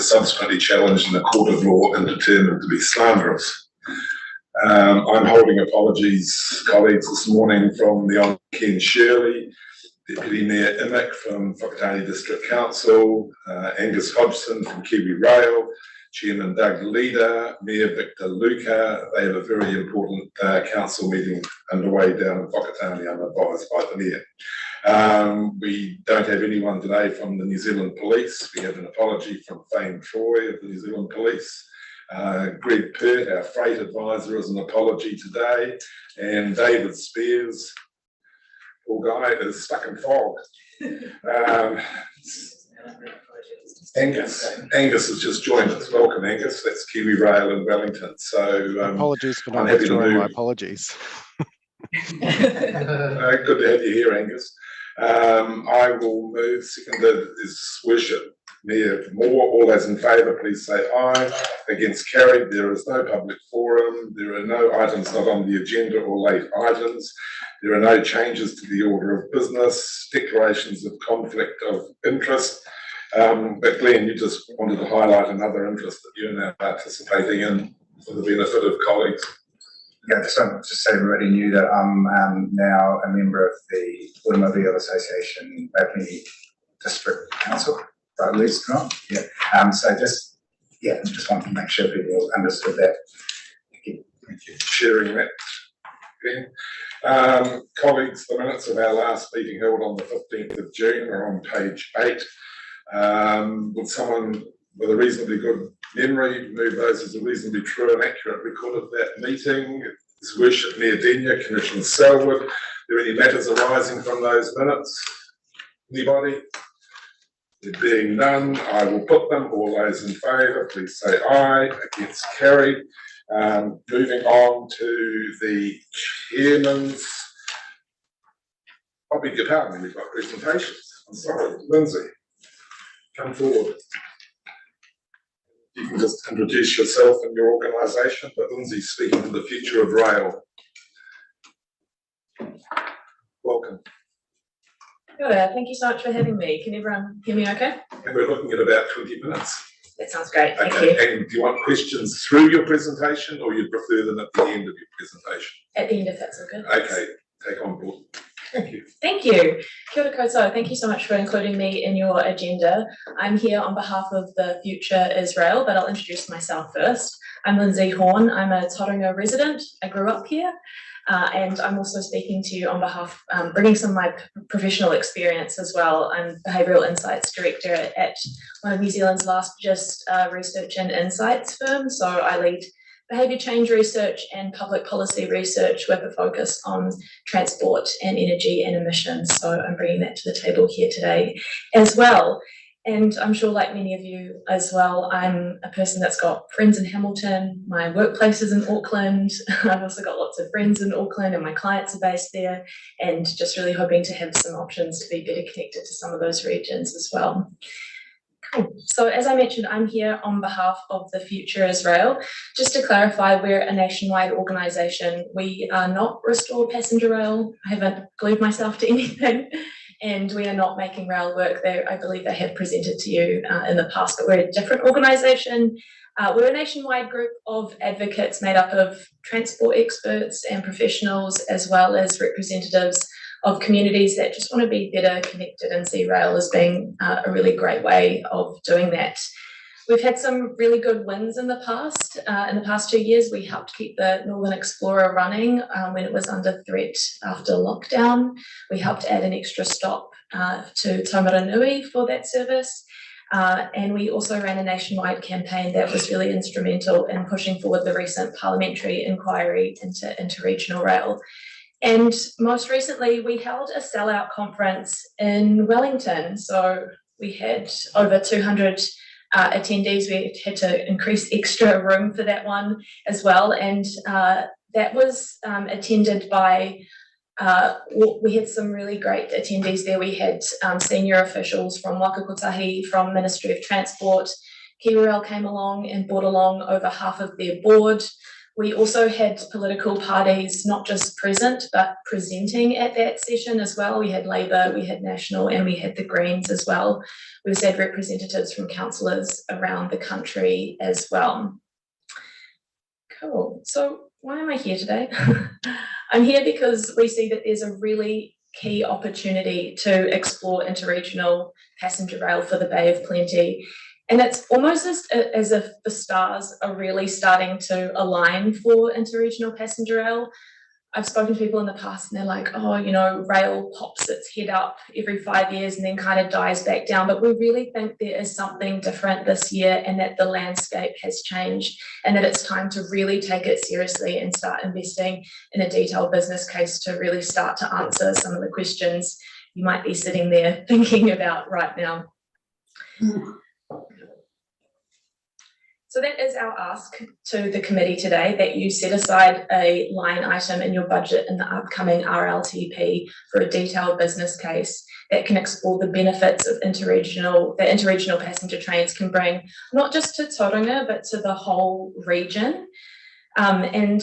was subsequently challenged in a court of law and determined to be slanderous. I'm holding apologies, colleagues, this morning from the Honourable Ken Shirley, Deputy Mayor Immick from Whakatane District Council, Angus Hodgson from Kiwi Rail, Chairman Doug Leader, Mayor Victor Luca. They have a very important council meeting underway down in Whakatane, I'm advised by the Mayor. We don't have anyone today from the New Zealand Police. We have an apology from Fane Troy of the New Zealand Police. Greg Pert, our freight advisor, is an apology today. And David Spears, poor guy, is stuck in fog. Angus has just joined us. Welcome, Angus. That's Kiwi Rail in Wellington. So apologies for not withdrawing my apologies. Good to have you here, Angus. I will move. Seconded is Worship Mayor Moore. All those in favour, please say aye. Against, carried. There is no public forum. There are no items not on the agenda or late items. There are no changes to the order of business. Declarations of conflict of interest. But Glenn, you just wanted to highlight another interest that you're now participating in for the benefit of colleagues. Yeah, just so everybody knew that I'm now a member of the Automobile Association Waitangi District Council. Right, Liz, right? Yeah. So just wanted to make sure people understood that. Thank you. Thank you for sharing that, Glenn. Colleagues, the minutes of our last meeting held on the 15th of June are on page 8. Would someone with a reasonably good memory move those as a reasonably true and accurate record of that meeting? His Worship Mayor Denyer, Commissioner Selwood. Are there any matters arising from those minutes? Anybody? There being none, I will put them. All those in favour, please say aye. Against, carried. Moving on to the chairman's. I beg your pardon, we've got presentations. I'm sorry, Lindsay, come forward. You can just introduce yourself and your organisation, but Lindsay's speaking to the future of rail. Welcome. Good, thank you so much for having me. Can everyone hear me okay? And we're looking at about 20 minutes. That sounds great, thank you. And do you want questions through your presentation or you'd prefer them at the end of your presentation? At the end, if that's all good. Okay, take on board. Thank you. Thank you. Kia ora koutou. Thank you so much for including me in your agenda. I'm here on behalf of the Future is Rail, but I'll introduce myself first. I'm Lindsay Horn. I'm a Tauranga resident. I grew up here. And I'm also speaking to you on behalf, bringing some of my professional experience as well. I'm Behavioural Insights Director at one of New Zealand's largest research and insights firms. So I lead behaviour change research and public policy research with a focus on transport and energy and emissions. So I'm bringing that to the table here today as well. And I'm sure, like many of you as well, I'm a person that's got friends in Hamilton. My workplace is in Auckland. I've also got lots of friends in Auckland and my clients are based there, and just really hoping to have some options to be better connected to some of those regions as well. Cool. So as I mentioned, I'm here on behalf of the Future is Rail. Just to clarify, we're a nationwide organisation. We are not Restore Passenger Rail. I haven't glued myself to anything. And we are not making rail work there. I believe they have presented to you in the past, but we're a different organisation. We're a nationwide group of advocates made up of transport experts and professionals, as well as representatives of communities that just want to be better connected and see rail as being a really great way of doing that. We've had some really good wins in the past. In the past 2 years, we helped keep the Northern Explorer running when it was under threat after lockdown. We helped add an extra stop to Taumaranui for that service. And we also ran a nationwide campaign that was really instrumental in pushing forward the recent parliamentary inquiry into interregional rail. And most recently, we held a sellout conference in Wellington. So we had over 200 attendees. We had to increase extra room for that one as well, and that was attended by we had some really great attendees there. We had senior officials from Waka Kotahi, from Ministry of Transport. KiwiRail came along and brought along over half of their board. We also had political parties not just present, but presenting at that session as well. We had Labor, we had National, and we had the Greens as well. We also had representatives from councillors around the country as well. Cool. So why am I here today? I'm here because we see that there's a really key opportunity to explore interregional passenger rail for the Bay of Plenty. And it's almost as if the stars are really starting to align for interregional passenger rail. I've spoken to people in the past and they're like, oh, you know, rail pops its head up every 5 years and then kind of dies back down. But we really think there is something different this year and that the landscape has changed and that it's time to really take it seriously and start investing in a detailed business case to really start to answer some of the questions you might be sitting there thinking about right now. So that is our ask to the committee today, that you set aside a line item in your budget in the upcoming RLTP for a detailed business case that can explore the benefits of interregional passenger trains can bring, not just to Tauranga, but to the whole region. And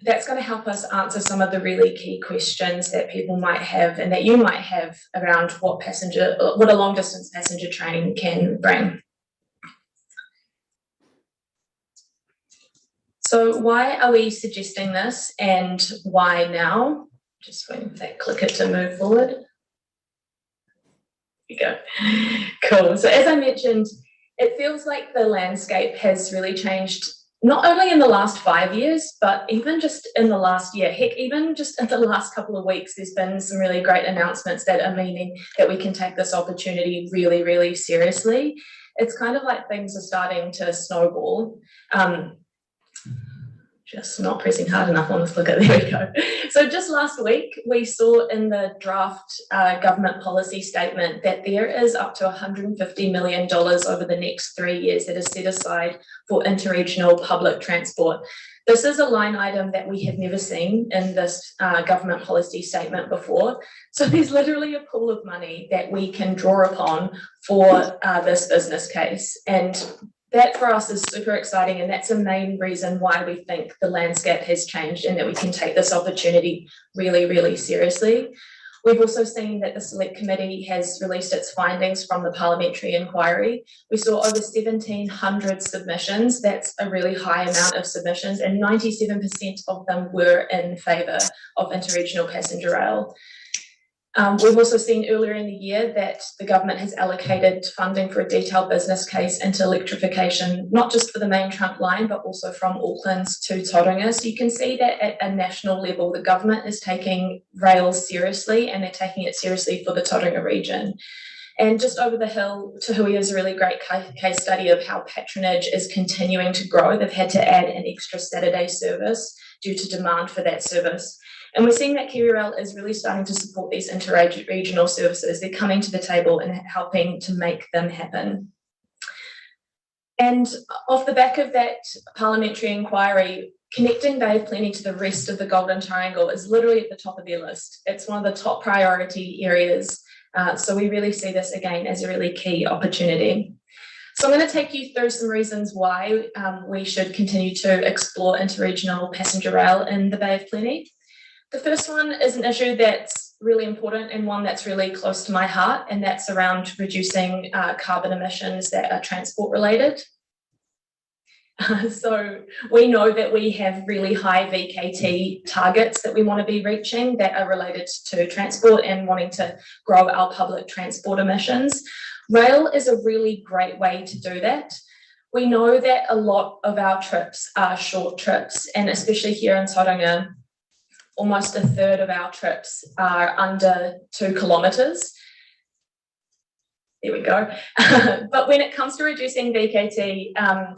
that's going to help us answer some of the really key questions that people might have and that you might have around what a long distance passenger train can bring. So why are we suggesting this and why now? Just waiting for that clicker to move forward. There you go. Cool. So as I mentioned, it feels like the landscape has really changed, not only in the last 5 years, but even just in the last year. Heck, even just in the last couple of weeks, there's been some really great announcements that are meaning that we can take this opportunity really, really seriously. It's kind of like things are starting to snowball. Just not pressing hard enough on the clicker, there we go. So just last week, we saw in the draft government policy statement that there is up to $150 million over the next 3 years that is set aside for interregional public transport. This is a line item that we have never seen in this government policy statement before. So there's literally a pool of money that we can draw upon for this business case. And that for us is super exciting, and that's the main reason why we think the landscape has changed and that we can take this opportunity really, really seriously. We've also seen that the Select Committee has released its findings from the parliamentary inquiry. We saw over 1,700 submissions. That's a really high amount of submissions, and 97% of them were in favour of interregional passenger rail. We've also seen earlier in the year that the government has allocated funding for a detailed business case into electrification, not just for the main trunk line, but also from Auckland to Tauranga. So you can see that at a national level, the government is taking rail seriously, and they're taking it seriously for the Tauranga region. And just over the hill, Tuhui is a really great case study of how patronage is continuing to grow. They've had to add an extra Saturday service due to demand for that service. And we're seeing that KiwiRail is really starting to support these interregional services. They're coming to the table and helping to make them happen. And off the back of that parliamentary inquiry, connecting Bay of Plenty to the rest of the Golden Triangle is literally at the top of their list. It's one of the top priority areas. So we really see this again as a really key opportunity. So I'm going to take you through some reasons why we should continue to explore interregional passenger rail in the Bay of Plenty. The first one is an issue that's really important and one that's really close to my heart, and that's around reducing carbon emissions that are transport related. So we know that we have really high VKT targets that we want to be reaching that are related to transport and wanting to grow our public transport emissions. Rail is a really great way to do that. We know that a lot of our trips are short trips, and especially here in Tauranga, almost a third of our trips are under 2 kilometres. There we go. But when it comes to reducing VKT,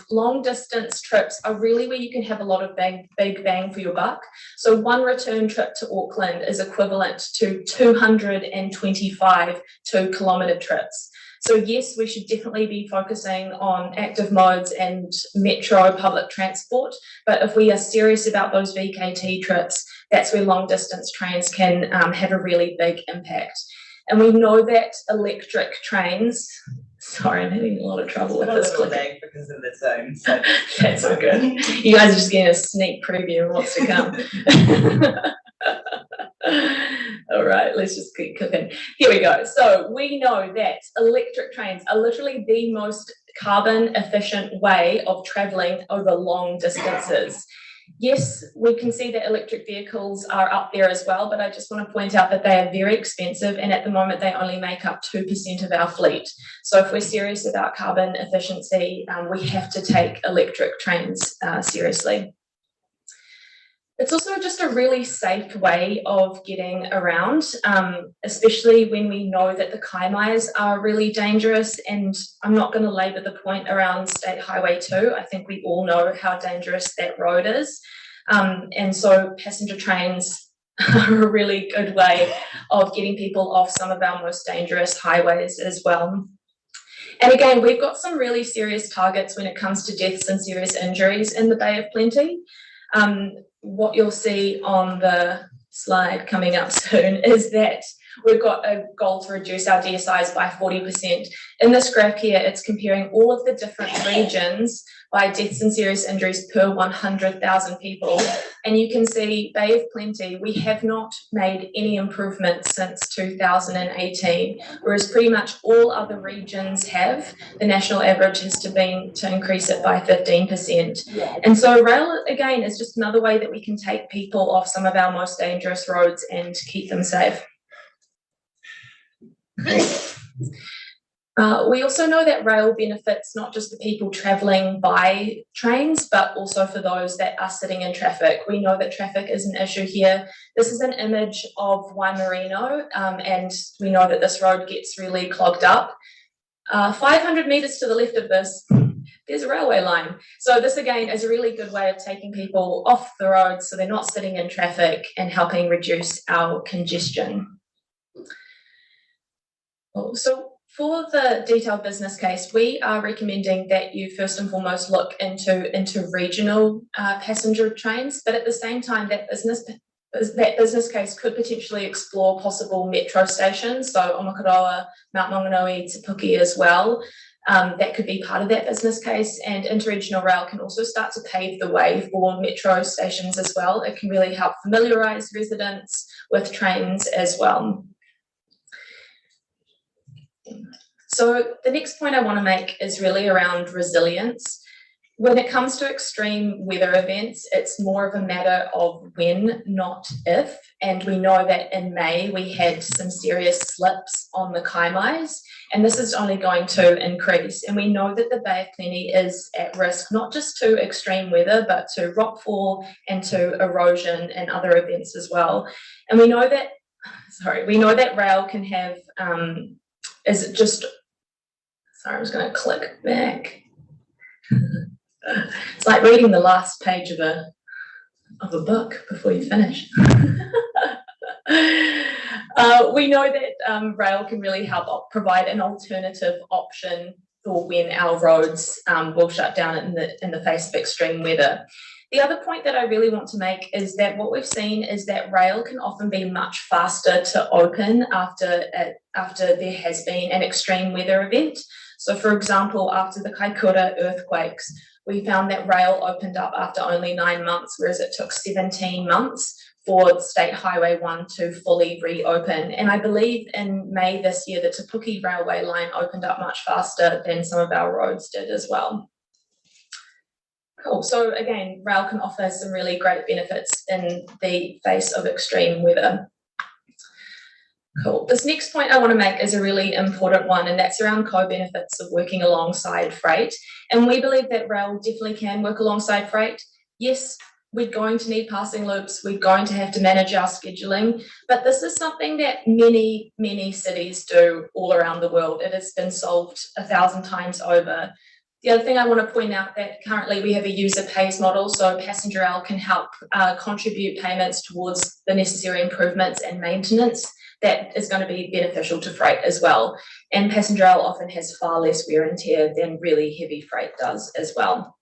long distance trips are really where you can have a lot of big bang for your buck. So one return trip to Auckland is equivalent to 225 2-kilometre trips. So yes, we should definitely be focusing on active modes and metro public transport. But if we are serious about those VKT trips, that's where long distance trains can have a really big impact. And we know that electric trains Sorry, I'm having a lot of trouble with A this little clicking. lag because of the Zoom. So That's all good. You guys are just getting a sneak preview of what's to come. All right, let's just keep clicking. Here we go. So we know that electric trains are literally the most carbon efficient way of traveling over long distances. Yes, we can see that electric vehicles are up there as well, but I just want to point out that they are very expensive, and at the moment they only make up 2% of our fleet. So if we're serious about carbon efficiency, we have to take electric trains seriously. It's also just a really safe way of getting around, especially when we know that the kaimais are really dangerous. And I'm not going to labour the point around State Highway 2. I think we all know how dangerous that road is. And so passenger trains are a really good way of getting people off some of our most dangerous highways as well. And again, we've got some really serious targets when it comes to deaths and serious injuries in the Bay of Plenty. What you'll see on the slide coming up soon is that we've got a goal to reduce our DSIs by 40%. In this graph here, it's comparing all of the different regions by deaths and serious injuries per 100,000 people. And you can see Bay of Plenty, we have not made any improvements since 2018, whereas pretty much all other regions have. The national average has been to increase it by 15%. And so rail, again, is just another way that we can take people off some of our most dangerous roads and keep them safe. We also know that rail benefits not just the people travelling by trains, but also for those that are sitting in traffic. We know that traffic is an issue here. This is an image of Waimarino, and we know that this road gets really clogged up. 500 metres to the left of this, there's a railway line. So this again is a really good way of taking people off the road so they're not sitting in traffic and helping reduce our congestion. So for the detailed business case, we are recommending that you first and foremost look into regional passenger trains, but at the same time that business case could potentially explore possible metro stations, so Omakaroa, Mount Maunganui, Te Puke as well. That could be part of that business case, and interregional rail can also start to pave the way for metro stations as well. It can really help familiarise residents with trains as well. So the next point I want to make is really around resilience. When it comes to extreme weather events, it's more of a matter of when, not if. And we know that in May we had some serious slips on the kaimais, and this is only going to increase. And we know that the Bay of Plenty is at risk, not just to extreme weather, but to rockfall and to erosion and other events as well. And we know that, rail can have, I'm just going to click back. It's like reading the last page of a book before you finish. We know that rail can really help provide an alternative option for when our roads will shut down in the face of extreme weather. The other point that I really want to make is that what we've seen is that rail can often be much faster to open after there has been an extreme weather event. So for example, after the Kaikoura earthquakes, we found that rail opened up after only 9 months, whereas it took 17 months for State Highway 1 to fully reopen. And I believe in May this year, the Te Puke railway line opened up much faster than some of our roads did as well. Cool. So again, rail can offer some really great benefits in the face of extreme weather. Cool. This next point I want to make is a really important one, and that's around co-benefits of working alongside freight. And we believe that rail definitely can work alongside freight. Yes, we're going to need passing loops, we're going to have to manage our scheduling, but this is something that many, many cities do all around the world. It has been solved 1,000 times over. The other thing I want to point out that currently we have a user pays model, so Passenger Rail can help contribute payments towards the necessary improvements and maintenance that is going to be beneficial to freight as well. And Passenger Rail often has far less wear and tear than really heavy freight does as well.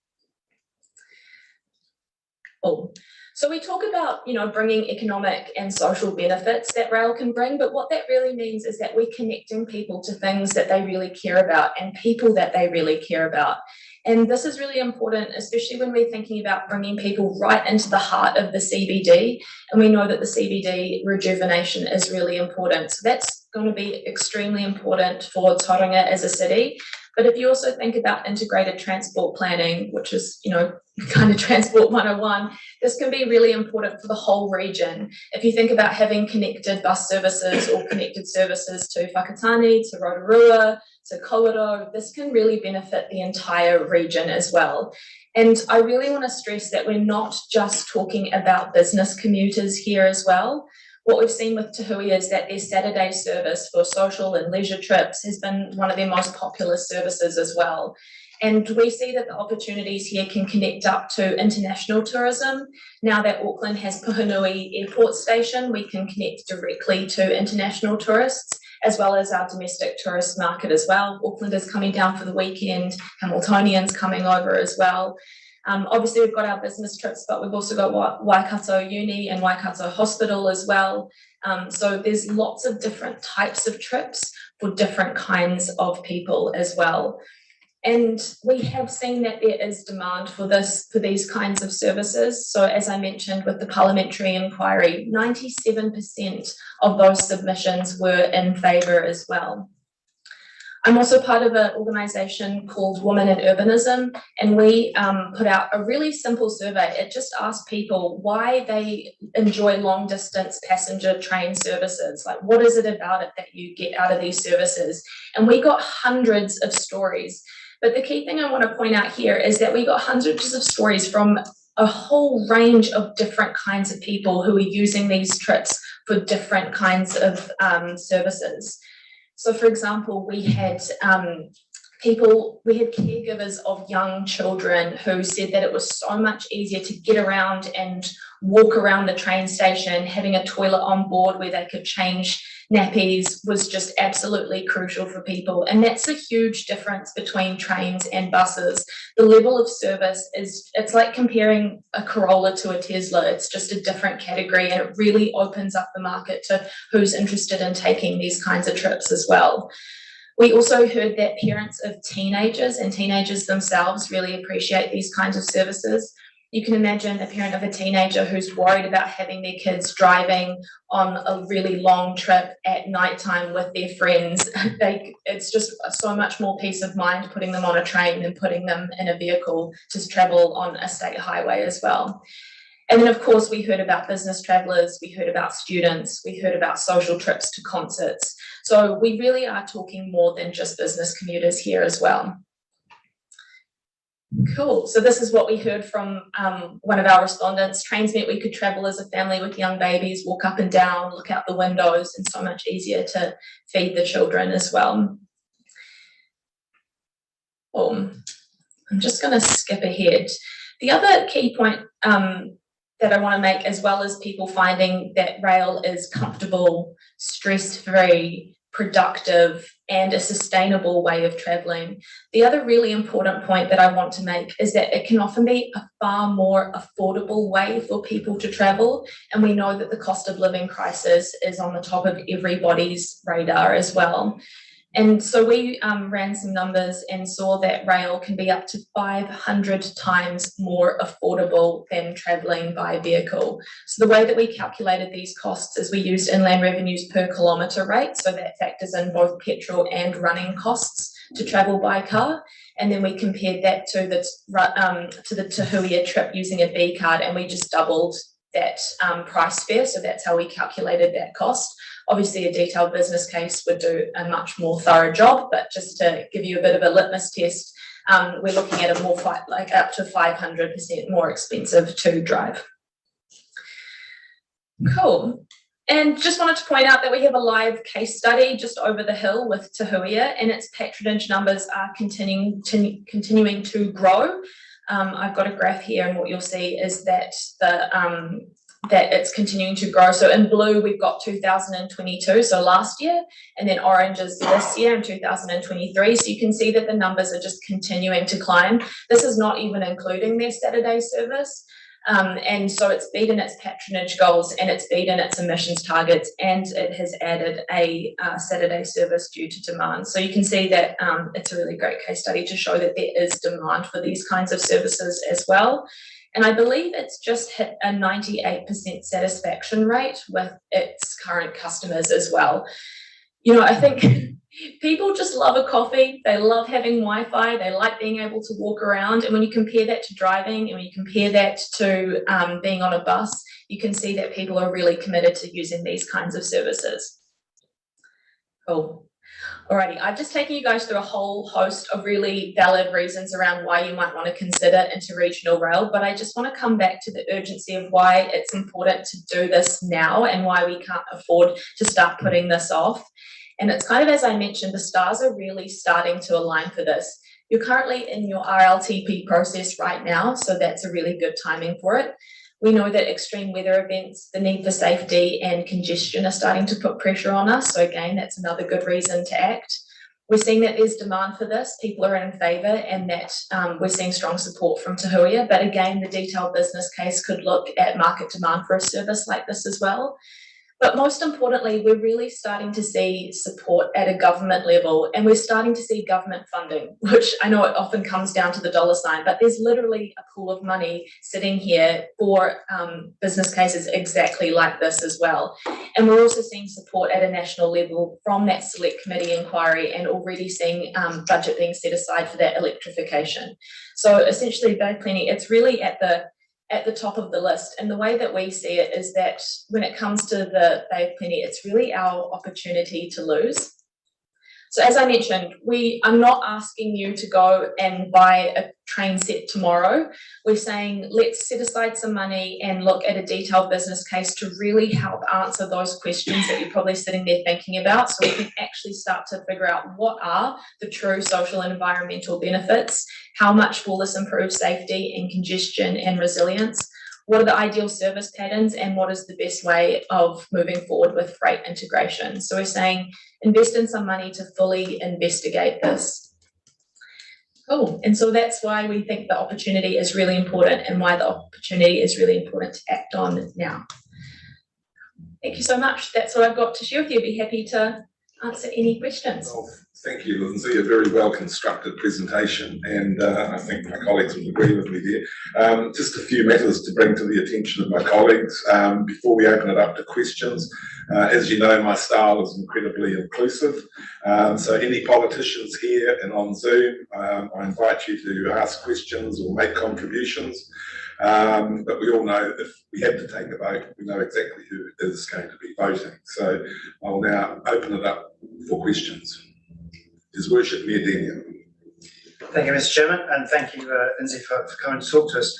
So we talk about, bringing economic and social benefits that rail can bring, but what that really means is that we're connecting people to things that they really care about and people that they really care about. And this is really important, especially when we're thinking about bringing people right into the heart of the CBD. And we know that the CBD rejuvenation is really important. So that's going to be extremely important for Tauranga as a city. But if you also think about integrated transport planning, which is, kind of transport 101, this can be really important for the whole region. If you think about having connected bus services or connected services to Whakatane, to Rotorua, to Kawerau, this can really benefit the entire region as well. And I really want to stress that we're not just talking about business commuters here as well. What we've seen with Te Hui is that their Saturday service for social and leisure trips has been one of their most popular services as well. And we see that the opportunities here can connect up to international tourism. Now that Auckland has Puhonui Airport Station, we can connect directly to international tourists, as well as our domestic tourist market as well. Auckland is coming down for the weekend, Hamiltonians coming over as well. Obviously, we've got our business trips, but we've also got Waikato Uni and Waikato Hospital as well. So there's lots of different types of trips for different kinds of people as well. And we have seen that there is demand for these kinds of services. So as I mentioned with the parliamentary inquiry, 97% of those submissions were in favour as well. I'm also part of an organisation called Women in Urbanism, and we put out a really simple survey. It just asked people why they enjoy long distance passenger train services. Like, what is it about it that you get out of these services? And we got hundreds of stories. But the key thing I want to point out here is that we got hundreds of stories from a whole range of different kinds of people who are using these trips for different kinds of services. So, for example, we had caregivers of young children who said that it was so much easier to get around and walk around the train station. Having a toilet on board where they could change nappies was just absolutely crucial for people. And that's a huge difference between trains and buses. The level of service it's like comparing a Corolla to a Tesla. It's just a different category, and it really opens up the market to who's interested in taking these kinds of trips as well. We also heard that parents of teenagers and teenagers themselves really appreciate these kinds of services. You can imagine a parent of a teenager who's worried about having their kids driving on a really long trip at nighttime with their friends. It's just so much more peace of mind putting them on a train than putting them in a vehicle to travel on a state highway as well. And then, of course, we heard about business travellers, we heard about students, we heard about social trips to concerts. So we really are talking more than just business commuters here as well. Cool. So this is what we heard from one of our respondents. Trains meant we could travel as a family with young babies, walk up and down, look out the windows, and so much easier to feed the children as well. I'm just going to skip ahead. The other key point that I want to make, as well as people finding that rail is comfortable, stress-free, productive, and a sustainable way of travelling. The other really important point that I want to make is that it can often be a far more affordable way for people to travel, and we know that the cost of living crisis is on the top of everybody's radar as well. And so we ran some numbers and saw that rail can be up to 500 times more affordable than travelling by vehicle. So the way that we calculated these costs is we used inland revenues per kilometre rate, so that factors in both petrol and running costs to travel by car. And then we compared that to the Te Hui trip using a B card, and we just doubled that price fare. So that's how we calculated that cost. Obviously, a detailed business case would do a much more thorough job, but just to give you a bit of a litmus test, we're looking at up to 500% more expensive to drive. Cool. And just wanted to point out that we have a live case study just over the hill with Te Hui, and its patronage numbers are continuing to grow. I've got a graph here, and what you'll see is that that it's continuing to grow. So in blue, we've got 2022, so last year, and then orange is this year in 2023. So you can see that the numbers are just continuing to climb. This is not even including their Saturday service. And so it's beaten its patronage goals and it's beaten its emissions targets, and it has added a Saturday service due to demand. So you can see that it's a really great case study to show that there is demand for these kinds of services as well. And I believe it's just hit a 98% satisfaction rate with its current customers as well. You know, I think people just love a coffee. They love having Wi-Fi. They like being able to walk around. And when you compare that to driving, and when you compare that to being on a bus, you can see that people are really committed to using these kinds of services. Cool. Alrighty, I've just taken you guys through a whole host of really valid reasons around why you might want to consider interregional rail, but I just want to come back to the urgency of why it's important to do this now and why we can't afford to start putting this off. And it's kind of, as I mentioned, the stars are really starting to align for this. You're currently in your RLTP process right now, so that's a really good timing for it. We know that extreme weather events, the need for safety and congestion are starting to put pressure on us. So again, that's another good reason to act. We're seeing that there's demand for this. People are in favour, and that we're seeing strong support from Te Huia. But again, the detailed business case could look at market demand for a service like this as well. But most importantly, we're really starting to see support at a government level, and we're starting to see government funding, which I know it often comes down to the dollar sign, but there's literally a pool of money sitting here for business cases exactly like this as well. And we're also seeing support at a national level from that select committee inquiry, and already seeing budget being set aside for that electrification. So essentially, Bay Plenty, it's really at the top of the list. And the way that we see it is that when it comes to the Bay of Plenty, it's really our opportunity to lose. So as I mentioned, I'm not asking you to go and buy a train set tomorrow. We're saying let's set aside some money and look at a detailed business case to really help answer those questions that you're probably sitting there thinking about, so we can actually start to figure out what are the true social and environmental benefits, how much will this improve safety and congestion and resilience, what are the ideal service patterns, and what is the best way of moving forward with freight integration. So we're saying invest in some money to fully investigate this. Cool. And so that's why we think the opportunity is really important, and why the opportunity is really important to act on now. Thank you so much. That's what I've got to share with you. I'd be happy to answer any questions. Well, thank you, Lindsay. A very well constructed presentation, and I think my colleagues would agree with me there. Just a few matters to bring to the attention of my colleagues before we open it up to questions. As you know, my style is incredibly inclusive, so any politicians here and on Zoom, I invite you to ask questions or make contributions. But we all know if we have to take a vote, we know exactly who is going to be voting. So I'll now open it up for questions. His Worship Mayor Daniel. Thank you, Mr. Chairman, and thank you, Lindsay, for coming to talk to us.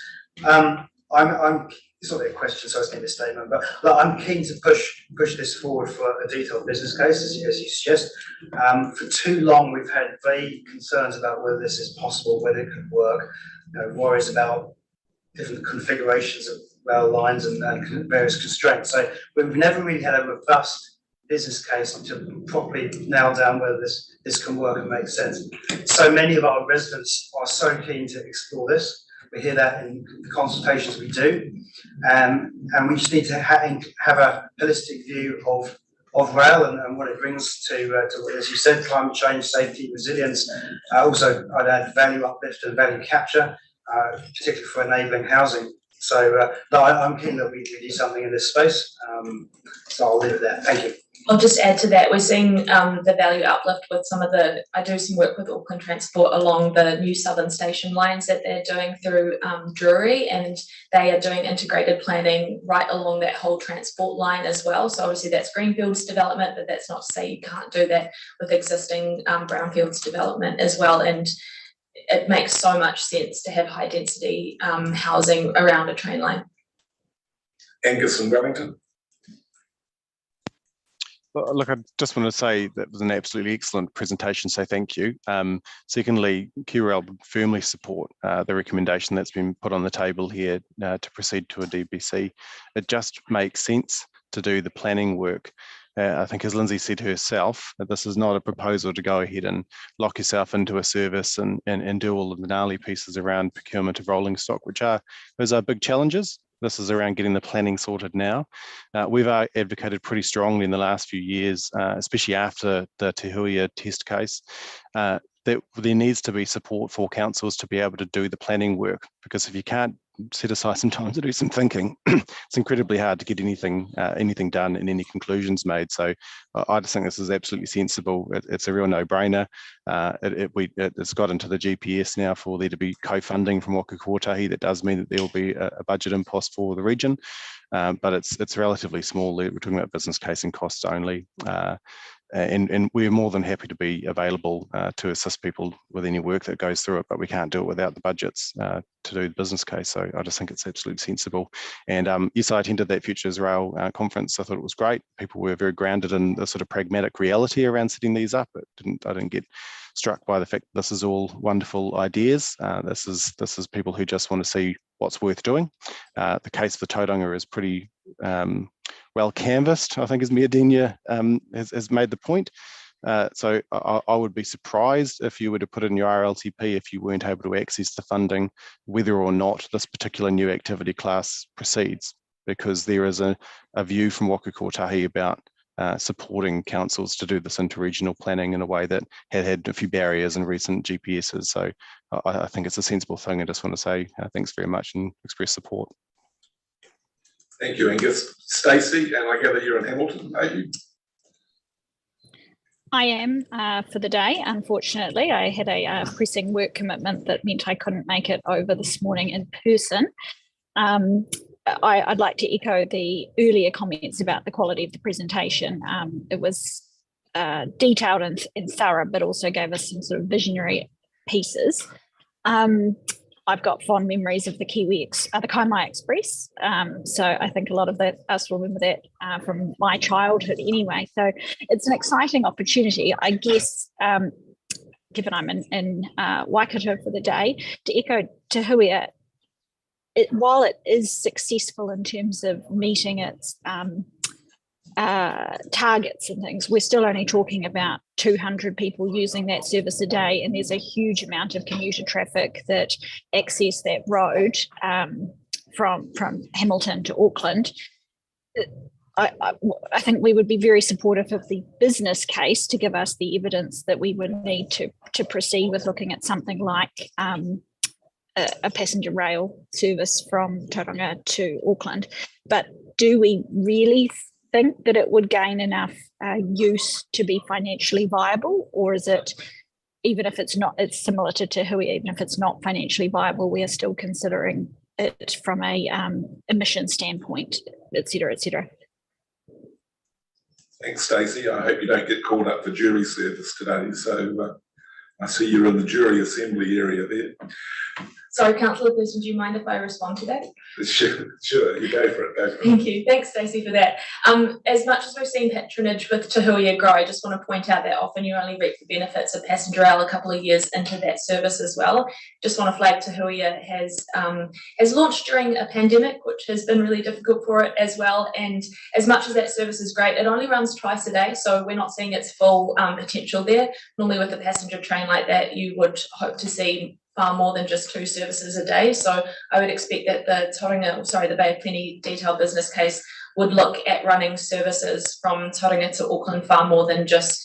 It's not a question, so it's not a statement, but look, I'm keen to push this forward for a detailed business case, as you suggest. For too long, we've had vague concerns about whether this is possible, whether it could work, worries about different configurations of rail lines and various constraints. So we've never really had a robust business case to properly nail down whether this can work and make sense. So many of our residents are so keen to explore this. We hear that in the consultations we do, and we just need to have a holistic view of rail and what it brings to, as you said, climate change, safety, resilience. Also, I'd add value uplift and value capture, particularly for enabling housing. So no, I'm keen that we do something in this space. So I'll leave it there. Thank you. I'll just add to that, we're seeing the value uplift with I do some work with Auckland Transport along the new southern station lines that they're doing through Drury, and they are doing integrated planning right along that whole transport line as well. So obviously that's greenfields development, but that's not to say you can't do that with existing brownfields development as well. And it makes so much sense to have high density housing around a train line. Angus and Wellington. Look, I just want to say that was an absolutely excellent presentation, so thank you. Secondly, QRail would firmly support the recommendation that's been put on the table here to proceed to a DBC. It just makes sense to do the planning work I think, as Lindsay said herself, that this is not a proposal to go ahead and lock yourself into a service and do all of the gnarly pieces around procurement of rolling stock, those are big challenges. This is around getting the planning sorted now. We've advocated pretty strongly in the last few years, especially after the Te Huia test case, that there needs to be support for councils to be able to do the planning work, because if you can't set aside some time to do some thinking, it's incredibly hard to get anything done and any conclusions made. So I just think this is absolutely sensible. It's a real no-brainer. It's got into the GPS now for there to be co-funding from Waka Kotahi. That does mean that there will be a budget impost for the region, but it's relatively small. We're talking about business case and costs only. And we're more than happy to be available to assist people with any work that goes through it, but we can't do it without the budgets to do the business case. So I just think it's absolutely sensible. And yes, I attended that Futures Rail conference. I thought it was great. People were very grounded in the sort of pragmatic reality around setting these up. I didn't get struck by the fact that this is all wonderful ideas. This is people who just want to see what's worth doing. The case for Tauranga is pretty well canvassed, I think, as Miadenia has made the point. So I would be surprised if you were to put in your RLTP if you weren't able to access the funding, whether or not this particular new activity class proceeds, because there is a view from Waka Kotahi about supporting councils to do this interregional planning in a way that had a few barriers in recent GPSs. So I think it's a sensible thing. I just want to say thanks very much and express support. Thank you, Angus. Stacey, and I gather you're in Hamilton, are you? I am for the day. Unfortunately, I had a pressing work commitment that meant I couldn't make it over this morning in person. I'd like to echo the earlier comments about the quality of the presentation. It was detailed and thorough, but also gave us some sort of visionary pieces. I've got fond memories of the the Kaimai Express. So I think a lot of us will remember that from my childhood anyway. So it's an exciting opportunity, I guess, given I'm in Waikato for the day, to echo Te Huia. While it is successful in terms of meeting its targets and things, we're still only talking about 200 people using that service a day, and there's a huge amount of commuter traffic that access that road from Hamilton to Auckland. I think we would be very supportive of the business case to give us the evidence that we would need to proceed with looking at something like a passenger rail service from Tauranga to Auckland. But do we really think that it would gain enough use to be financially viable, or is it, even if it's not, it's similar to Te Hui, even if it's not financially viable, we are still considering it from a emission standpoint, et cetera, et cetera. Thanks, Stacey. I hope you don't get called up for jury service today. So I see you're in the jury assembly area there. Sorry, Councillor Thurston, do you mind if I respond to that? Sure, you go for it. Thank you. Thanks, Stacey, for that. As much as we've seen patronage with Te Huia grow, I just want to point out that often you only reap the benefits of passenger rail a couple of years into that service as well. Just want to flag Te Huia has launched during a pandemic, which has been really difficult for it as well. And as much as that service is great, it only runs twice a day, so we're not seeing its full potential there. Normally with a passenger train like that, you would hope to see far more than just 2 services a day. So I would expect that the Bay of Plenty detailed business case would look at running services from Tauranga to Auckland far more than just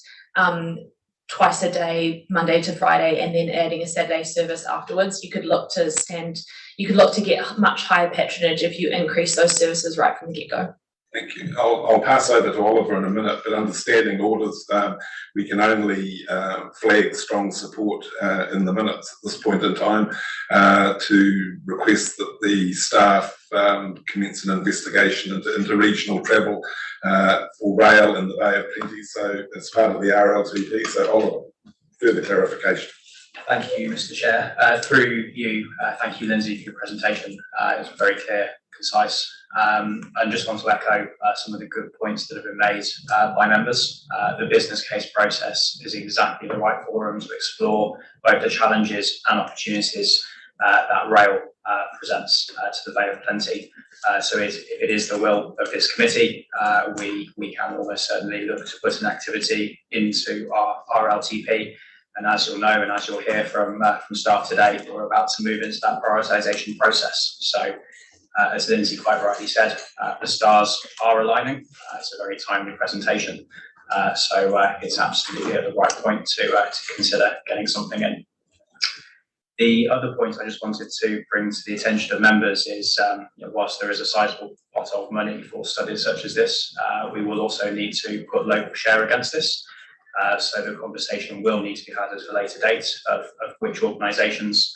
twice a day, Monday to Friday, and then adding a Saturday service afterwards. You could look to get much higher patronage if you increase those services right from the get-go. Thank you. I'll pass over to Oliver in a minute, but understanding orders, we can only flag strong support in the minutes at this point in time to request that the staff commence an investigation into interregional travel for rail in the Bay of Plenty. So it's part of the RLTP. So Oliver, further clarification. Thank you, Mr. Chair. Through you, thank you, Lindsay, for your presentation. It was very clear, concise. And just want to echo some of the good points that have been made by members. The business case process is exactly the right forum to explore both the challenges and opportunities that rail presents to the Bay of Plenty. So if it is the will of this committee, we can almost certainly look to put an activity into our RLTP. And as you'll know, and as you'll hear from staff today, we're about to move into that prioritisation process. So as Lindsay quite rightly said, the stars are aligning. It's a very timely presentation. So it's absolutely at the right point to consider getting something in. The other point I just wanted to bring to the attention of members is, whilst there is a sizable pot of money for studies such as this, we will also need to put local share against this. So the conversation will need to be had at a later date of which organisations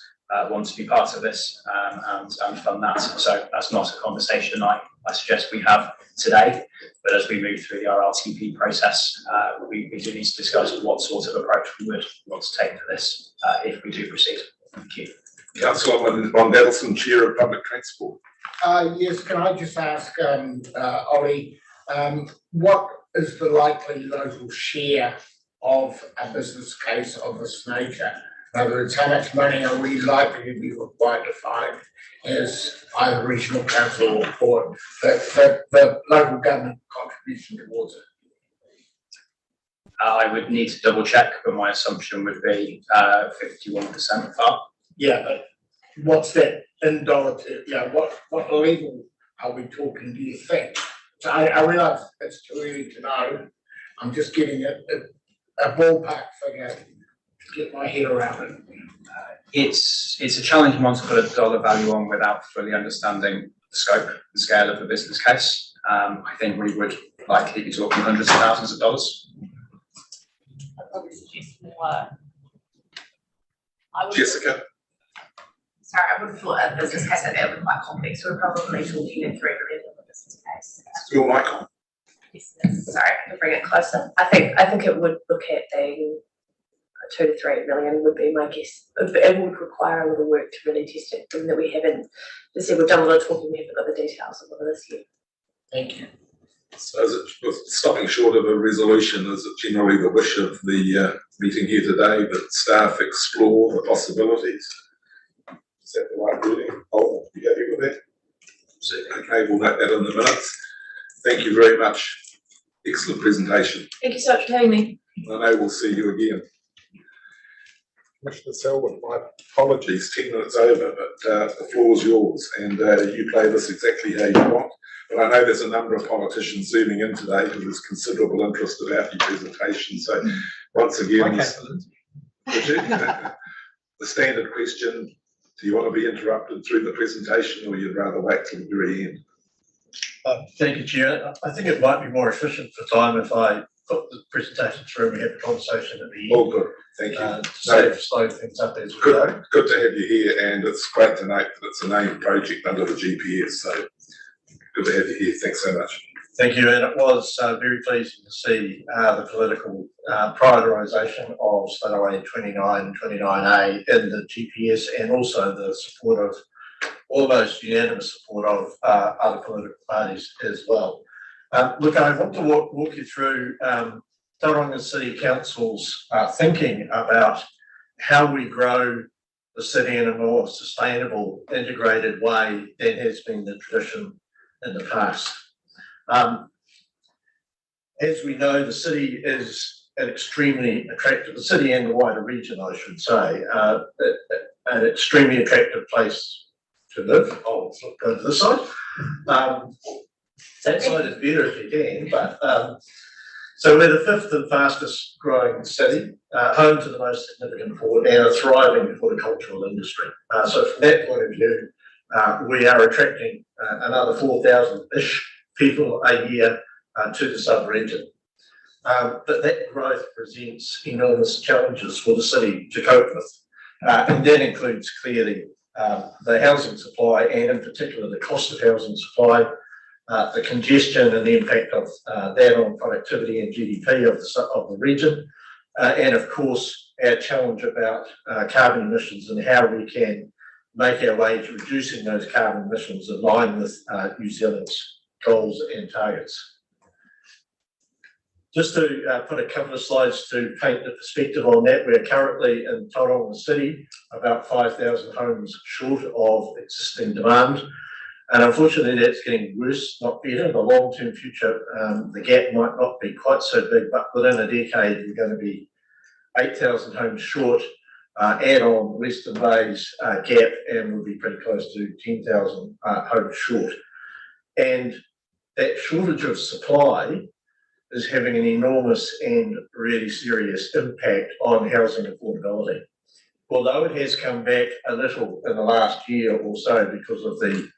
want to be part of this and fund that. So that's not a conversation I suggest we have today, but as we move through the RLTP process, we do need to discuss what sort of approach we would want to take for this if we do proceed. Thank you. Councillor Von Delson, Chair of Public Transport. Yes, can I just ask Ollie, what is the likely local share of a business case of this nature? In other words, how much money are we likely to be required to find as either regional council or the local government contribution towards it? I would need to double check, but my assumption would be 51% up. Yeah, but what's that in dollar terms? Yeah, what level are we talking, do you think? So I realise it's too early to know. I'm just getting a ballpark figure to get my head around it. It's a challenging one to put a dollar value on without fully understanding the scope and scale of the business case. I think we would likely be talking hundreds of thousands of dollars. I'd probably suggest more. Jessica. Sorry, I would have thought a business case like that would be quite complex. We're probably talking a $3 million business case. Your mic on. Yes, sorry, I can bring it closer. I think it would look at being 2 to 3 million would be my guess. It would require a little work to really test it, given that we haven't. As I said, we've done a lot of talking, we haven't got the details of all of this yet. Thank you. So is it, with stopping short of a resolution, is it generally the wish of the meeting here today that staff explore the possibilities? Is that the right wording? Oh, you happy with that? Okay, we'll note that in the minutes. Thank you very much. Excellent presentation. Thank you so much for having me. I know we'll see you again. Commissioner Selwyn, my apologies, 10 minutes over, but the floor is yours, and you play this exactly how you want. But I know there's a number of politicians zooming in today because there's considerable interest about your presentation. So once again, the standard question, do you want to be interrupted through the presentation or you'd rather wait till the very end? Thank you, Chair. I think it might be more efficient for time if I put the presentation through and we have a conversation at the end. All good, thank you. To slow things up as we go. Good to have you here, and it's great to note that it's a named project under the GPS, so good to have you here. Thanks so much. Thank you, and it was very pleasing to see the political prioritisation of Slowway 29, 29A in the GPS, and also the support of, almost unanimous support of other political parties as well. Look, I want to walk you through Tauranga City Council's thinking about how we grow the city in a more sustainable, integrated way than has been the tradition in the past. As we know, the city is an extremely attractive, the city and the wider region, I should say, an extremely attractive place to live. I'll go to this side. That side is better if you can, but so we're the 5th and fastest growing city, home to the most significant port and a thriving horticultural industry. So from that point of view, we are attracting another 4,000-ish people a year to the sub-region. But that growth presents enormous challenges for the city to cope with. And that includes clearly the housing supply, and in particular the cost of housing supply, the congestion and the impact of that on productivity and GDP of the region, and of course our challenge about carbon emissions and how we can make our way to reducing those carbon emissions in line with New Zealand's goals and targets. Just to put a couple of slides to paint the perspective on that, we're currently in Tauranga City, about 5,000 homes short of existing demand. And unfortunately, that's getting worse, not better. The long-term future, the gap might not be quite so big, but within a decade, we're going to be 8,000 homes short. Add on Western Bay's gap, and we'll be pretty close to 10,000 homes short. And that shortage of supply is having an enormous and really serious impact on housing affordability. Although it has come back a little in the last year or so because of the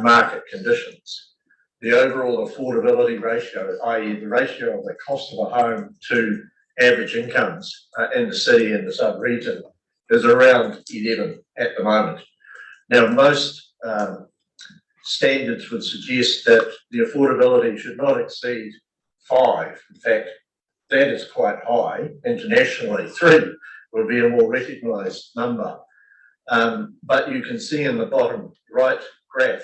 market conditions, the overall affordability ratio, i.e. the ratio of the cost of a home to average incomes in the city and the sub-region, is around 11 at the moment. Now, most standards would suggest that the affordability should not exceed 5. In fact, that is quite high internationally. 3 would be a more recognised number. But you can see in the bottom right graph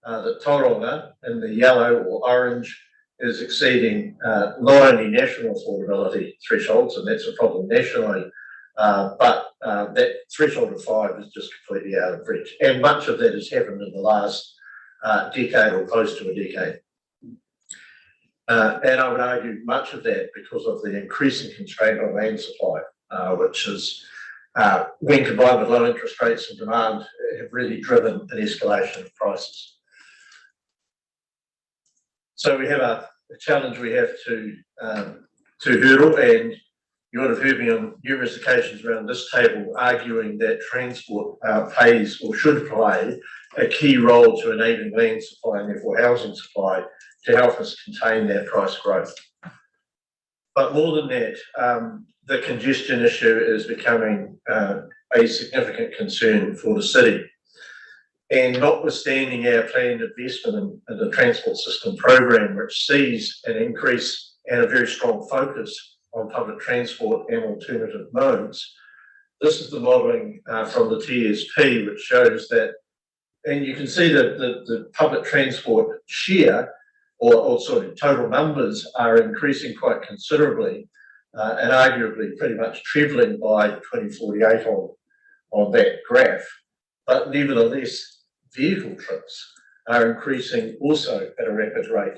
that Tauranga in the yellow or orange is exceeding not only national affordability thresholds, and that's a problem nationally, but that threshold of 5 is just completely out of reach. And much of that has happened in the last decade or close to a decade. And I would argue much of that because of the increasing constraint on land supply, which is, when combined with low interest rates and demand, have really driven an escalation of prices. So we have a challenge we have to hurdle, and you would have heard me on numerous occasions around this table arguing that transport plays or should play a key role to enabling land supply and therefore housing supply to help us contain that price growth. But more than that, the congestion issue is becoming a significant concern for the city. And notwithstanding our planned investment in the transport system program, which sees an increase and a very strong focus on public transport and alternative modes, this is the modelling from the TSP, which shows that, and you can see that the public transport share, or sorry, total numbers are increasing quite considerably, and arguably pretty much trebling by 2048 on that graph. But nevertheless, vehicle trips are increasing also at a rapid rate,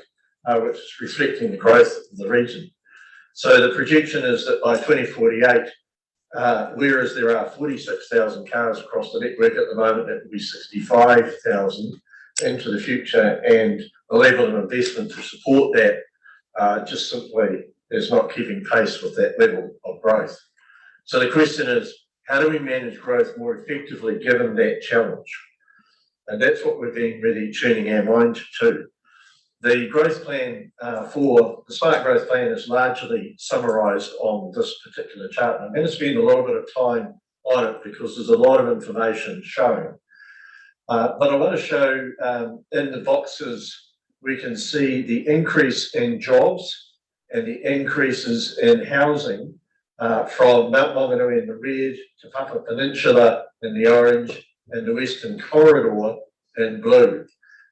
which is reflecting the growth of the region. So the projection is that by 2048, whereas there are 46,000 cars across the network at the moment, it will be 65,000 into the future, and the level of investment to support that just simply is not keeping pace with that level of growth. So the question is, how do we manage growth more effectively given that challenge? And that's what we've been really tuning our mind to. The growth plan the Smart Growth Plan is largely summarised on this particular chart. I'm going to spend a little bit of time on it because there's a lot of information shown. But I want to show in the boxes, we can see the increase in jobs and the increases in housing from Mount Maunganui in the red to Papua Peninsula in the orange and the Western Corridor in blue.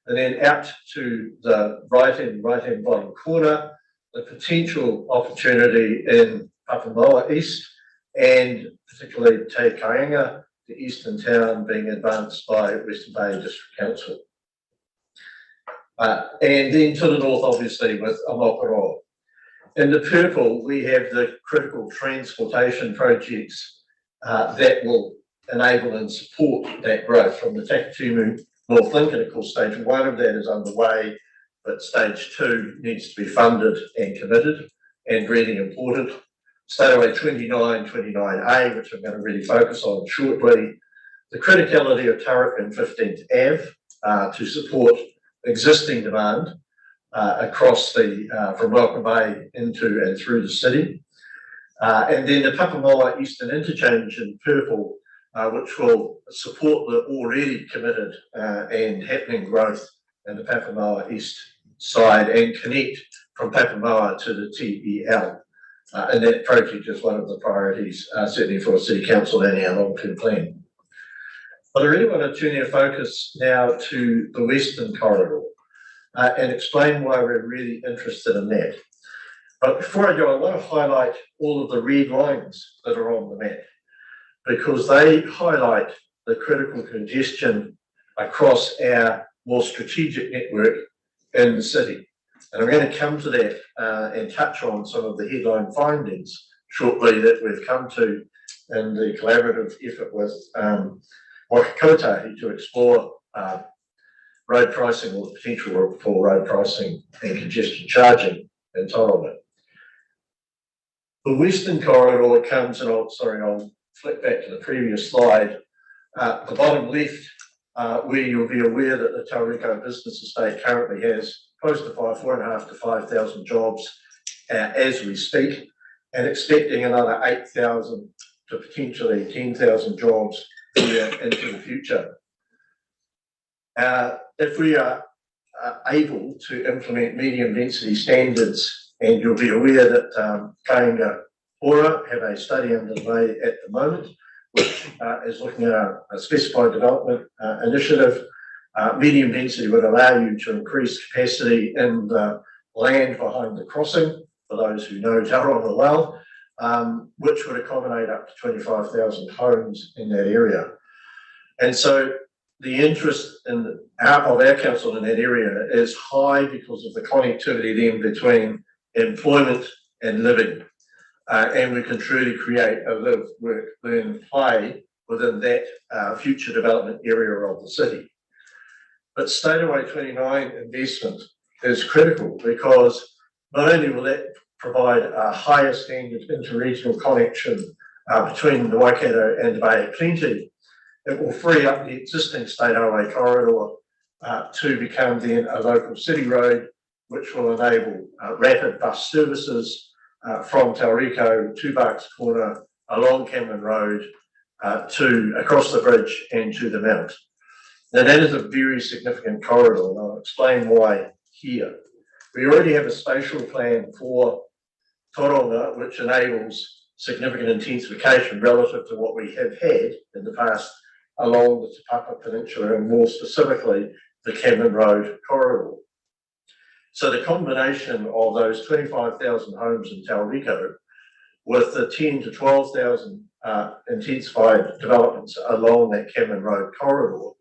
And then out to the right-hand bottom corner, the potential opportunity in Papamoa East and particularly Te Kāinga, the eastern town being advanced by Western Bay District Council. And then to the north, obviously, with Aotearoa. In the purple, we have the critical transportation projects that will enable and support that growth from the Takitimu North Link, and of course stage 1 of that is underway, but stage 2 needs to be funded and committed and really important. Stairway 29, 29A, which I'm going to really focus on shortly. The criticality of Turrick and 15th Ave to support existing demand across from Welcome Bay into and through the city. And then the Papamoa Eastern Interchange in purple, which will support the already committed and happening growth in the Papamoa East side and connect from Papamoa to the TEL. And that project is one of the priorities, certainly for City Council and our long-term plan. But I really want to turn our focus now to the Western Corridor and explain why we're really interested in that. But before I go, I want to highlight all of the red lines that are on the map, because they highlight the critical congestion across our more strategic network in the city. And I'm going to come to that and touch on some of the headline findings shortly that we've come to in the collaborative effort with Waka Kotahi to explore road pricing, or the potential for road pricing and congestion charging in Tauranga. The Western Corridor comes, and I'll flick back to the previous slide. The bottom left, where you'll be aware that the Tauriko Business Estate currently has close to 4,500 to 5,000 jobs as we speak, and expecting another 8,000 to potentially 10,000 jobs here into the future. If we are able to implement medium density standards, and you'll be aware that Kāinga Ora have a study underway at the moment, which is looking at a specified development initiative. Medium density would allow you to increase capacity in the land behind the crossing, for those who know Tauranga well, which would accommodate up to 25,000 homes in that area. And so the interest of our council in that area is high because of the connectivity then between employment and living. And we can truly create a live, work, learn, play within that future development area of the city. But Stateway 29 investment is critical, because not only will that provide a higher standard interregional connection between the Waikato and the Bay of Plenty, it will free up the existing State Highway corridor to become then a local city road, which will enable rapid bus services from Tauriko to Barks Corner, along Cameron Road, to across the bridge and to the Mount. Now that is a very significant corridor, and I'll explain why here. We already have a spatial plan for Tauranga, which enables significant intensification relative to what we have had in the past along the Te Papa Peninsula, and more specifically, the Cameron Road corridor. So the combination of those 25,000 homes in Tauriko with the 10 to 12,000 intensified developments along that Cameron Road corridor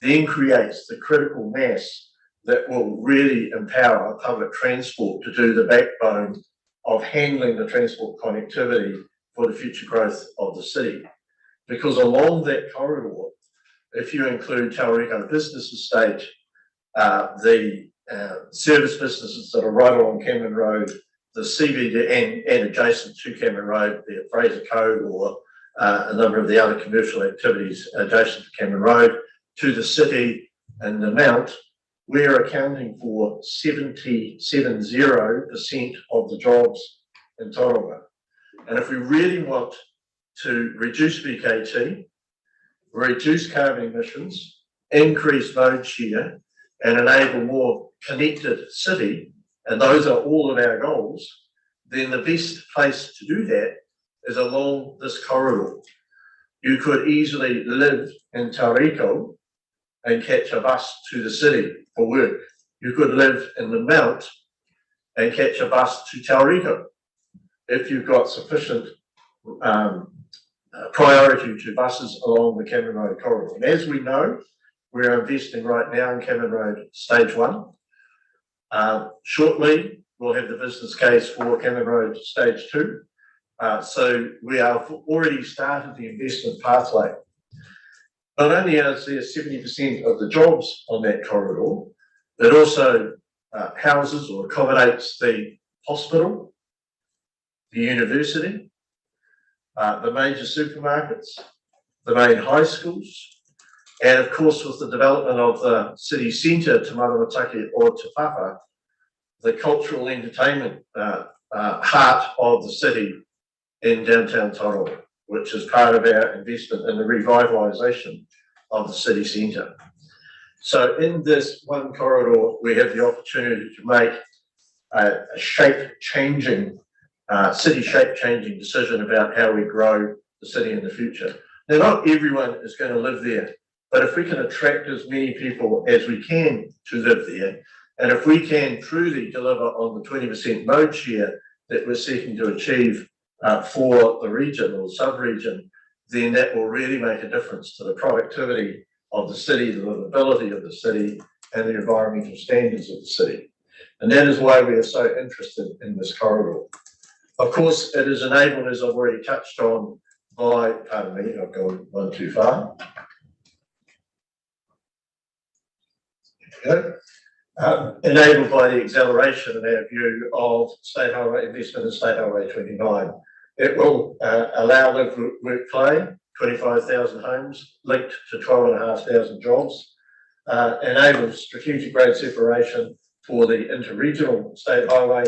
then creates the critical mass that will really empower public transport to do the backbone of handling the transport connectivity for the future growth of the city. Because along that corridor, if you include Tauriko Business Estate, the service businesses that are right along Cameron Road, the CBD and adjacent to Cameron Road, be it Fraser Cove or a number of the other commercial activities adjacent to Cameron Road, to the city and the Mount, we're accounting for 70% of the jobs in Tauranga. And if we really want to reduce VKT, reduce carbon emissions, increase load share, and enable more connected city, and those are all of our goals, then the best place to do that is along this corridor. You could easily live in Tauriko and catch a bus to the city for work. You could live in the Mount and catch a bus to Tauriko if you've got sufficient priority to buses along the Cameron Road corridor. And as we know, we're investing right now in Cameron Road Stage 1. Shortly, we'll have the business case for Cameron Road Stage 2. So we have already started the investment pathway. Not only is there 70% of the jobs on that corridor, it also houses or accommodates the hospital, the university, the major supermarkets, the main high schools, and of course with the development of the city centre to Maramataki or Te Papa, the cultural entertainment heart of the city in downtown Tauranga, which is part of our investment in the revitalisation of the city centre. So in this one corridor, we have the opportunity to make a shape-changing, city shape-changing decision about how we grow the city in the future. Now, not everyone is going to live there, but if we can attract as many people as we can to live there, and if we can truly deliver on the 20% load share that we're seeking to achieve for the region or sub-region, then that will really make a difference to the productivity of the city, the livability of the city, and the environmental standards of the city. And that is why we are so interested in this corridor. Of course, it is enabled, as I've already touched on, by, pardon me, I've gone one too far. There we go. Enabled by the acceleration, in our view, of State Highway investment in State Highway 29. It will allow live, work, play, 25,000 homes linked to 12,500 jobs, enables strategic road separation for the interregional state highway,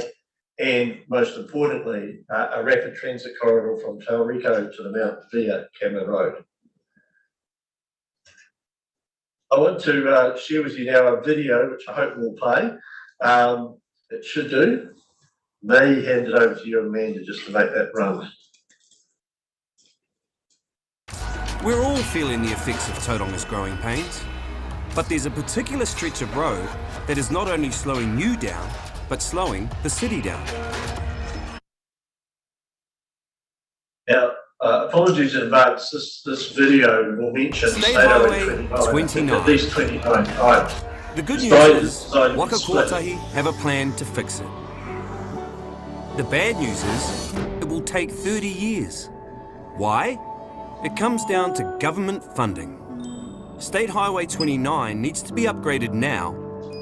and most importantly, a rapid transit corridor from Tauriko to the Mount Via Cameron Road. I want to share with you now a video which I hope will play. It should do. May hand it over to you, Amanda, just to make that run. We're all feeling the effects of Tauronga's growing pains, but there's a particular stretch of road that is not only slowing you down, but slowing the city down. Now, apologies in advance, this video will mention State Highway 29 at least 29 times. The good news is Waka Kotahi have a plan to fix it. The bad news is it will take 30 years. Why? It comes down to government funding. State Highway 29 needs to be upgraded now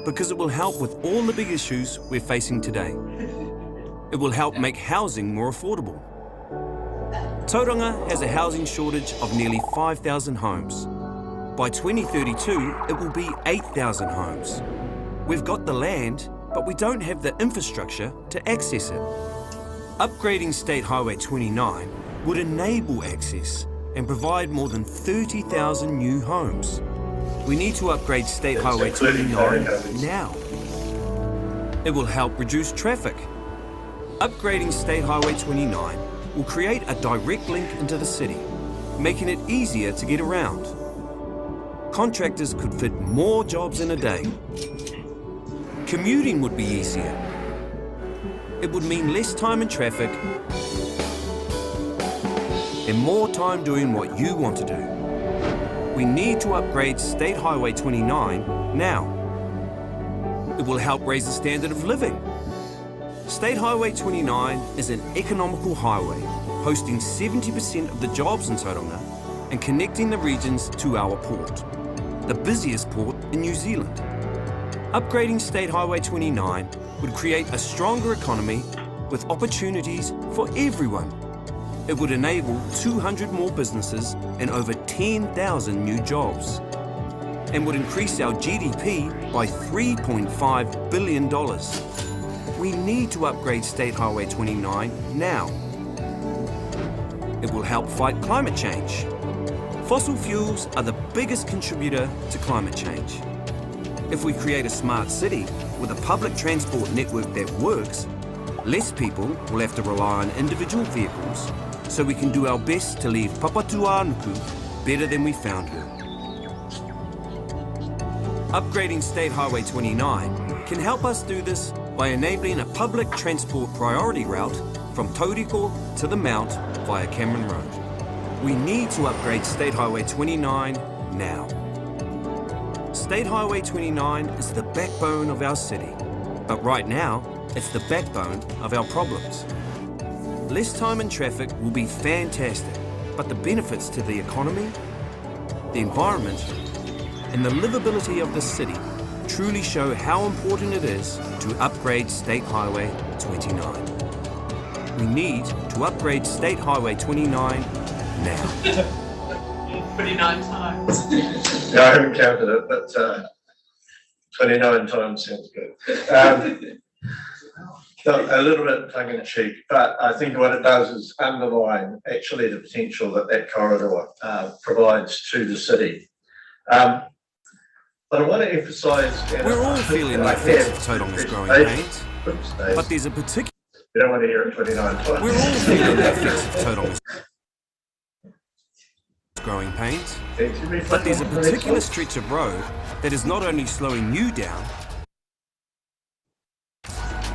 because it will help with all the big issues we're facing today. It will help make housing more affordable. Tauranga has a housing shortage of nearly 5,000 homes. By 2032, it will be 8,000 homes. We've got the land, but we don't have the infrastructure to access it. Upgrading State Highway 29 would enable access and provide more than 30,000 new homes. We need to upgrade State Highway 29 now. It will help reduce traffic. Upgrading State Highway 29 will create a direct link into the city, making it easier to get around. Contractors could fit more jobs in a day. Commuting would be easier. It would mean less time in traffic and more time doing what you want to do. We need to upgrade State Highway 29 now. It will help raise the standard of living. State Highway 29 is an economical highway, hosting 70% of the jobs in Tauranga and connecting the regions to our port, the busiest port in New Zealand. Upgrading State Highway 29 would create a stronger economy with opportunities for everyone. It would enable 200 more businesses and over 10,000 new jobs, and would increase our GDP by $3.5 billion. We need to upgrade State Highway 29 now. It will help fight climate change. Fossil fuels are the biggest contributor to climate change. If we create a smart city with a public transport network that works, less people will have to rely on individual vehicles, so we can do our best to leave Papatūānuku better than we found her. Upgrading State Highway 29 can help us do this by enabling a public transport priority route from Tauriko to the Mount via Cameron Road. We need to upgrade State Highway 29 now. State Highway 29 is the backbone of our city, but right now, it's the backbone of our problems. Less time in traffic will be fantastic, but the benefits to the economy, the environment, and the livability of the city truly show how important it is to upgrade State Highway 29. We need to upgrade State Highway 29 now. 29 times. Yeah, I haven't counted it, but 29 times sounds good. A little bit tongue in cheek, but I think what it does is underline actually the potential that that corridor provides to the city. But I want to emphasise. We're all feeling the effects of Tauronga's growing pains, but there's a particular. You don't want to hear it 29 times. We're all feeling the effects of Tauronga's growing pains, but there's a particular stretch of road that is not only slowing you down,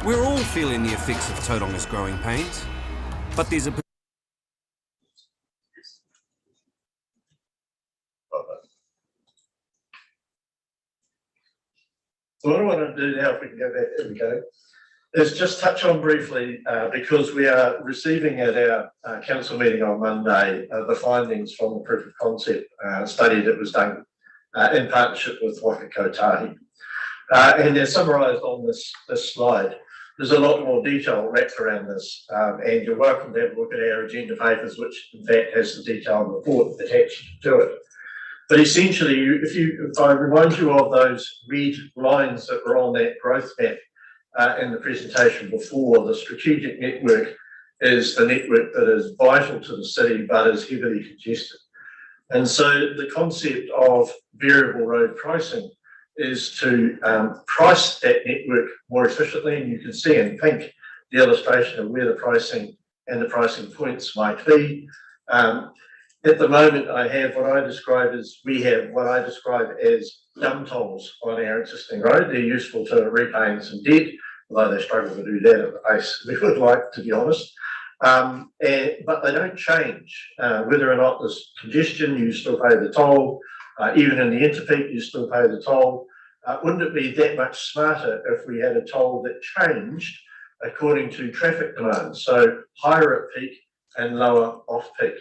We're all feeling the effects of Tauronga's growing pains, but there's a So what I want to do now, if we can go back, there we go, is just touch on briefly, because we are receiving at our council meeting on Monday, the findings from the proof of concept study that was done in partnership with Waka Kotahi. And they're summarised on this slide. There's a lot more detail wrapped around this, and you're welcome to have a look at our agenda papers, which in fact has the detailed report attached to it. But essentially, if I remind you of those red lines that were on that growth map in the presentation before, the strategic network is the network that is vital to the city but is heavily congested. And so the concept of variable road pricing is to price that network more efficiently, and you can see in pink the illustration of where the pricing and the pricing points might be. At the moment, we have what I describe as dumb tolls on our existing road. They're useful to repaying some debt, although they struggle to do that at the pace we would like, to be honest. But they don't change. Whether or not there's congestion, you still pay the toll. Even in the interpeak, you still pay the toll. Wouldn't it be that much smarter if we had a toll that changed according to traffic demands? So higher at peak and lower off peak.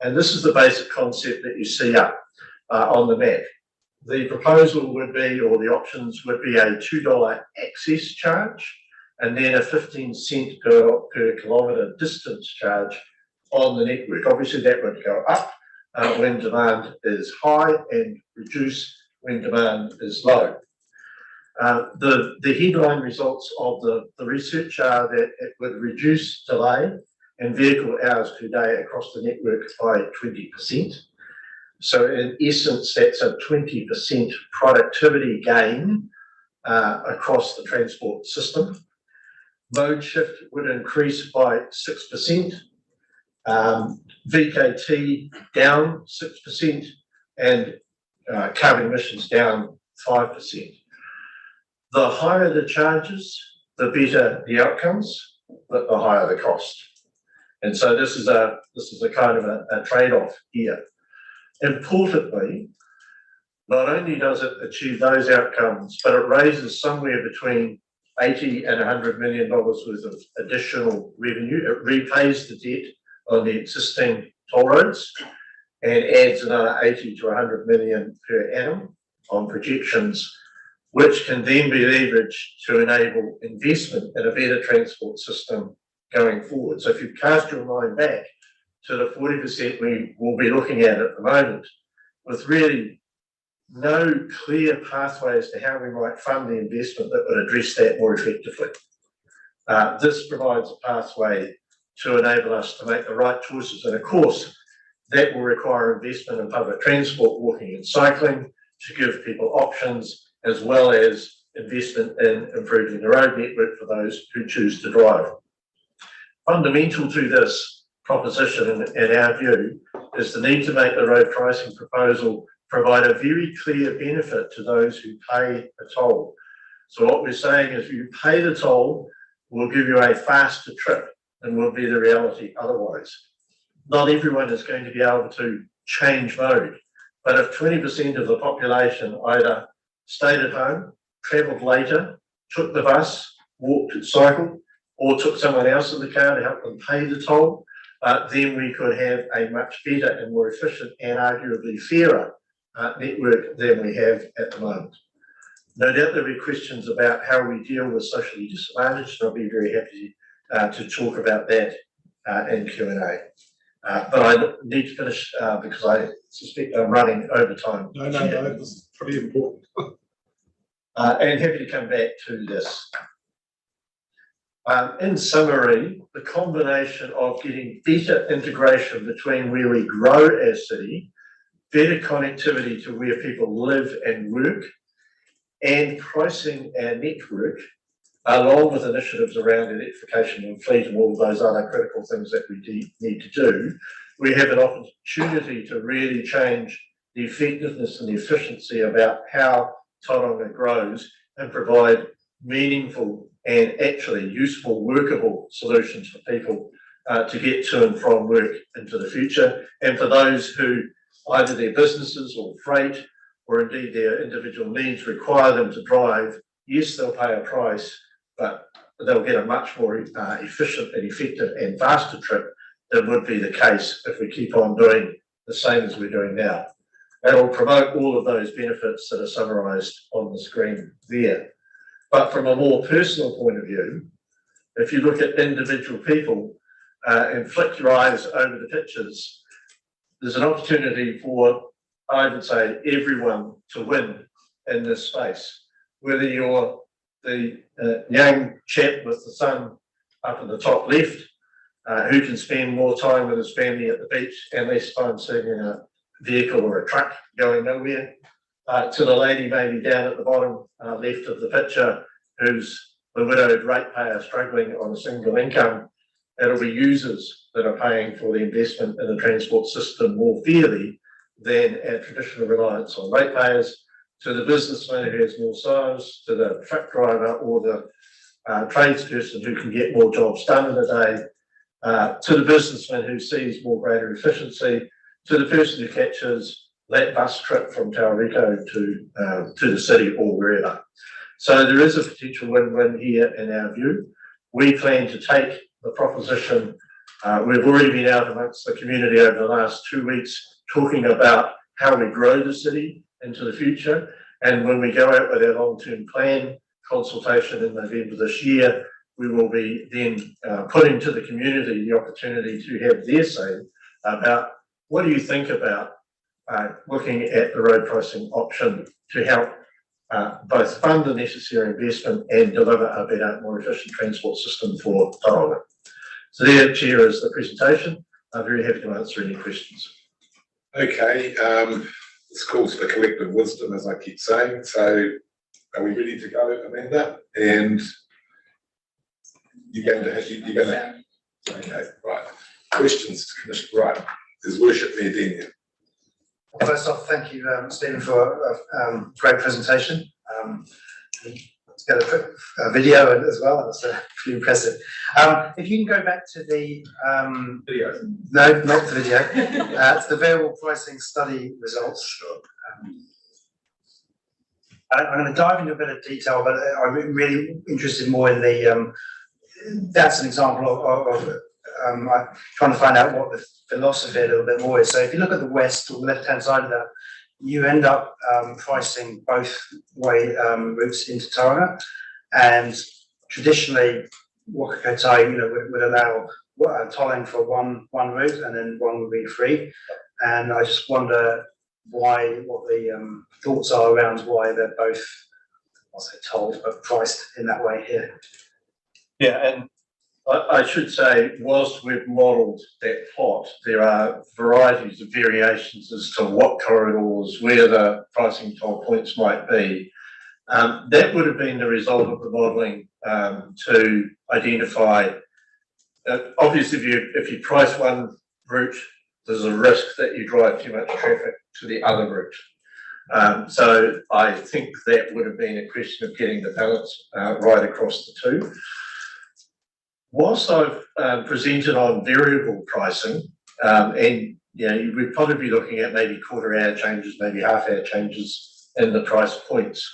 And this is the basic concept that you see up on the map. The proposal would be, or the options would be, a $2 access charge and then a 15 cent per kilometre distance charge on the network. Obviously that would go up when demand is high and reduce when demand is low. The headline results of the research are that it would reduce delay and vehicle hours per day across the network by 20%. So in essence, that's a 20% productivity gain across the transport system. Mode shift would increase by 6%, VKT down 6%, and carbon emissions down 5%. The higher the charges, the better the outcomes, but the higher the cost. And so this is a kind of a trade-off here. Importantly, not only does it achieve those outcomes, but it raises somewhere between $80 and $100 million worth of additional revenue. It repays the debt on the existing toll roads and adds another 80 to 100 million per annum on projections, which can then be leveraged to enable investment in a better transport system going forward. So if you cast your mind back to the 40% we will be looking at the moment, with really no clear pathway as to how we might fund the investment that would address that more effectively. This provides a pathway to enable us to make the right choices. And of course, that will require investment in public transport, walking and cycling, to give people options, as well as investment in improving the road network for those who choose to drive. Fundamental to this proposition, in our view, is the need to make the road pricing proposal provide a very clear benefit to those who pay a toll. So what we're saying is, if you pay the toll, we'll give you a faster trip than will be the reality otherwise. Not everyone is going to be able to change mode, but if 20% of the population either stayed at home, travelled later, took the bus, walked and cycled, or took someone else in the car to help them pay the toll, then we could have a much better and more efficient and arguably fairer network than we have at the moment. No doubt there'll be questions about how we deal with socially disadvantaged, and I'll be very happy to talk about that in Q&A. But I need to finish because I suspect I'm running over time. No, this is pretty important. And happy to come back to this. In summary, the combination of getting better integration between where we grow our city, better connectivity to where people live and work, and pricing our network, along with initiatives around electrification and fleet and all those other critical things that we need to do, we have an opportunity to really change the effectiveness and the efficiency about how Tauranga grows and provide meaningful and actually useful, workable solutions for people to get to and from work into the future. And for those who either their businesses or freight or indeed their individual needs require them to drive, yes, they'll pay a price, but they'll get a much more efficient and effective and faster trip than would be the case if we keep on doing the same as we're doing now. It'll promote all of those benefits that are summarised on the screen there. But from a more personal point of view, if you look at individual people and flick your eyes over the pictures, there's an opportunity for, I would say, everyone to win in this space. Whether you're the young chap with the son up in the top left, who can spend more time with his family at the beach and less time sitting in a vehicle or a truck going nowhere, to the lady maybe down at the bottom left of the picture, who's the widowed ratepayer struggling on a single income. It'll be users that are paying for the investment in the transport system more fairly than our traditional reliance on ratepayers, to the businessman who has more size, to the truck driver or the tradesperson who can get more jobs done in a day, to the businessman who sees more greater efficiency, to the person who catches that bus trip from Tauriko to the city or wherever. So there is a potential win-win here in our view. We plan to take the proposition. We've already been out amongst the community over the last 2 weeks talking about how we grow the city into the future. And when we go out with our long-term plan consultation in November this year, we will be then putting to the community the opportunity to have their say about what do you think about looking at the road pricing option to help both fund the necessary investment and deliver a better, more efficient transport system for Tauranga. So there, Chair, is the presentation. I'm very happy to answer any questions. Okay, this calls for collective wisdom, as I keep saying. So are we ready to go, Amanda? And you're going to, okay, right. Questions to Commissioner, right. There's Worship Mayor Denia. First off, thank you, Stephen, for a great presentation. Let's get a video as well. That's pretty impressive. If you can go back to the video. No, not the video. To the variable pricing study results. Sure. I'm going to dive into a bit of detail, but I'm really interested more in the. That's an example of trying to find out what the philosophy a little bit more is. So if you look at the west or the left-hand side of that, you end up pricing both way routes into Tauranga, and traditionally Waka Kotahi, would allow tolling for one route, and then one would be free. And I just wonder what the thoughts are around why they're both, I'll say tolled, but priced in that way here. Yeah, and I should say, whilst we've modelled that plot, there are varieties of variations as to what corridors, where the pricing toll points might be. That would have been the result of the modelling to identify. Obviously, if you price one route, there's a risk that you drive too much traffic to the other route. So I think that would have been a question of getting the balance right across the two. Whilst I've presented on variable pricing, and we'd probably be looking at maybe quarter-hour changes, maybe half-hour changes in the price points.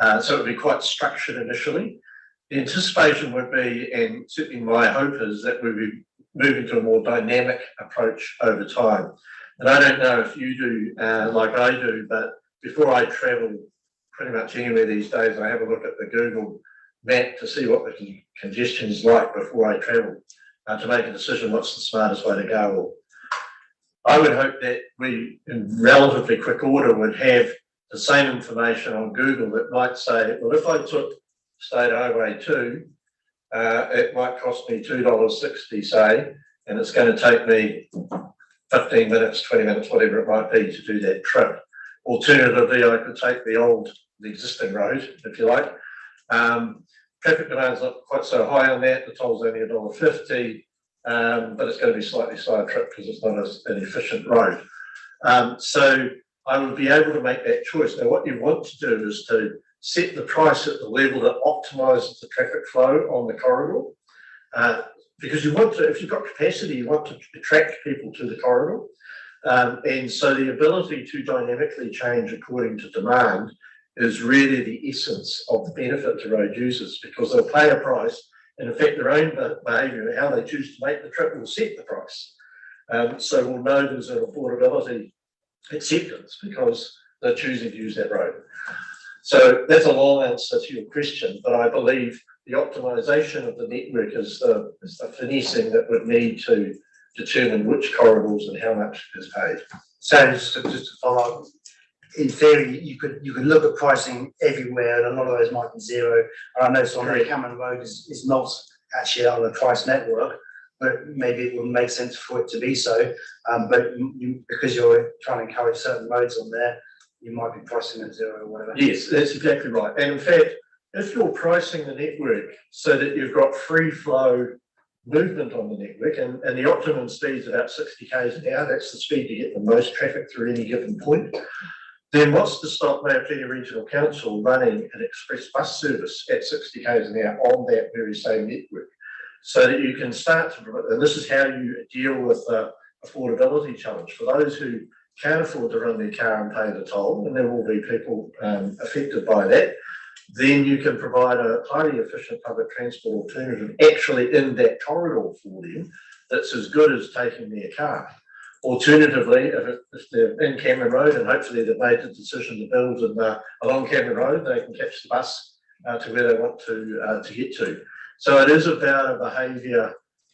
So it would be quite structured initially. The anticipation would be, and certainly my hope is, that we'd be moving to a more dynamic approach over time. And I don't know if you do like I do, but before I travel pretty much anywhere these days, I have a look at the Google map to see what the congestion is like before I travel to make a decision what's the smartest way to go. Or I would hope that we, in relatively quick order, would have the same information on Google that might say, well, if I took State Highway 2, it might cost me $2.60, say, and it's going to take me 15 minutes, 20 minutes, whatever it might be to do that trip. Alternatively, I could take the existing road, if you like. Traffic demand's not quite so high on that, the toll's only $1.50, but it's going to be slightly slower trip because it's not an efficient road. So I would be able to make that choice. Now, what you want to do is to set the price at the level that optimises the traffic flow on the corridor. Because you want to, if you've got capacity, you want to attract people to the corridor. And so the ability to dynamically change according to demand is really the essence of the benefit to road users, because they'll pay a price, and in fact their own behaviour and how they choose to make the trip will set the price. So we'll know there's an affordability acceptance because they're choosing to use that road. So that's a long answer to your question, but I believe the optimisation of the network is the finessing that would need to determine which corridors and how much is paid. So just to follow up, in theory, you could look at pricing everywhere, and a lot of those might be zero. And I know some of the Cameron Road is not actually on the price network, but maybe it would make sense for it to be so. But because you're trying to encourage certain roads on there, you might be pricing at zero or whatever. Yes, that's exactly right. And in fact, if you're pricing the network so that you've got free flow movement on the network, and the optimum speed is about 60 k's an hour, that's the speed to get the most traffic through any given point, then what's to stop Mayor Plenty Regional Council running an express bus service at 60 k's an hour on that very same network, so that you can start to, and this is how you deal with the affordability challenge. For those who can't afford to run their car and pay the toll, and there will be people affected by that, then you can provide a highly efficient public transport alternative actually in that corridor for them that's as good as taking their car. Alternatively, if they're in Cameron Road, and hopefully they've made the decision to build along Cameron Road, they can catch the bus to where they want to get to. So it is about a behaviour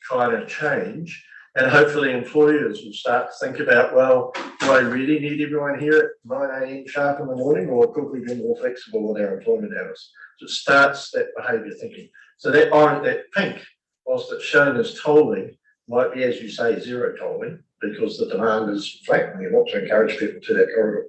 kind of change, and hopefully employers will start to think about, well, do I really need everyone here at 9 a.m. sharp in the morning, or could we be more flexible with our employment hours? So it starts that behaviour thinking. So that pink, whilst it's shown as tolling, might be, as you say, zero tolling, because the demand is flat and you want to encourage people to that corridor.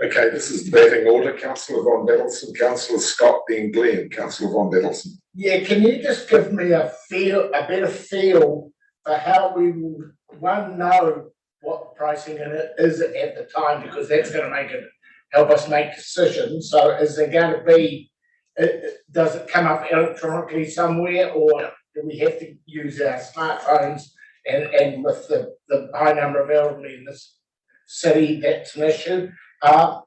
Okay, this is the batting order. Councillor Von Bedelson, Councillor Scott, then Glenn. Councillor Von Bedelson. Yeah, can you just give me a better feel for how we will, one, know what pricing in it is at the time, because that's going to help us make decisions. So is there going to be, does it come up electronically somewhere, or do we have to use our smartphones? And with the high number of elderly in this city, that's an issue. I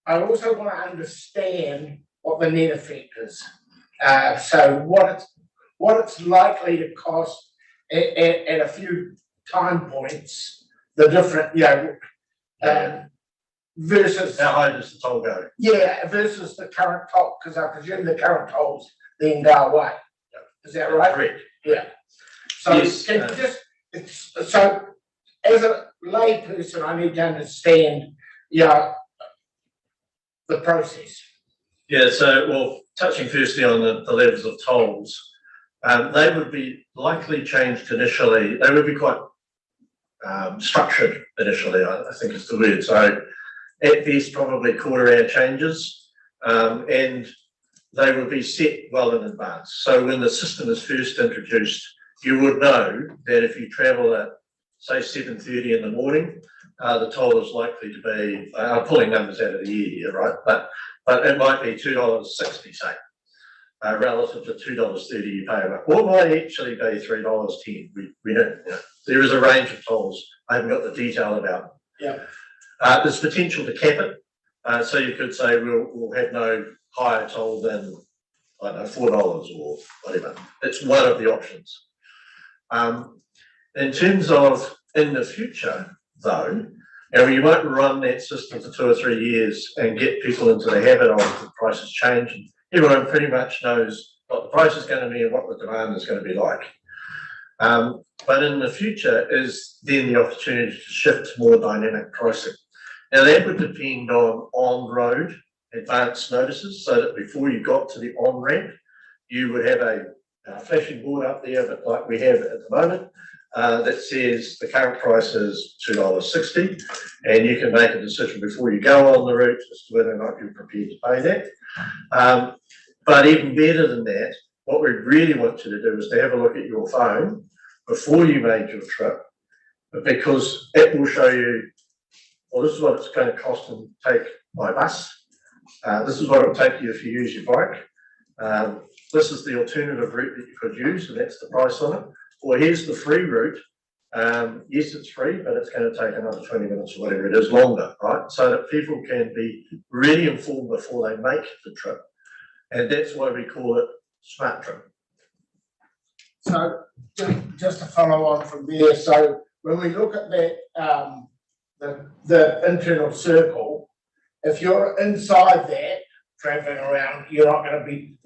also want to understand what the net effect is. So what it's likely to cost at a few time points, the different, versus how high does the toll go? Yeah, versus the current toll, because I presume the current tolls then go away. Is that right? Correct. Yeah. So yes, can you so as a lay person, I need to understand, the process. Yeah, so, well, touching firstly on the levels of tolls, they would be likely changed initially. They would be quite structured initially, I think is the word. So at best, probably quarter-hour changes, and they would be set well in advance. So when the system is first introduced, you would know that if you travel at, say, 7:30 in the morning, the toll is likely to be, I'm pulling numbers out of the air here, right? But it might be $2.60, say, relative to $2.30 you pay. Or it might actually be $3.10. We don't, there is a range of tolls. I haven't got the detail about. Yeah. There's potential to cap it. So you could say we'll have no higher toll than, I don't know, $4 or whatever. It's one of the options. In terms of in the future, though, you might run that system for 2 or 3 years and get people into the habit of the prices change. And everyone pretty much knows what the price is going to be and what the demand is going to be like. But in the future is then the opportunity to shift to more dynamic pricing. Now that would depend on-road advance notices, so that before you got to the on-ramp, you would have a flashing board up there, but like we have at the moment, that says the current price is $2.60, and you can make a decision before you go on the route as to whether or not you're prepared to pay that. But even better than that, what we really want you to do is to have a look at your phone before you made your trip because it will show you, well, this is what it's going to cost and take by bus. This is what it will take you if you use your bike. This is the alternative route that you could use, and that's the price on it. Or here's the free route. Yes, it's free, but it's going to take another 20 minutes or whatever it is longer, right? So that people can be really informed before they make the trip. And that's why we call it Smart Trip. So just to follow on from there, so when we look at that, the internal circle, if you're inside that, traveling around, you're not going to be,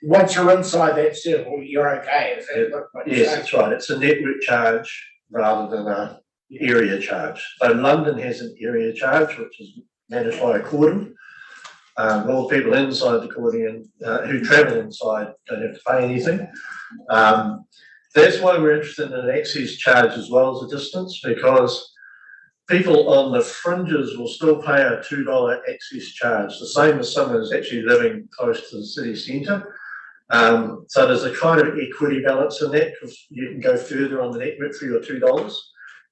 once you're inside that circle, you're okay. Is that what you're Yes, saying? that's right. It's a network charge rather than a area charge. So London has an area charge, which is managed by Accordant. All the people inside the Accordion who travel inside don't have to pay anything. That's why we're interested in an access charge as well as a distance, because people on the fringes will still pay a $2 access charge, the same as someone who's actually living close to the city centre. So there's a kind of equity balance in that, because you can go further on the network for your $2.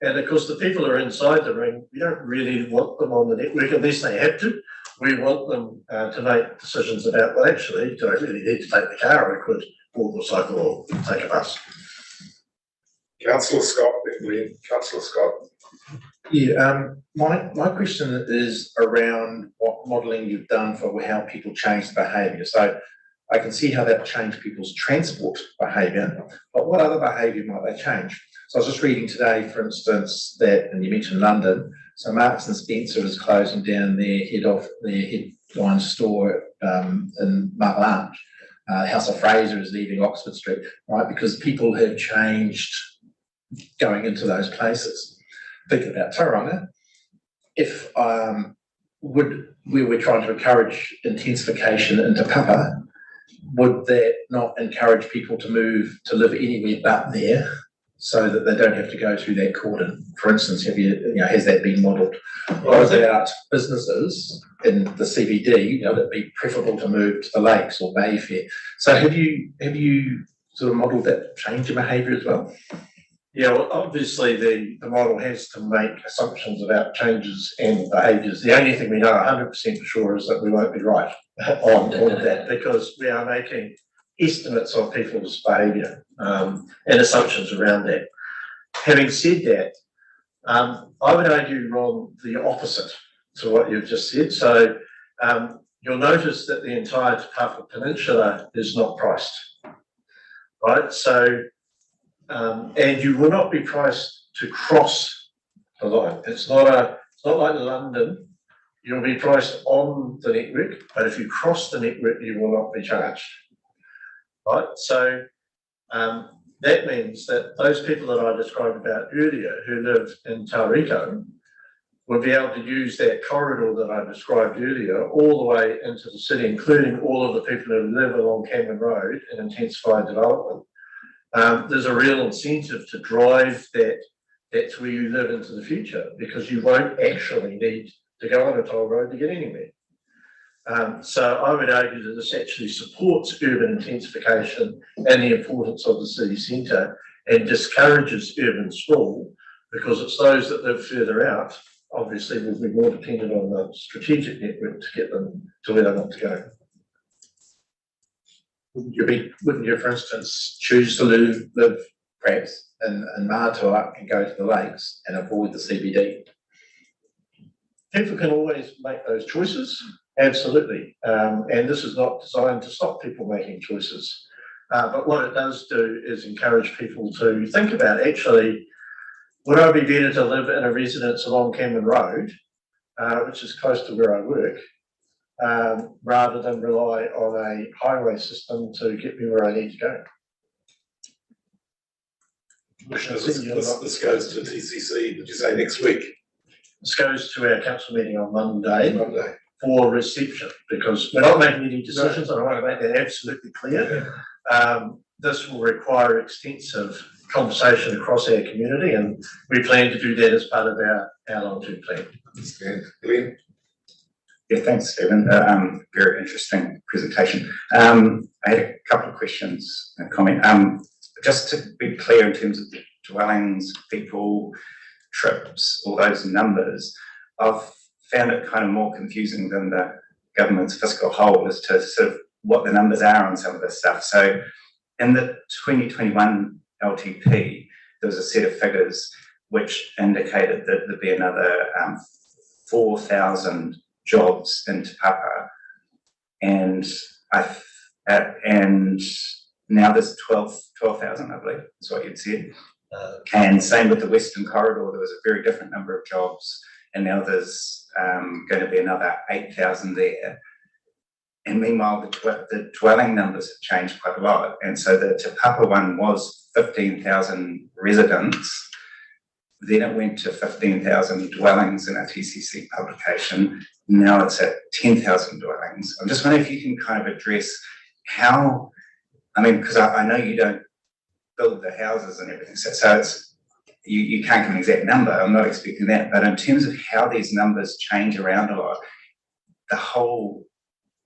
And of course, the people who are inside the ring, we don't really want them on the network unless they have to. We want them to make decisions about, well, actually, do I really need to take the car, or I could walk or cycle or take a bus? Councillor Scott, then Glenn. Councillor Scott. Yeah, my question is around what modelling you've done for how people change behaviour. So I can see how that changed people's transport behaviour, but what other behaviour might they change? So I was just reading today, for instance, that, and you mentioned London, so Marks and Spencer is closing down their headline store in Mark House of Fraser is leaving Oxford Street, right? Because people have changed going into those places. Think about Tauranga. If we were trying to encourage intensification into Papa, would that not encourage people to move to live anywhere but there, so that they don't have to go through that cordon? For instance, has that been modelled? What about businesses in the CBD? Would it be preferable to move to the lakes or Mayfair? So have you sort of modelled that change in behaviour as well? Yeah, well, obviously the model has to make assumptions about changes and behaviours. The only thing we know 100% for sure is that we won't be right on all of that, because we are making estimates of people's behaviour and assumptions around that. Having said that, I would argue, Ron, the opposite to what you've just said. So you'll notice that the entire Te Papa Peninsula is not priced, right? So and you will not be priced to cross the line. It's not like London. You'll be priced on the network, but if you cross the network, you will not be charged. Right? So that means that those people that I described about earlier who live in Tauriko will be able to use that corridor that I described earlier all the way into the city, including all of the people who live along Cameron Road in intensified development. There's a real incentive to drive that's where you live into the future, because you won't actually need to go on a toll road to get anywhere. So I would argue that this actually supports urban intensification and the importance of the city centre, and discourages urban sprawl, because it's those that live further out, obviously, will be more dependent on the strategic network to get them to where they want to go. Wouldn't you, for instance, choose to live perhaps in Mātua and go to the lakes and avoid the CBD? People can always make those choices, absolutely. And this is not designed to stop people making choices. But what it does do is encourage people to think about, actually, would I be better to live in a residence along Cameron Road, which is close to where I work, rather than rely on a highway system to get me where I need to go? This goes to TCC, did you say next week? This goes to our council meeting on Monday for reception, because we're not making any decisions, and I want to make that absolutely clear. This will require extensive conversation across our community, and we plan to do that as part of our long-term plan. Glenn? Yeah, thanks, Stephen. Very interesting presentation. I had a couple of questions and comment. Just to be clear in terms of the dwellings, people, trips, all those numbers, I've found it kind of more confusing than the government's fiscal whole as to sort of what the numbers are on some of this stuff. So in the 2021 LTP, there was a set of figures which indicated that there'd be another 4,000 jobs in Te Papa, and now there's 12,000, I believe, is what you'd said. And same with the Western Corridor, there was a very different number of jobs, and now there's going to be another 8,000 there. And meanwhile, the dwelling numbers have changed quite a lot. And so the Te Papa one was 15,000 residents. Then it went to 15,000 dwellings in our TCC publication. Now it's at 10,000 dwellings. I'm just wondering if you can kind of address how, I mean, because I know you don't build the houses and everything, so it's, you can't give an exact number, I'm not expecting that, but in terms of how these numbers change around a lot, the whole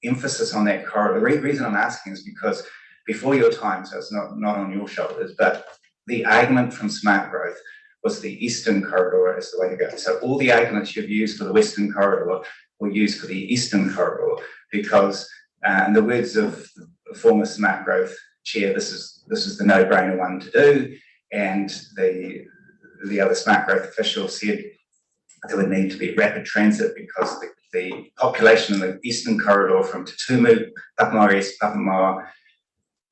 emphasis on that corridor, the reason I'm asking is because before your time, so it's not on your shoulders, but the argument from Smart Growth was the Eastern Corridor is the way to go. So all the arguments you've used for the Western Corridor were used for the Eastern Corridor because, in the words of the former Smart Growth chair, this is the no-brainer one to do, and the other Smart Growth official said there would need to be rapid transit because the population in the Eastern Corridor from Te Tumu, Papamoa East, Papamoa,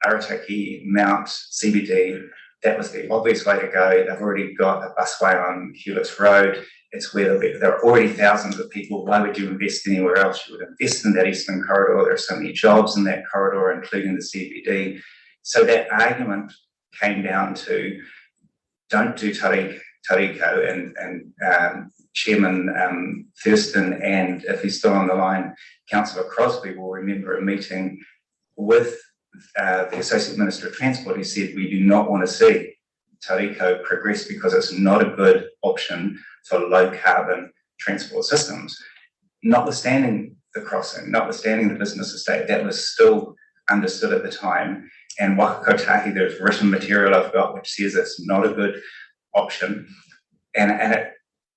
Arataki, Mount, CBD, that was the obvious way to go. They've already got a busway on Hewletts Road. It's where there are already thousands of people. Why would you invest anywhere else? You would invest in that Eastern Corridor. There are so many jobs in that corridor, including the CBD. So that argument came down to don't do Tariko, and Chairman Thurston, and if he's still on the line, Councillor Crosby will remember a meeting with the Associate Minister of Transport. He said we do not want to see Tariko progress because it's not a good option for low carbon transport systems. Notwithstanding the crossing, notwithstanding the business estate, that was still understood at the time. And Waka Kotahi, there's written material I've got which says it's not a good option. And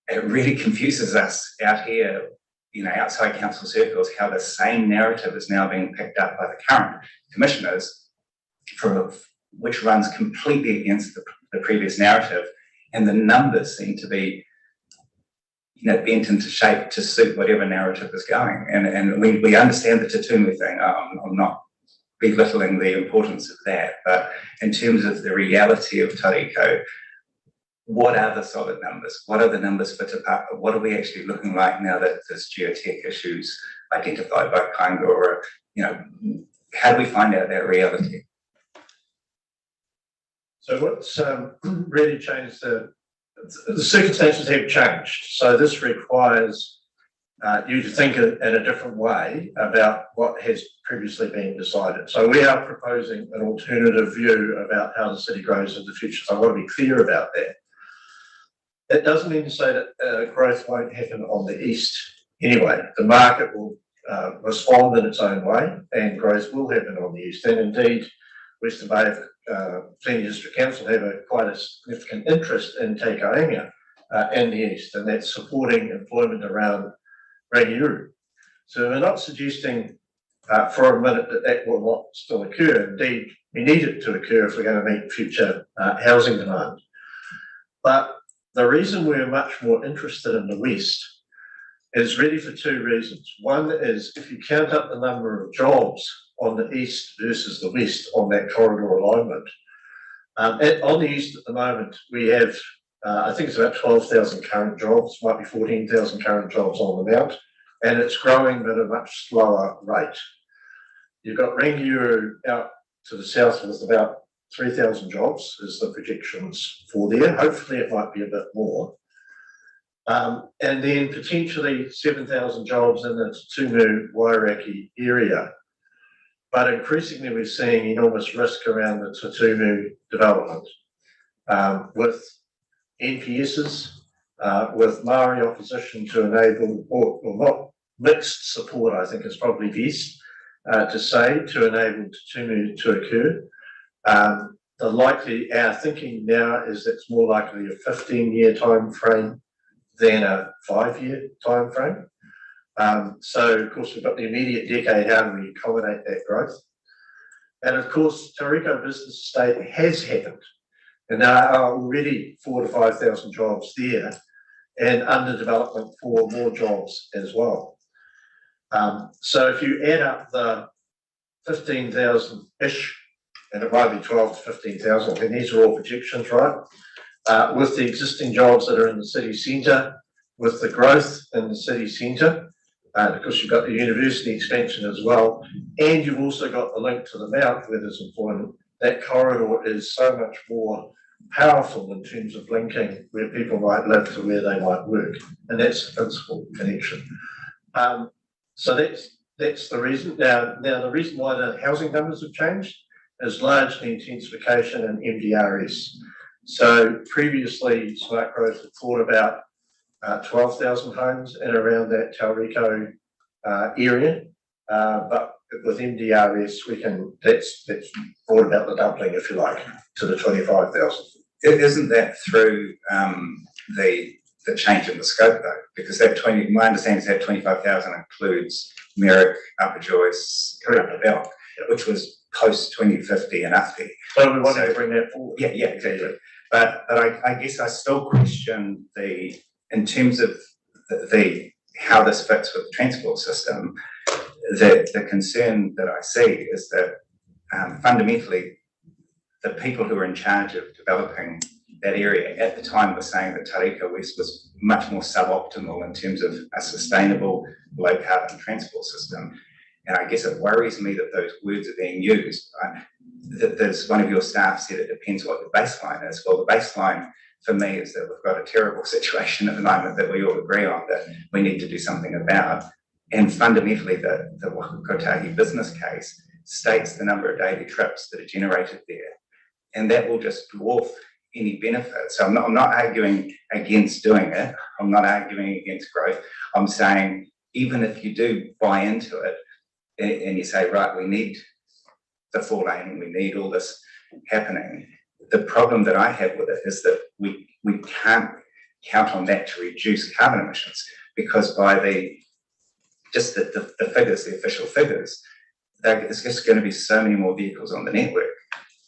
it really confuses us out here, you know, outside council circles, how the same narrative is now being picked up by the current commissioners, which runs completely against the previous narrative, and the numbers seem to be, you know, bent into shape to suit whatever narrative is going. And we understand the Te Tumu thing. I'm not belittling the importance of that, but in terms of the reality of Tariko, what are the solid numbers? What are the numbers for Te Papa? What are we actually looking like now that there's geotech issues identified by Kaingora? You know, how do we find out that reality? So what's really changed, the circumstances have changed. So this requires you to think in a different way about what has previously been decided. So we are proposing an alternative view about how the city grows in the future. So I want to be clear about that. That doesn't mean to say that growth won't happen on the east anyway. The market will respond in its own way, and growth will happen on the east. And indeed, Western Bay Plenty District Council have quite a significant interest in Te Kainga in the east, and that's supporting employment around Rangiuru. So we're not suggesting for a minute that that will not still occur. Indeed, we need it to occur if we're going to meet future housing demand. But the reason we're much more interested in the west is really for two reasons. One is if you count up the number of jobs on the east versus the west on that corridor alignment. On the east at the moment, we have, I think it's about 12,000 current jobs, might be 14,000 current jobs on the mount, and it's growing at a much slower rate. You've got Rangiuru out to the south with about 3,000 jobs is the projections for there. Hopefully it might be a bit more. And then potentially 7,000 jobs in the Te Tumu Wairaki area. But increasingly we're seeing enormous risk around the Te Tumu development with NPSs, with Māori opposition to enable, or not mixed support, I think is probably best to say, to enable Te Tumu to occur. our thinking now is it's more likely a 15-year time frame than a 5-year time frame. So of course we've got the immediate decade, how do we accommodate that growth? And of course, Tauriko Business Estate has happened. And there are already 4,000 to 5,000 jobs there and under development for more jobs as well. So if you add up the 15,000-ish, and it might be 12 to 15,000, and these are all projections, right? With the existing jobs that are in the city centre, with the growth in the city centre, because you've got the university expansion as well, and you've also got the link to the Mount where there's employment, that corridor is so much more powerful in terms of linking where people might live to where they might work, and that's the principal connection. So that's the reason. Now the reason why the housing numbers have changed is largely intensification and MDRS. So previously, Smart Growth had thought about 12,000 homes in around that Tauriko area, but with MDRS, that's brought about the doubling, if you like, to the 25,000. Isn't that through the change in the scope though? Because my understanding is that 25,000 includes Merrick, Upper Joyce, Upper Bell, which was post 2050 and Uffie. So we wanted to bring that forward. Yeah, exactly. But I guess I still question in terms of how this fits with the transport system. The concern that I see is that fundamentally the people who are in charge of developing that area at the time were saying that Tauriko West was much more suboptimal in terms of a sustainable low carbon transport system. And I guess it worries me that those words are being used. There's one of your staff said it depends what the baseline is. Well, the baseline for me is that we've got a terrible situation at the moment that we all agree on that we need to do something about. And fundamentally, the Waka Kotahi business case states the number of daily trips that are generated there. And that will just dwarf any benefit. So I'm not arguing against doing it. I'm not arguing against growth. I'm saying even if you do buy into it and you say, right, we need the 4 lane, we need all this happening. The problem that I have with it is that we can't count on that to reduce carbon emissions, because by the figures, the official figures, there's just going to be so many more vehicles on the network.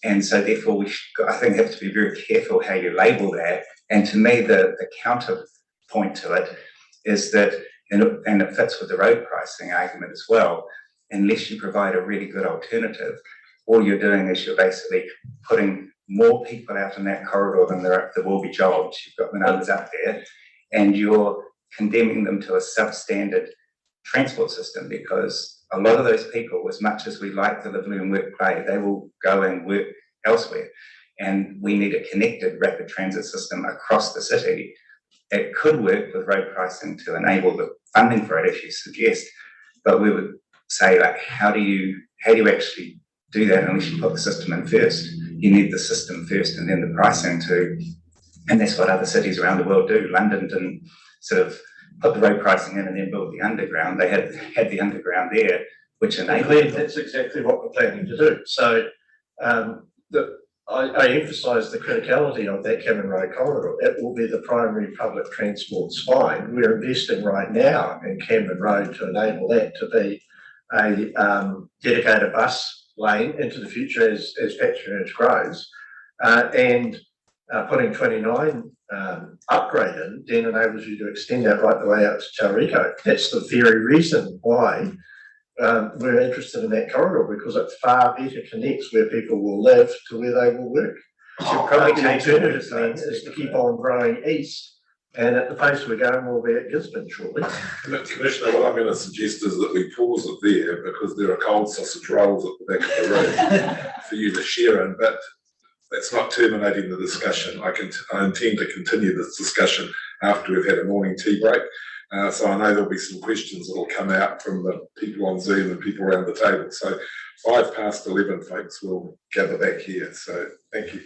And so therefore I think have to be very careful how you label that. And to me, the counterpoint to it is that, and it fits with the road pricing argument as well, unless you provide a really good alternative, all you're doing is you're basically putting more people out in that corridor than there will be jobs. You've got the numbers up there, and you're condemning them to a substandard transport system, because a lot of those people, as much as we like to live and work play, they will go and work elsewhere. And we need a connected rapid transit system across the city. It could work with road pricing to enable the funding for it, as you suggest, but we would say, like, how do you actually do that unless you put the system in first? You need the system first and then the pricing too. And that's what other cities around the world do. London didn't sort of put the road pricing in and then build the underground. They had the underground there, which enabled. That's exactly what we're planning to do. So I emphasise the criticality of that Cameron Road corridor. It will be the primary public transport spine. We're investing right now in Cameron Road to enable that to be a dedicated bus lane into the future as patronage grows. And putting 29 upgrade in then enables you to extend that right the way out to Tauriko. That's the very reason why we're interested in that corridor, because it far better connects where people will live to where they will work. So probably the alternative then is to keep on growing east, and at the pace we're going, we'll be at Gisborne shortly. Commissioner, what I'm going to suggest is that we pause it there, because there are cold sausage rolls at the back of the room for you to share in, but that's not terminating the discussion. I intend to continue this discussion after we've had a morning tea break. So I know there'll be some questions that'll come out from the people on Zoom and people around the table. So 11:05, folks, we'll gather back here. So thank you.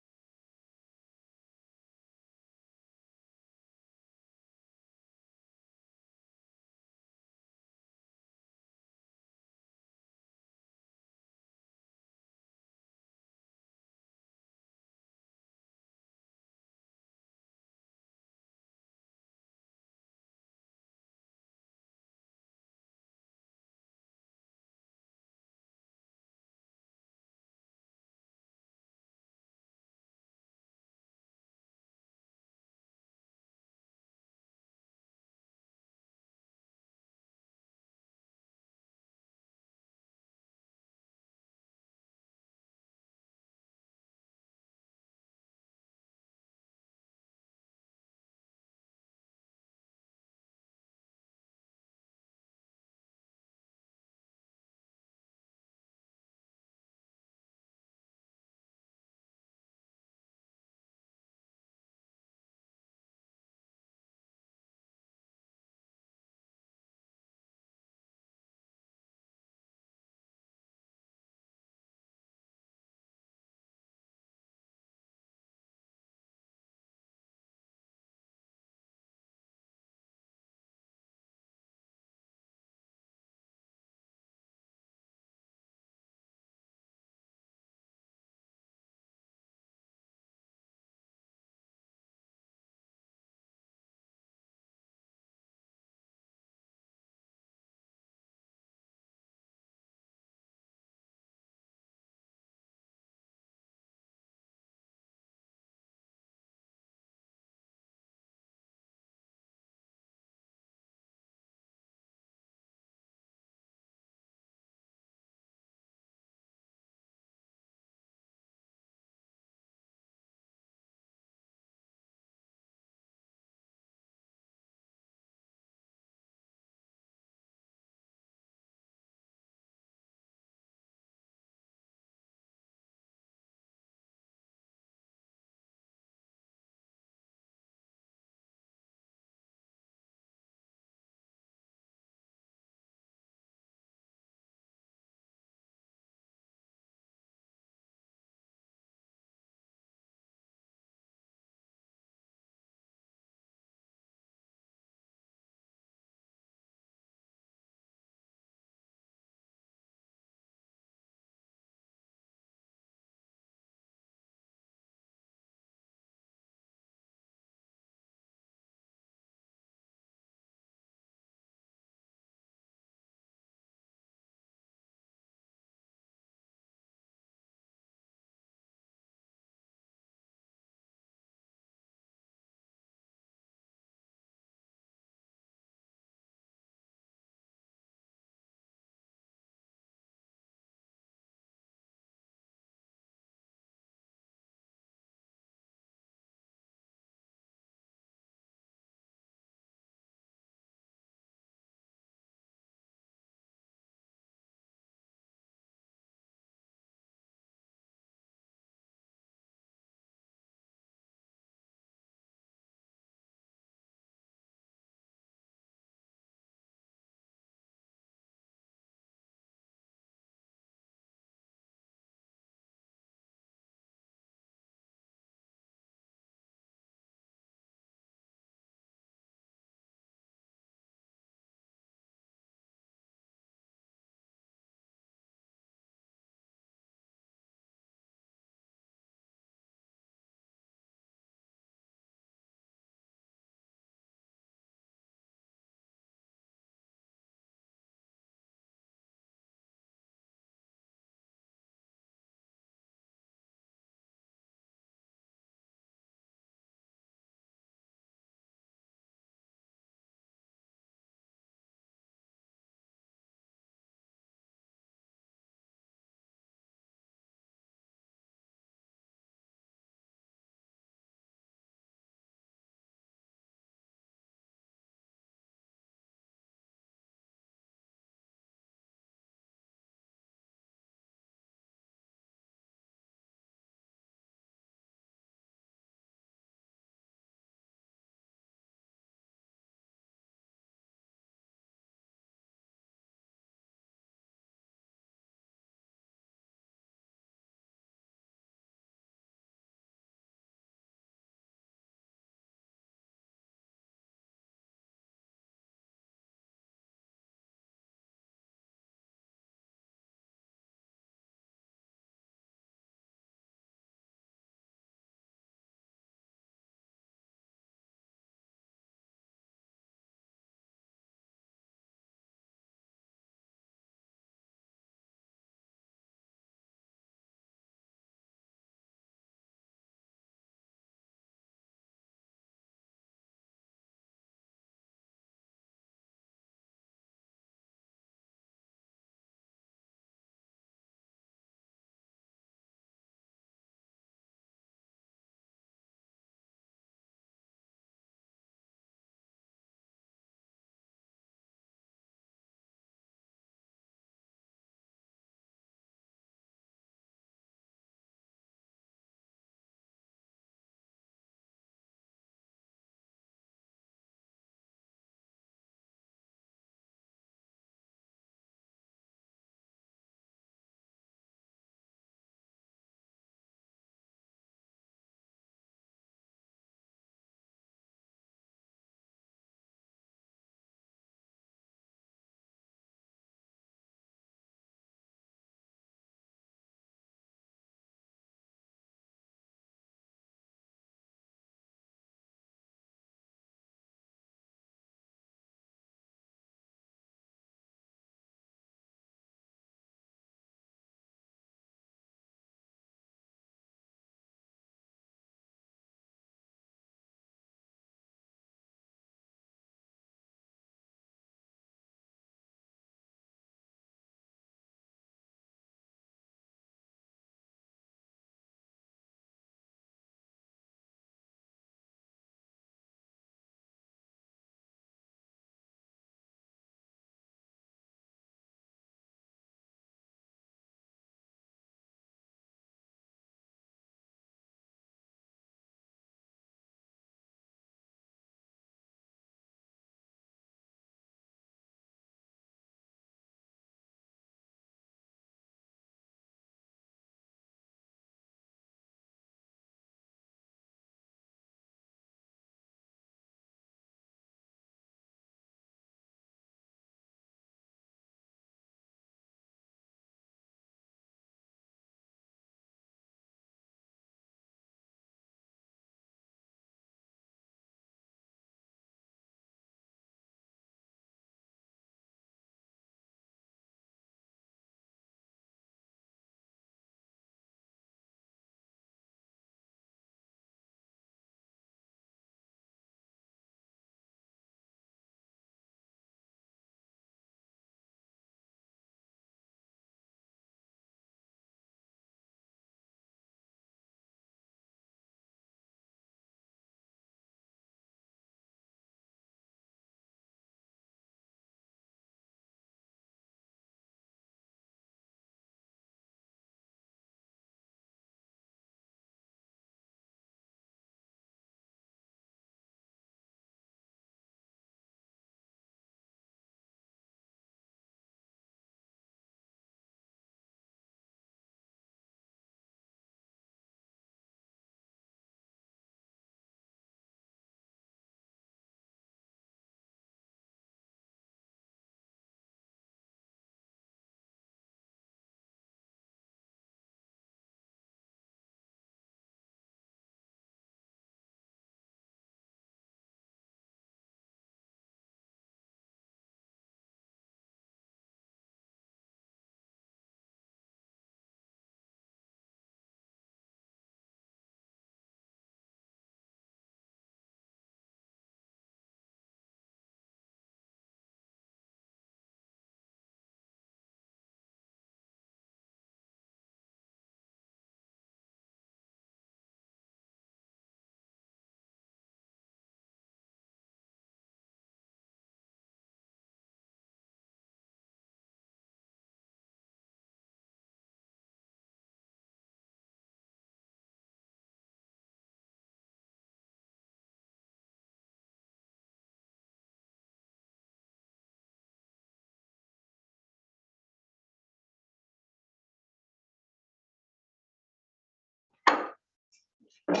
As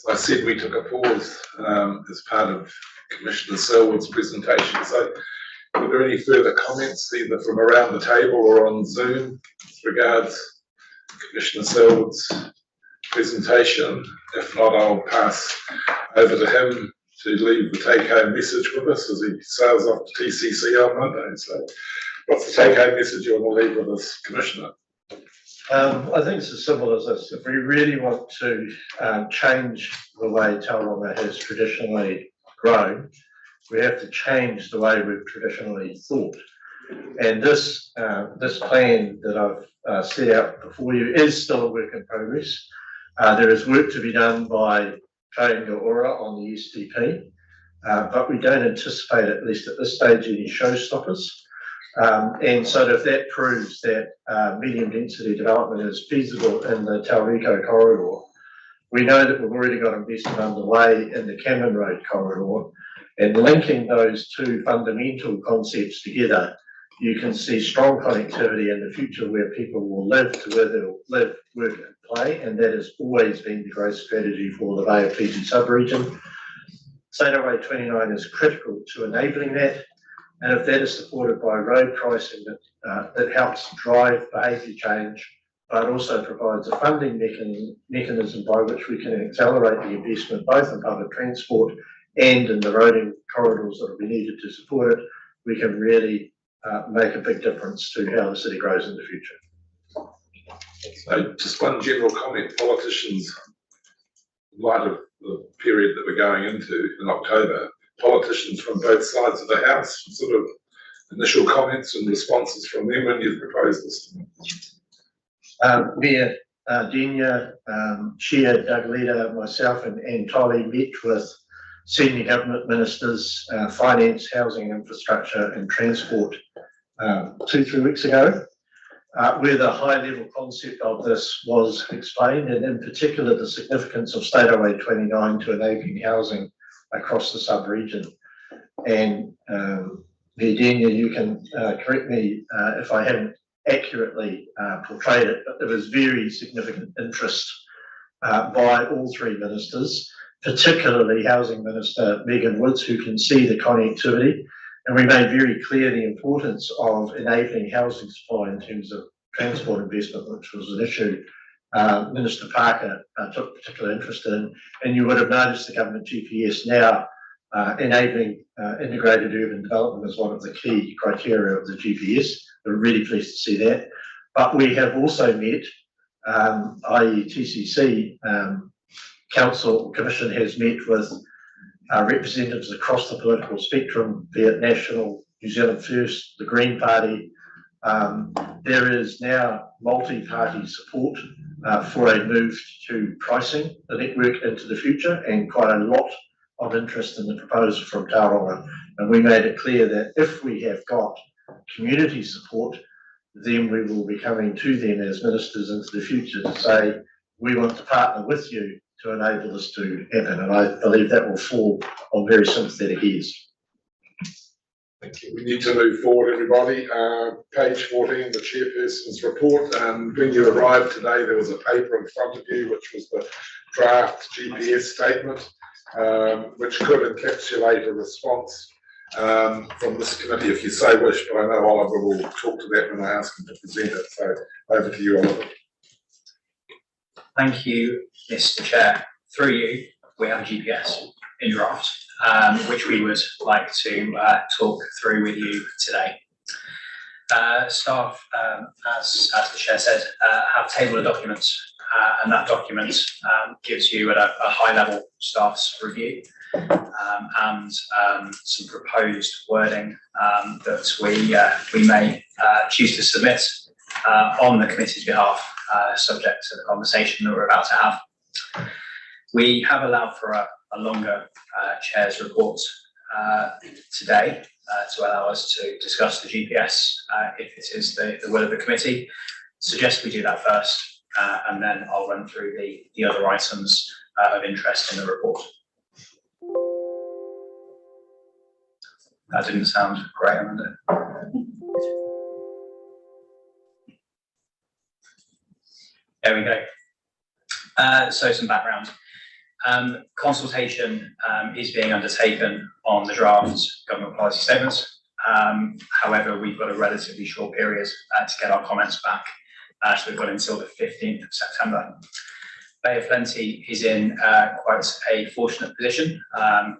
I said, we took a pause as part of Commissioner Selwood's presentation. So, were there any further comments, either from around the table or on Zoom, with regards Commissioner Selwood's presentation? If not, I'll pass over to him to leave the take-home message with us as he sails off to TCC on Monday. So, what's the take-home message you want to leave with us, Commissioner? I think it's as simple as this. If we really want to change the way Tauranga has traditionally grown, we have to change the way we've traditionally thought. And this plan that I've set out before you is still a work in progress. There is work to be done by Kāinga Ora on the STP, but we don't anticipate, at least at this stage, any showstoppers. And so if that proves that medium density development is feasible in the Tauriko corridor, we know that we've already got investment underway in the Cameron Road corridor, and linking those two fundamental concepts together, you can see strong connectivity in the future where people will live to where they'll live, work and play, and that has always been the growth strategy for the Bay of Plenty sub-region. State Highway 29 is critical to enabling that. And if that is supported by road pricing that helps drive behaviour change, but also provides a funding mechanism by which we can accelerate the investment both in public transport and in the roading corridors that will be needed to support it, we can really make a big difference to how the city grows in the future. So just one general comment, politicians, in light of the period that we're going into in October, politicians from both sides of the House, sort of initial comments and responses from them when you've proposed this? Mayor Denia, Chair Doug Leader, myself and Tolly met with senior government ministers, finance, housing, infrastructure and transport 2-3 weeks ago, where the high level concept of this was explained, and in particular the significance of State Highway 29 to enabling housing across the sub-region. And Denia, you can correct me if I haven't accurately portrayed it, but there was very significant interest by all three ministers, particularly Housing Minister Megan Woods, who can see the connectivity. And we made very clear the importance of enabling housing supply in terms of transport investment, which was an issue Minister Parker took particular interest in. And you would have noticed the government GPS now enabling integrated urban development is one of the key criteria of the GPS. We're really pleased to see that. But we have also met, i.e. TCC, Council Commission has met with representatives across the political spectrum, be it National, New Zealand First, the Green Party. There is now multi-party support for a move to pricing the network into the future, and quite a lot of interest in the proposal from Tauranga. And we made it clear that if we have got community support, then we will be coming to them as ministers into the future to say, we want to partner with you to enable this to happen. And I believe that will fall on very sympathetic ears. Thank you. We need to move forward, everybody. Page 14, the chairperson's report. When you arrived today, there was a paper in front of you, which was the draft GPS statement, which could encapsulate a response from this committee if you so wish, but I know Oliver will talk to that when I ask him to present it. So over to you, Oliver. Thank you, Mr. Chair. Through you, we have a GPS in draft, which we would like to talk through with you today. Staff, as the Chair said, have tabled a document, and that document gives you at a high level staff's review and some proposed wording that we may choose to submit on the committee's behalf, subject to the conversation that we're about to have. We have allowed for a longer Chair's report today to allow us to discuss the GPS if it is the will of the committee. Suggest we do that first, and then I'll run through the other items of interest in the report. That didn't sound great, Amanda. There we go. So some background. Consultation is being undertaken on the draft government policy statements. However, we've got a relatively short period to get our comments back. So we've got until the 15th of September. Bay of Plenty is in quite a fortunate position.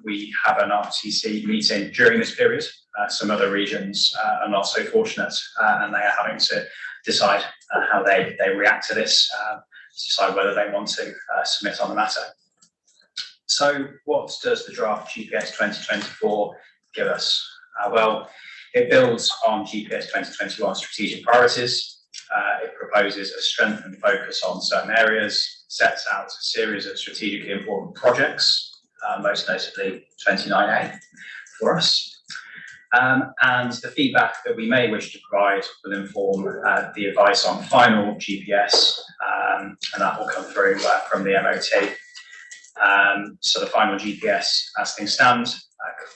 We have an RTC meeting during this period. Some other regions are not so fortunate, and they are having to decide how they react to this, to decide whether they want to submit on the matter. So what does the draft GPS 2024 give us? Well, it builds on GPS 2021 strategic priorities. It proposes a strengthened focus on certain areas, sets out a series of strategically important projects, most notably 29A for us. And the feedback that we may wish to provide will inform the advice on final GPS, and that will come through from the MOT. So the final GPS, as things stand,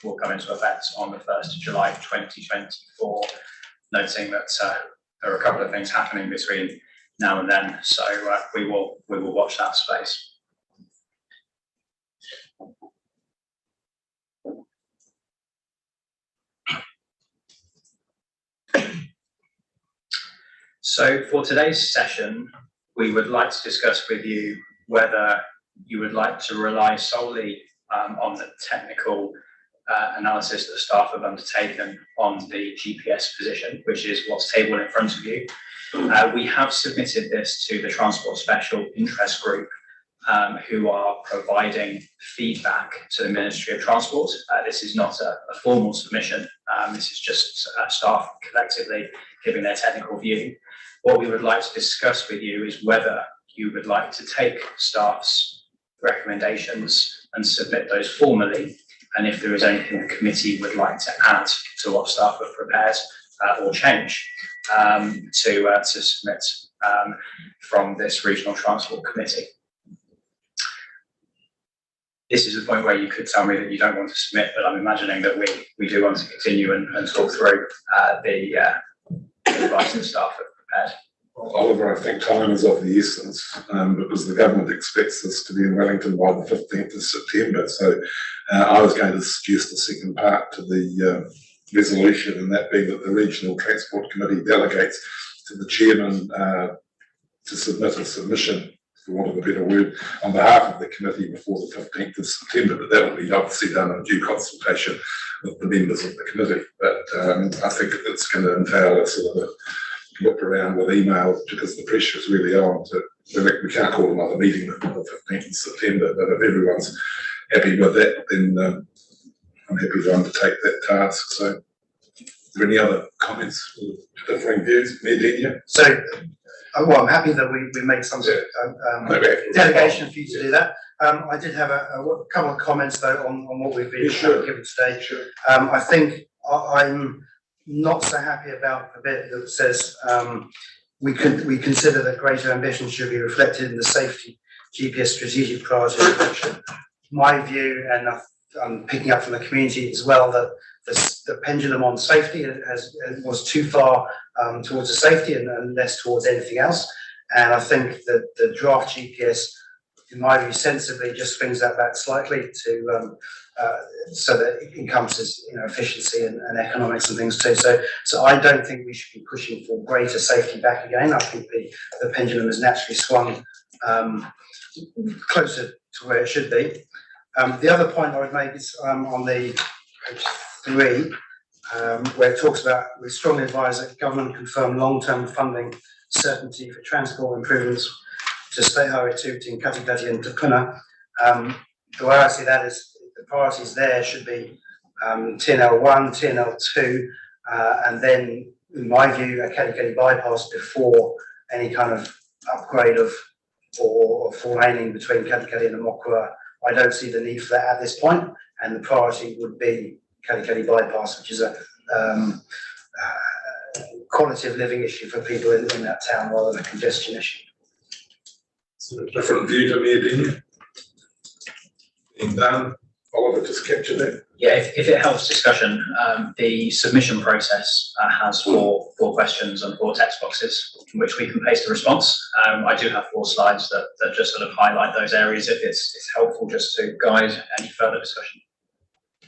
will come into effect on the 1st of July 2024, noting that there are a couple of things happening between now and then, so we will watch that space. So for today's session, we would like to discuss with you whether you would like to rely solely on the technical analysis that the staff have undertaken on the GPS position, which is what's tabled in front of you. We have submitted this to the Transport Special Interest Group, who are providing feedback to the Ministry of Transport. This is not a formal submission. This is just staff collectively giving their technical view. What we would like to discuss with you is whether you would like to take staff's recommendations and submit those formally, and if there is anything the committee would like to add to what staff have prepared or change to submit from this Regional Transport Committee. This is the point where you could tell me that you don't want to submit, but I'm imagining that we do want to continue and talk through the advice that staff have prepared. Well, Oliver, I think time is of the essence, because the government expects us to be in Wellington by the 15th of September. So I was going to suggest the second part to the resolution, and that being that the Regional Transport Committee delegates to the chairman to submit a submission, for want of a better word, on behalf of the committee before the 15th of September, but that will be obviously done in due consultation with the members of the committee. But I think it's going to entail a sort of a look around with emails, because the pressure is really on to, we can't call another meeting on the 15th of September, but if everyone's happy with that, then I'm happy to undertake that task. So, are there any other comments or differing views? Mayor? So, well, I'm happy that we made some sort of delegation for you to do that. I did have a couple of comments though on what we've been given today. Sure. I think I'm not so happy about the bit that says we consider that greater ambition should be reflected in the safety GPS strategic priority reflection. My view, and I'm picking up from the community as well, that the pendulum on safety was too far towards the safety and less towards anything else. And I think that the draft GPS, in my view, sensibly just swings that back slightly to so that it encompasses, efficiency and economics and things too. So I don't think we should be pushing for greater safety back again. I think the pendulum has naturally swung closer to where it should be. The other point I would make is on the page 3, where it talks about, we strongly advise that government confirm long-term funding certainty for transport improvements to State Highway 2 between Katikati and Te Puna. The way I see that is the priorities there should be TNL1, TNL2, and then, in my view, a Katikati bypass before any kind of upgrade or four laning between Katikati and the Mokua. I don't see the need for that at this point, and the priority would be Katikati bypass, which is a quality of living issue for people in that town rather than a congestion issue. So a different view to me, Adina. Being done, Oliver, just capture that. Yeah, if it helps discussion, the submission process has four questions and 4 text boxes in which we can paste a response. I do have 4 slides that just sort of highlight those areas if it's helpful just to guide any further discussion.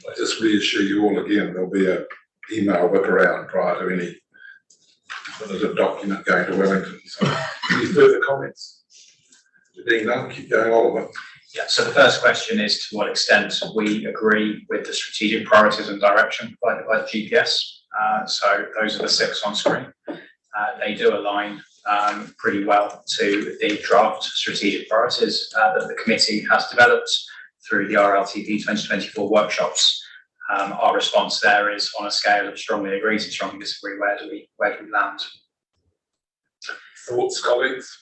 I just reassure you all again, there'll be an email whip around prior to any definitive document going to Wellington. So any further comments? Being done, keep going, Oliver. Yeah, so the first question is to what extent we agree with the strategic priorities and direction provided by the GPS. So those are the 6 on screen. They do align pretty well to the draft strategic priorities that the committee has developed through the RLTP 2024 workshops. Our response there is on a scale of strongly agree to strongly disagree. Where do we land? Thoughts, colleagues?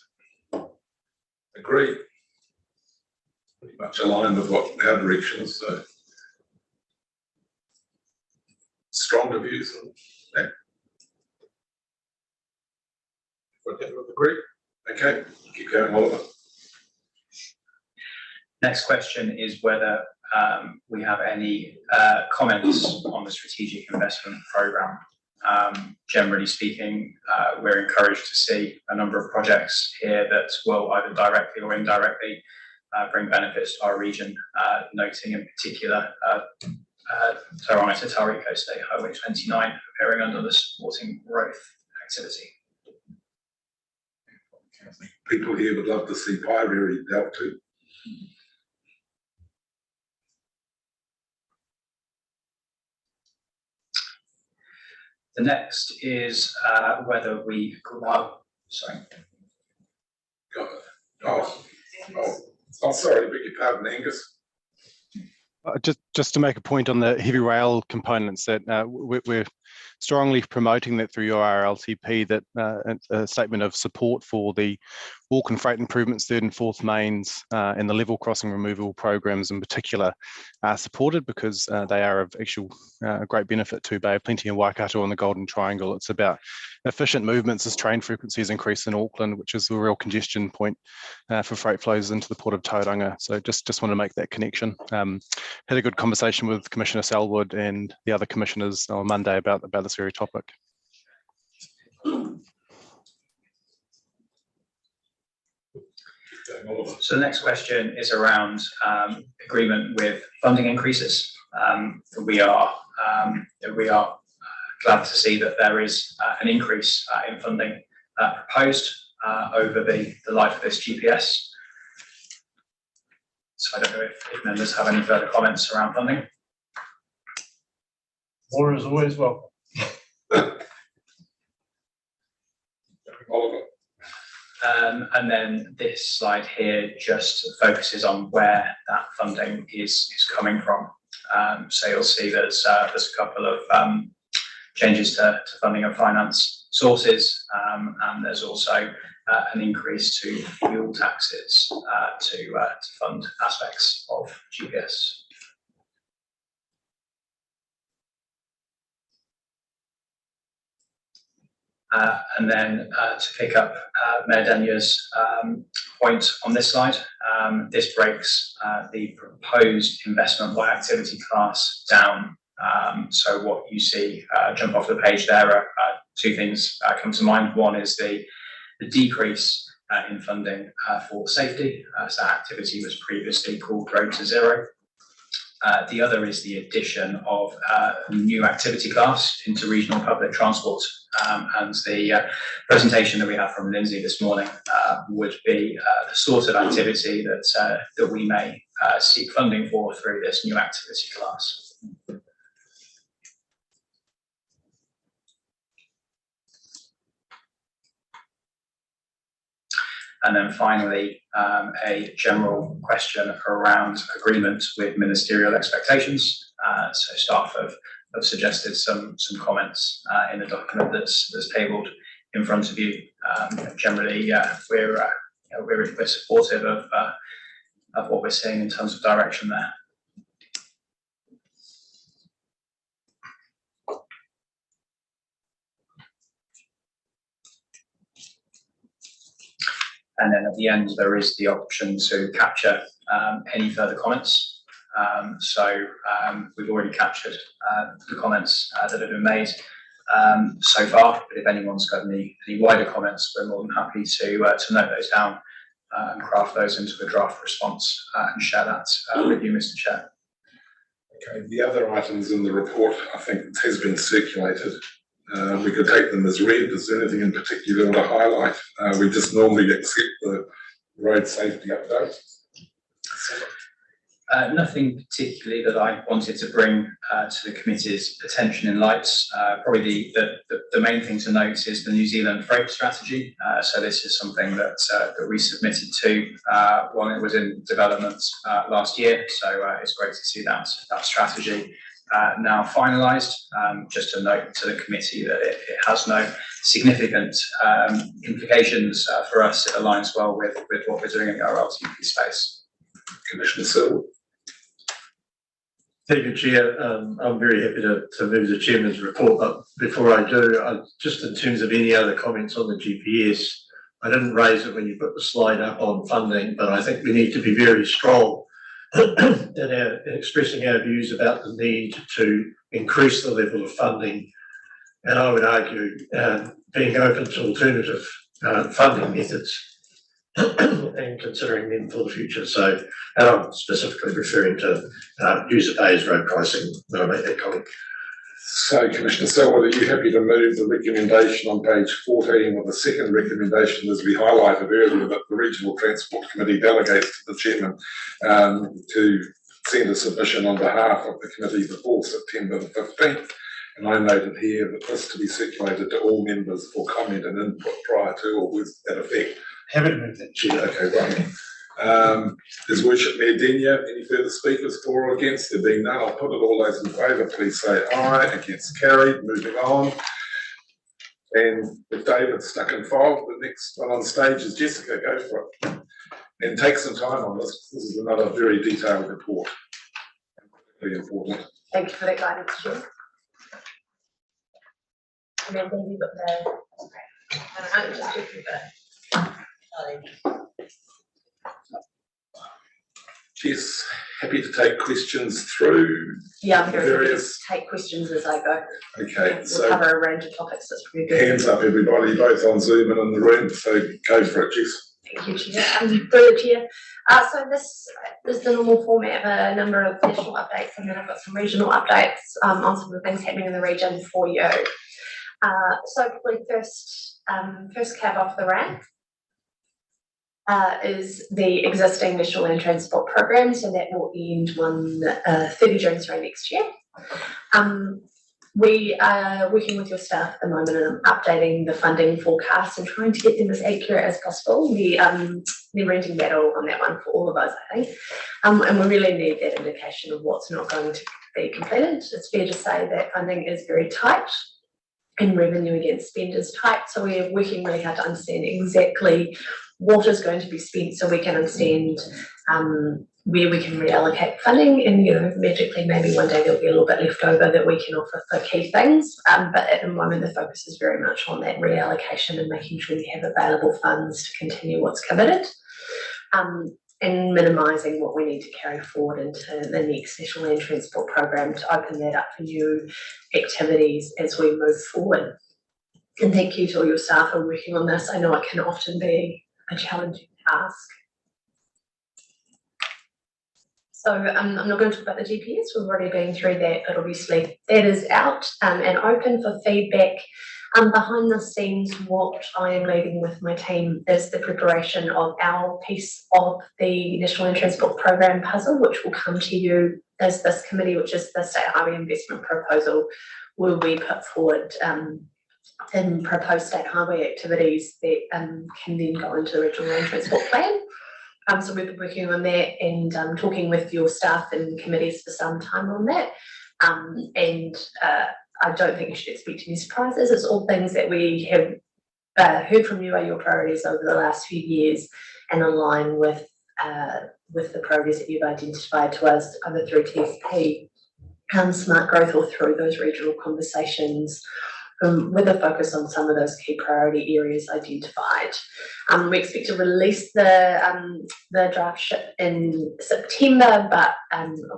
Agree. Pretty much aligned with what our direction is, so stronger views on that. Agree? Okay, keep going, Oliver. Next question is whether we have any comments on the strategic investment programme. Generally speaking, we're encouraged to see a number of projects here that will either directly or indirectly bring benefits to our region, noting in particular Tauranga Tauriko State Highway 29 appearing under the supporting growth activity. People here would love to see Pairiri dealt to. The next is whether we, sorry. Oh, sorry, beg your pardon, Angus. Just to make a point on the heavy rail components, that we're strongly promoting that through your RLTP, that a statement of support for the walk and freight improvements, 3rd and 4th mains, and the level crossing removal programs in particular are supported because they are of actual great benefit to Bay of Plenty and Waikato and the Golden Triangle. It's about efficient movements as train frequencies increase in Auckland, which is the real congestion point for freight flows into the port of Tauranga. So just want to make that connection. Had a good conversation with Commissioner Selwood and the other commissioners on Monday about this very topic. So the next question is around agreement with funding increases. We are glad to see that there is an increase in funding proposed over the life of this GPS. So I don't know if members have any further comments around funding. More is always welcome. Oliver. And then this slide here just focuses on where that funding is coming from. So you'll see there's a couple of changes to funding and finance sources, and there's also an increase to fuel taxes to fund aspects of GPS. And then to pick up Mayor Denya's point on this slide, this breaks the proposed investment by activity class down. So what you see jump off the page there are 2 things come to mind. One is the decrease in funding for safety. So that activity was previously called Road to Zero. The other is the addition of a new activity class into regional public transport. And the presentation that we have from Lindsay this morning would be the sort of activity that we may seek funding for through this new activity class. And then finally, a general question around agreement with ministerial expectations. So staff have suggested some comments in the document that's tabled in front of you. Generally, we're supportive of what we're seeing in terms of direction there. And then at the end, there is the option to capture any further comments. We've already captured the comments that have been made so far, but if anyone's got any wider comments, we're more than happy to note those down and craft those into a draft response and share that with you, Mr. Chair. Okay, the other items in the report, I think it has been circulated. We could take them as read. Is there anything in particular you want to highlight? We just normally accept the road safety update. Nothing particularly that I wanted to bring to the committee's attention in lights. Probably the main thing to note is the New Zealand freight strategy. So this is something that we submitted to when it was in development last year. So it's great to see that strategy now finalised. Just a note to the committee that it has no significant implications for us. It aligns well with what we're doing in the RLTP space. Commissioner Silver. Thank you, Chair. I'm very happy to move the Chairman's report, but before I do, just in terms of any other comments on the GPS, I didn't raise it when you put the slide up on funding, but I think we need to be very strong in expressing our views about the need to increase the level of funding, and I would argue being open to alternative funding methods and considering them for the future. So, and I'm specifically referring to user-pays road pricing when I make that comment. So, Commissioner Selwood, are you happy to move the recommendation on page 14 with the second recommendation, as we highlighted earlier, that the Regional Transport Committee delegates to the Chairman to send a submission on behalf of the committee before September the 15th? And I noted here that this to be circulated to all members for comment and input prior to or with that effect. Happy to move that, Chair. Okay, right. His Worship Mayor Denia, any further speakers for or against? There being none, I'll put it. All those in favour, please say aye. Against, carried. Moving on. And if David's stuck in file, the next one on stage is Jessica. Go for it. And take some time on this. This is another very detailed report. Very important. Thank you for that guidance, Chair. And then you've got the, I don't know, just quickly, but. Jess, happy to take questions through. Yeah, I'm very happy to various. take questions as I go. Okay, We'll so cover a range of topics that's pretty good. hands up, everybody, both on Zoom and in the room. So go for it, Jess. Thank you, Chair. Through Chair. So this is the normal format of a number of national updates, and then I've got some regional updates on some of the things happening in the region for you. So probably first cab off the rank is the existing National Land Transport Program, so that will end 30 June next year. We are working with your staff at the moment and updating the funding forecast and trying to get them as accurate as possible. Never-ending battle on that one for all of us, I think. And we really need that indication of what's not going to be completed. It's fair to say that funding is very tight and revenue against spend is tight, so we're working really hard to understand exactly what is going to be spent so we can understand where we can reallocate funding, and magically maybe one day there'll be a little bit left over that we can offer for key things, but at the moment the focus is very much on that reallocation and making sure we have available funds to continue what's committed, and minimising what we need to carry forward into the next National Land Transport Program to open that up for new activities as we move forward. And thank you to all your staff who are working on this. I know it can often be a challenging task. So I'm not going to talk about the GPS, we've already been through that, but obviously that is out and open for feedback. Behind the scenes, what I am leading with my team is the preparation of our piece of the National Land Transport Program puzzle, which will come to you as this committee, which is the State Highway Investment Proposal, will be put forward in proposed state highway activities that can then go into the Regional Land Transport Plan. So we've been working on that and talking with your staff and committees for some time on that. I don't think you should expect any surprises. It's all things that we have heard from you are your priorities over the last few years and align with the priorities that you've identified to us either through TSP, smart growth, or through those regional conversations with a focus on some of those key priority areas identified. We expect to release the draft in September, but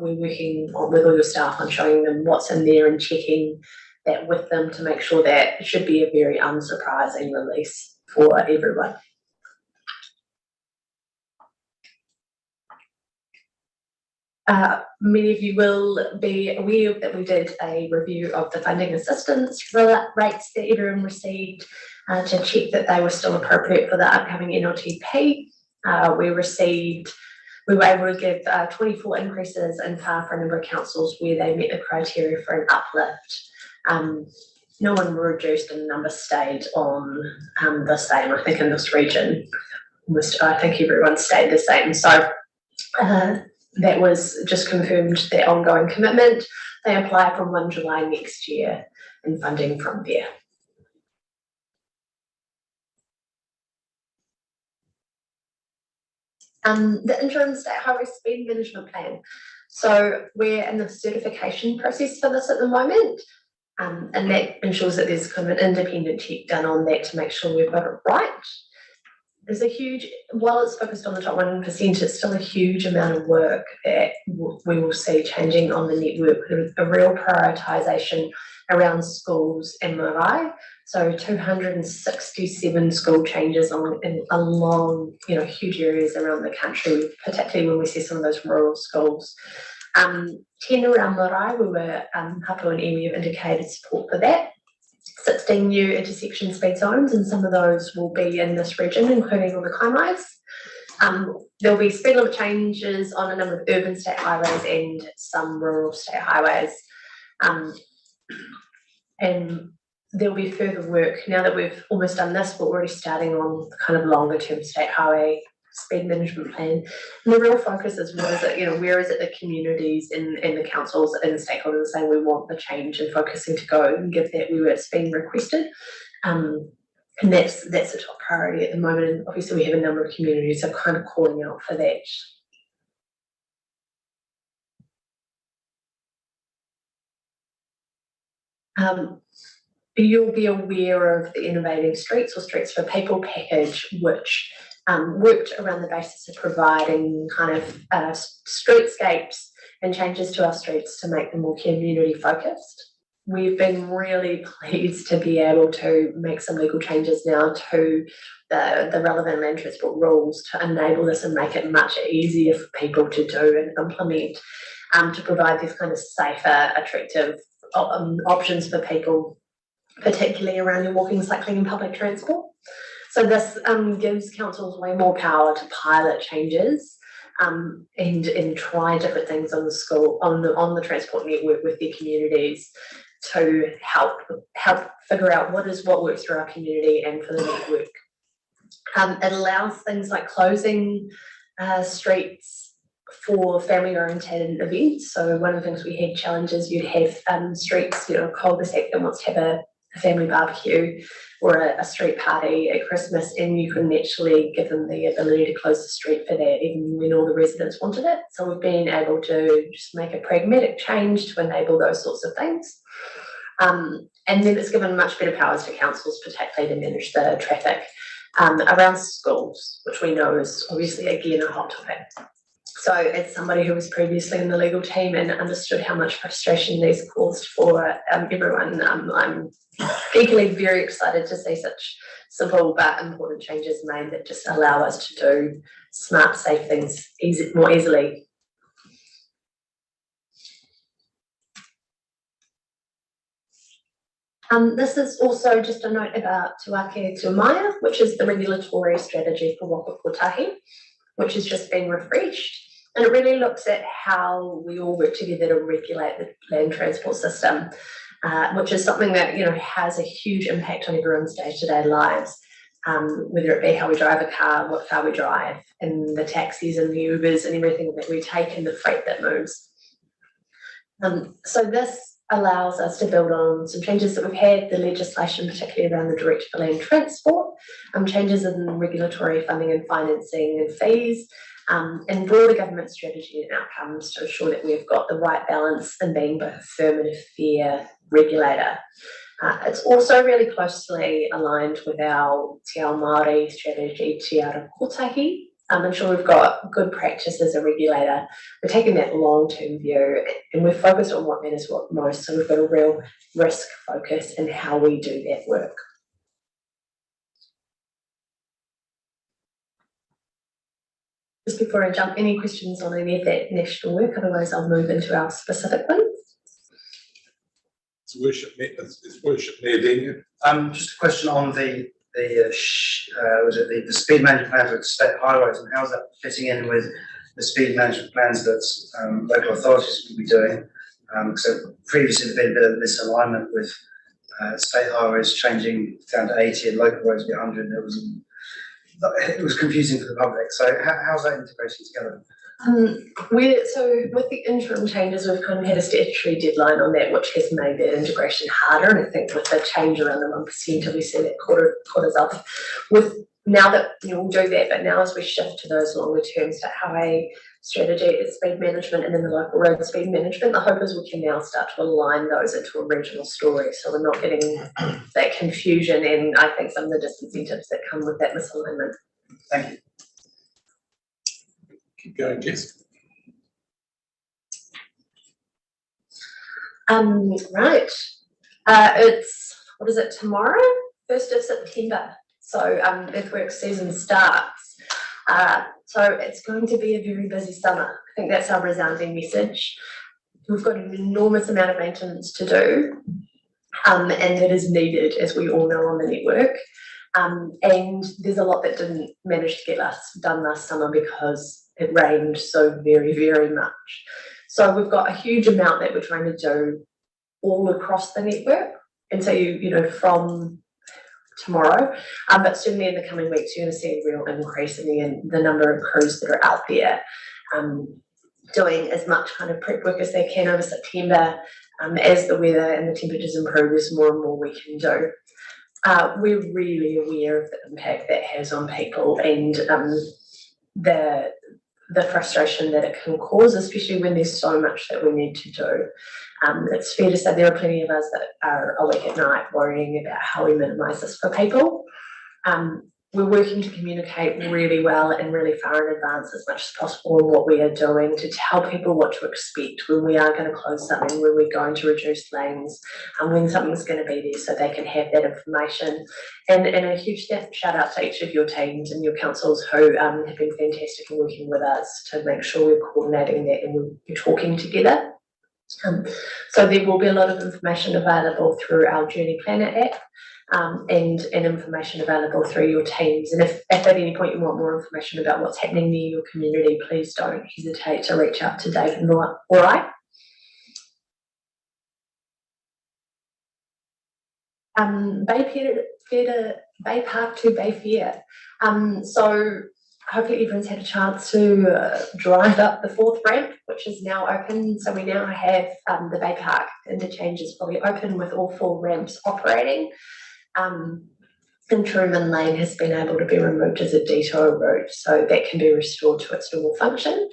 we're working with all your staff on showing them what's in there and checking that with them to make sure that it should be a very unsurprising release for everyone. Many of you will be aware that we did a review of the funding assistance rates that everyone received to check that they were still appropriate for the upcoming NLTP. We were able to give 24 increases in FAR for a number of councils where they met the criteria for an uplift. No one reduced and the number stayed on the same. I think in this region, I think everyone stayed the same. So that was just confirmed their ongoing commitment. They apply from 1 July next year and funding from there. The interim state highway speed management plan. So we're in the certification process for this at the moment. And that ensures that there's kind of an independent check done on that to make sure we've got it right. There's a huge, while it's focused on the top 1%, it's still a huge amount of work that we will see changing on the network. There's a real prioritisation around schools and marae. So 267 school changes along huge areas around the country, particularly when we see some of those rural schools. 10 around marae, we were, Hapu and Emi have indicated support for that. 16 new intersection speed zones, and some of those will be in this region, including all the Kaimais. There'll be speed limit changes on a number of urban state highways and some rural state highways. And there'll be further work. Now that we've almost done this, we're already starting on the kind of longer term state highway speed management plan. And the real focus is where is it the communities and the councils and the stakeholders are saying we want the change and focusing to go and give that where it's being requested. And that's the top priority at the moment. And obviously we have a number of communities that are kind of calling out for that. You'll be aware of the Innovating Streets or Streets for People package, which worked around the basis of providing kind of streetscapes and changes to our streets to make them more community focused. We've been really pleased to be able to make some legal changes now to the relevant land transport rules to enable this and make it much easier for people to do and implement, to provide these kind of safer, attractive options for people, particularly around your walking, cycling and public transport. So this gives councils way more power to pilot changes and try different things on the transport network with their communities to help figure out what works for our community and for the network. It allows things like closing streets for family-oriented events. So one of the things we had challenges, you'd have streets, a cul-de-sac that wants to have a family barbecue or a street party at Christmas, and you couldn't actually give them the ability to close the street for that even when all the residents wanted it. So we've been able to just make a pragmatic change to enable those sorts of things. And then it's given much better powers to councils, particularly to manage the traffic around schools, which we know is obviously, again, a hot topic. So as somebody who was previously in the legal team and understood how much frustration these caused for everyone, I'm equally very excited to see such simple but important changes made that just allow us to do smart, safe things more easily. This is also just a note about Te Wake Te Maia, which is the regulatory strategy for Waka Kotahi, which has just been refreshed. And it really looks at how we all work together to regulate the land transport system, which is something that has a huge impact on everyone's day-to-day lives, whether it be how we drive a car, what car we drive, and the taxis and the Ubers and everything that we take and the freight that moves. So this allows us to build on some changes that we've had, the legislation, particularly around the direct for land transport, changes in regulatory funding and financing and fees, and broader government strategy and outcomes to ensure that we've got the right balance in being both a firm and a fair regulator. It's also really closely aligned with our Te Ao Māori strategy, Te Ara Kotahi. I'm sure we've got good practice as a regulator. We're taking that long-term view and we're focused on what matters most. So we've got a real risk focus in how we do that work. Just before I jump, any questions on any of that national work? Otherwise, I'll move into our specific ones. It's Worship Mayor Daniel. Just a question on the speed management plan for state highways, and how's that fitting in with the speed management plans that local authorities will be doing? So previously there's been a bit of misalignment with state highways changing down to 80 and local roads be 100, and it was confusing for the public. So how's that integrating together? So with the interim changes, we've kind of had a statutory deadline on that, which has made that integration harder. And I think with the change around the 1%, we see that quarters up. With now that we'll do that, but now as we shift to those longer term state highway strategy, speed management, and then the local road speed management, the hope is we can now start to align those into a regional story, so we're not getting that confusion and I think some of the disincentives that come with that misalignment. Thank you. Keep going, Jess. Right. It's, what is it, tomorrow? 1st of September. So earthworks season starts. So it's going to be a very busy summer. I think that's our resounding message. We've got an enormous amount of maintenance to do, and that is needed, as we all know, on the network. And there's a lot that didn't manage to get done last summer because it rained so very, very much. So we've got a huge amount that we're trying to do all across the network. And so, you know, from tomorrow, but certainly in the coming weeks, you're going to see a real increase in the number of crews that are out there doing as much kind of prep work as they can over September. As the weather and the temperatures improve, there's more and more we can do. We're really aware of the impact that has on people and the frustration that it can cause, especially when there's so much that we need to do. It's fair to say there are plenty of us that are awake at night worrying about how we minimise this for people. We're working to communicate really well and really far in advance as much as possible on what we are doing, to tell people what to expect when we are going to close something, when we're going to reduce lanes, and when something's going to be there, so they can have that information. And a huge shout out to each of your teams and your councils who have been fantastic in working with us to make sure we're coordinating that and we're talking together. So there will be a lot of information available through our Journey Planner app. And information available through your teams. And if at any point you want more information about what's happening near your community, please don't hesitate to reach out to Dave and all right. Bay Park to Bay Fair. So hopefully everyone's had a chance to drive up the 4th ramp, which is now open. So we now have the Bay Park interchange is fully open with all 4 ramps operating. And Truman Lane has been able to be removed as a detour route, so that can be restored to its normal function.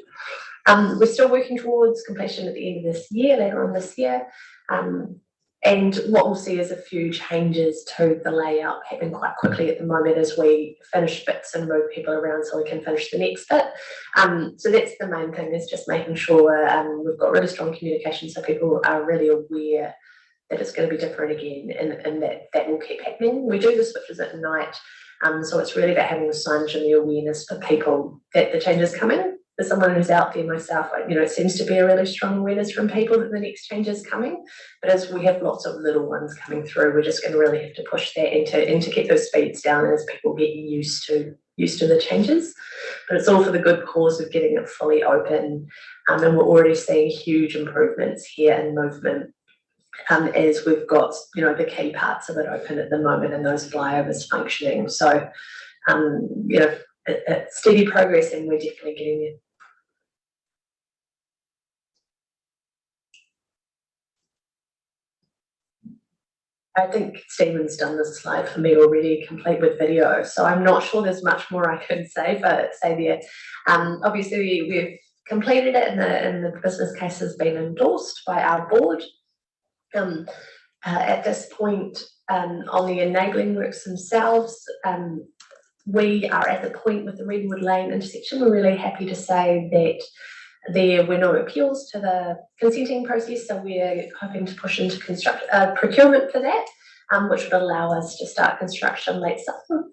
We're still working towards completion at the end of this year, later on this year. And what we'll see is a few changes to the layout happening quite quickly at the moment as we finish bits and move people around so we can finish the next bit. So that's the main thing, is just making sure we've got really strong communication so people are really aware that it's going to be different again, and that will keep happening. We do the switches at night, so it's really about having the signage and the awareness for people that the change is coming. As someone who's out there myself, it seems to be a really strong awareness from people that the next change is coming. But as we have lots of little ones coming through, we're just going to really have to push that and to get those speeds down as people get used to the changes. But it's all for the good cause of getting it fully open, and we're already seeing huge improvements here in movement. As we've got, the key parts of it open at the moment and those flyovers functioning. So, it's steady progress and we're definitely getting there. I think Stephen's done this slide for me already, complete with video. So I'm not sure there's much more I can say there. Obviously, we've completed it and the business case has been endorsed by our board. At this point, on the enabling works themselves, we are at the point with the Redwood Lane intersection. We're really happy to say that there were no appeals to the consenting process, so we're hoping to push into procurement for that, which would allow us to start construction late summer.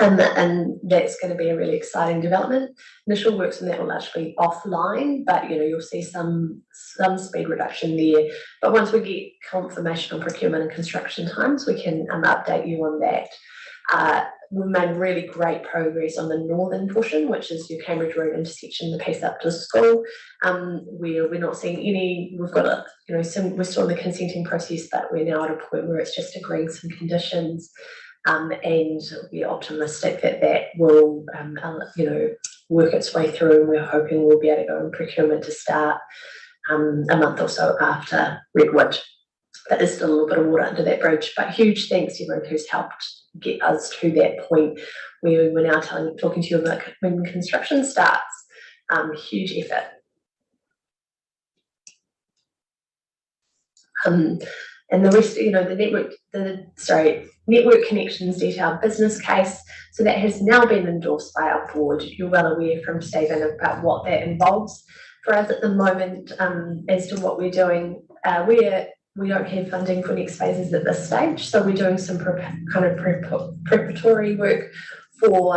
And that's going to be a really exciting development. Initial works on that will largely offline, but you'll see some speed reduction there. But once we get confirmation on procurement and construction times, we can update you on that. We've made really great progress on the northern portion, which is your Cambridge Road intersection, the piece up to the school. We're not seeing any. We've got we're still in the consenting process, but we're now at a point where it's just agreeing some conditions. And we're optimistic that will, work its way through, and we're hoping we'll be able to go in procurement to start a month or so after Redwood. But there's still a little bit of water under that bridge. But huge thanks to everyone who's helped get us to that point where we're now talking to you about when construction starts. Huge effort. And the rest, the network connections detailed business case. So that has now been endorsed by our board. You're well aware from Stephen about what that involves. For us at the moment, as to what we're doing, we don't have funding for next phases at this stage. So we're doing some preparatory work for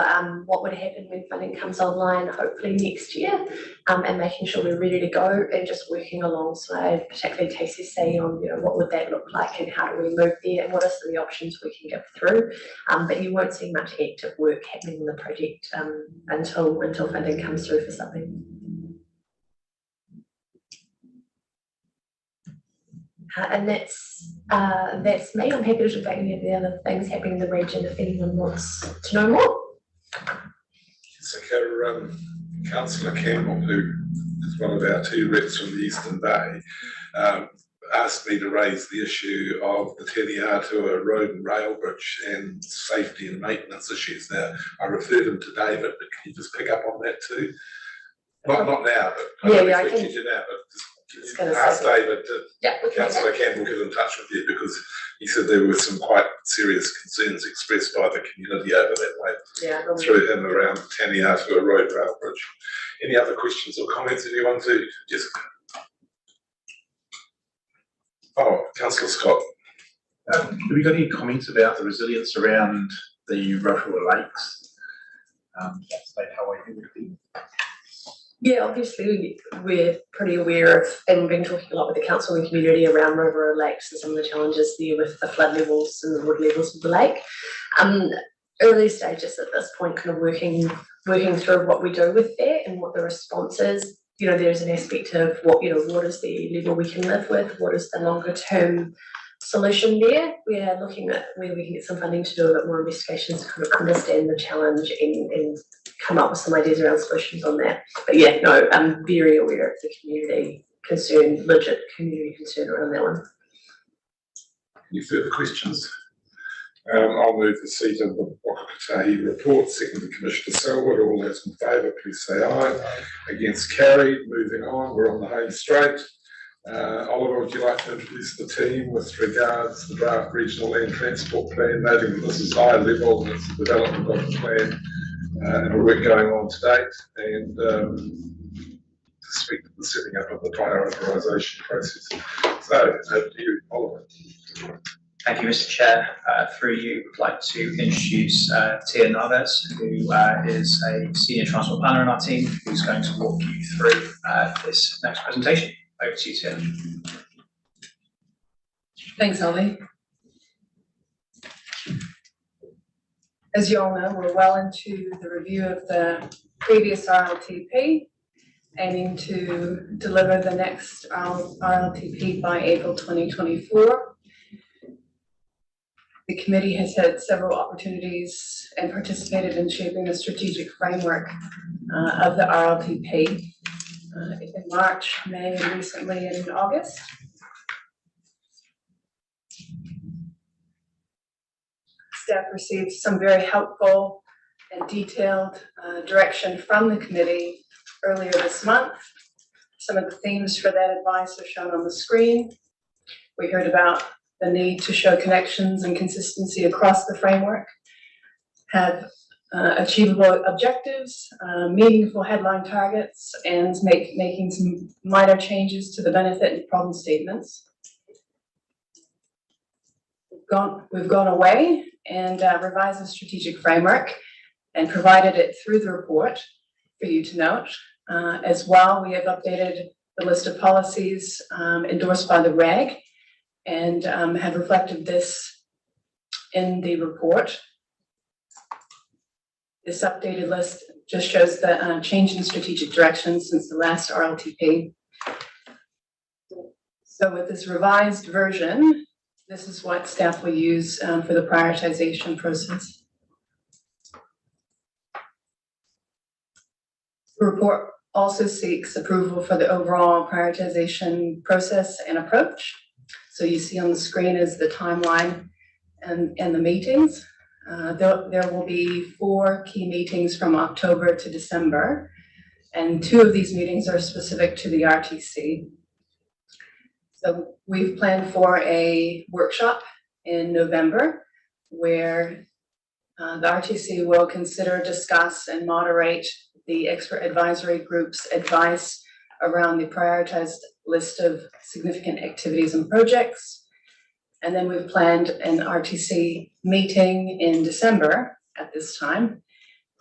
what would happen when funding comes online, hopefully next year, and making sure we're ready to go, and just working alongside, particularly TCC, on what would that look like and how do we move there and what are some of the options we can get through. But you won't see much active work happening in the project until funding comes through for something. And that's me. I'm happy to talk about any of the other things happening in the region if anyone wants to know more. So, Councillor Campbell, who is one of our two reps from the Eastern Bay, asked me to raise the issue of the Te Atua Road and Rail Bridge and safety and maintenance issues. Now, I referred him to David, but can you just pick up on that too? Not now, but I can you now, but just ask David to, Councillor Campbell, get in touch with you, because he said there were some quite serious concerns expressed by the community over that way through him around Te Atua Road Rail Bridge. Any other questions or comments anyone to Jessica? Oh, Councillor Scott. Have we got any comments about the resilience around the Rotorua Lakes? How I think it would be. Yeah, obviously we're pretty aware of, and we've been talking a lot with the council and community around Rotorua Lakes and some of the challenges there with the flood levels and the water levels of the lake. Early stages at this point, kind of working through what we do with that and what the response is. There's an aspect of what is the level we can live with, what is the longer term solution there. We are looking at where we can get some funding to do a bit more investigations to kind of understand the challenge and come up with some ideas around solutions on that. But yeah, no, I'm very aware of the community concern, legit community concern around that one. Any further questions? I'll move the seat of the Waka Kotahi report. Secondly, Commissioner Selwood. All those in favour, please say aye. Against, carried. Moving on, we're on the home straight. Oliver, would you like to introduce the team with regards to the draft regional land transport plan, noting that this is high level and it's the development of the plan and the work going on to date, and to speak to the setting up of the prioritisation process. So, over to you, Oliver. Thank you, Mr. Chair. Through you, I'd like to introduce Tia Naves, who is a senior transport planner in our team, who's going to walk you through this next presentation. Over to you, Tia. Thanks, Ollie. As you all know, we're well into the review of the previous RLTP, aiming to deliver the next RLTP by April 2024. The committee has had several opportunities and participated in shaping the strategic framework of the RLTP in March, May, and recently in August. Staff received some very helpful and detailed direction from the committee earlier this month. Some of the themes for that advice are shown on the screen. We heard about the need to show connections and consistency across the framework, have achievable objectives, meaningful headline targets, and making some minor changes to the benefit and problem statements. We've gone away and revised the strategic framework and provided it through the report for you to note. As well, we have updated the list of policies endorsed by the RAG and have reflected this in the report. This updated list just shows the change in strategic direction since the last RLTP. So with this revised version, this is what staff will use for the prioritization process. The report also seeks approval for the overall prioritization process and approach. So you see on the screen is the timeline and the meetings. There will be 4 key meetings from October to December, and 2 of these meetings are specific to the RTC. So we've planned for a workshop in November where the RTC will consider, discuss, and moderate the expert advisory group's advice around the prioritized list of significant activities and projects. And then we've planned an RTC meeting in December at this time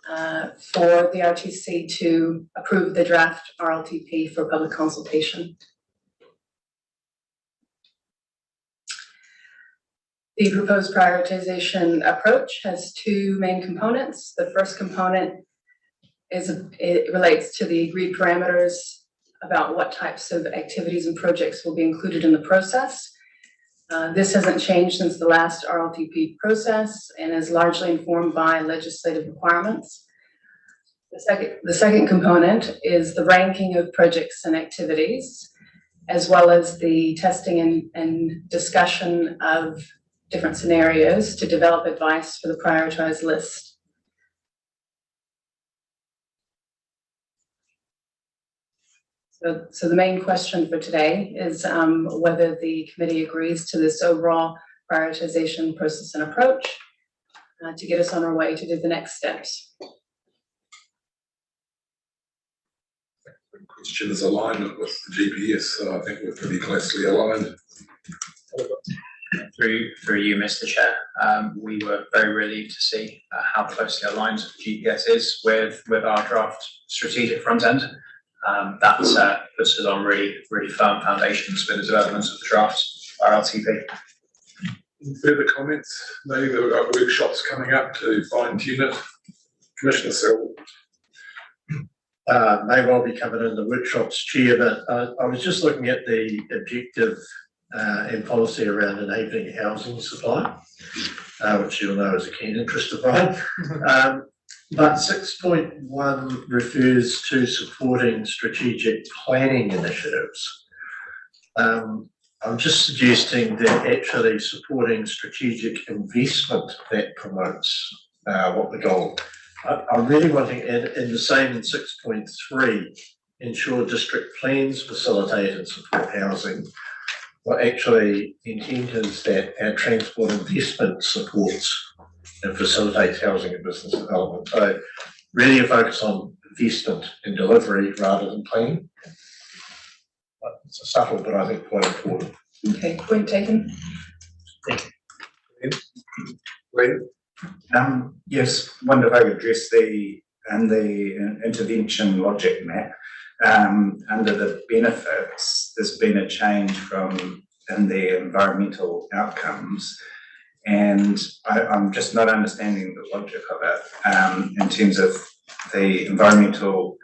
for the RTC to approve the draft RLTP for public consultation. The proposed prioritization approach has 2 main components. The first component it relates to the agreed parameters about what types of activities and projects will be included in the process. This hasn't changed since the last RLTP process and is largely informed by legislative requirements. The second component is the ranking of projects and activities, as well as the testing and discussion of different scenarios to develop advice for the prioritized list. So the main question for today is whether the committee agrees to this overall prioritization process and approach to get us on our way to do the next steps. The question is alignment with the GPS, so I think we're pretty closely aligned. Through you, Mr. Chair, we were very relieved to see how closely aligned the GPS is with our draft strategic front end. That puts us on really firm foundations for the development of the draft RLTP. Further comments? Maybe we've got workshops coming up to fine tune it. Commissioner Selwyn. May well be covered in the workshops, Chair, but I was just looking at the objective and policy around enabling housing supply, which you'll know is a keen interest of mine. But 6.1 refers to supporting strategic planning initiatives. I'm just suggesting that actually supporting strategic investment that promotes what the goal. I'm really wanting, in the same in 6.3, ensure district plans facilitate and support housing. Well, actually, the intent is that our transport investment supports and facilitates housing and business development. So really a focus on investment and delivery rather than planning. It's a subtle, but I think quite important. Okay, point taken. Thank you. Yes, wonder if I could address the intervention logic map. Under the benefits, there's been a change in the environmental outcomes, and I'm just not understanding the logic of it in terms of the environmental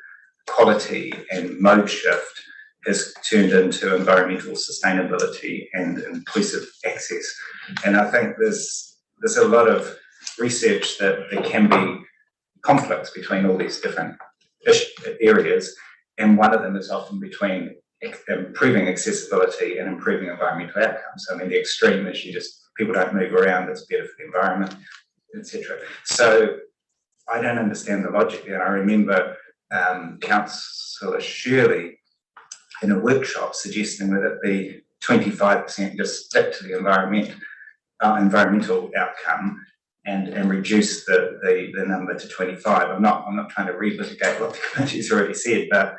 quality and mode shift has turned into environmental sustainability and inclusive access. And I think there's a lot of research that there can be conflicts between all these different areas, and one of them is often between improving accessibility and improving environmental outcomes. I mean, the extreme is people don't move around, it's better for the environment, etc. So I don't understand the logic there. And I remember Councillor Shirley in a workshop suggesting that it be 25%, just stick to the environmental outcome and reduce the number to 25. I'm not trying to relitigate what the committee's already said, but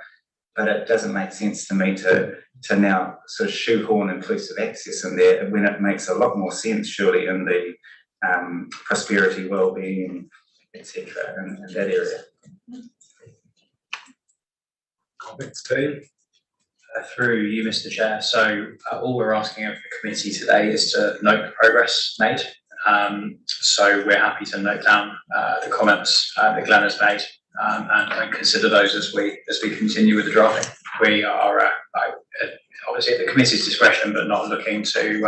it doesn't make sense to me to now sort of shoehorn inclusive access in there when it makes a lot more sense surely in the prosperity, well-being, etc. in that area. Comments, team? Through you, Mr. Chair. So all we're asking of the committee today is to note the progress made. So we're happy to note down the comments that Glenn has made and consider those as we continue with the drafting. We are obviously at the committee's discretion, but not looking to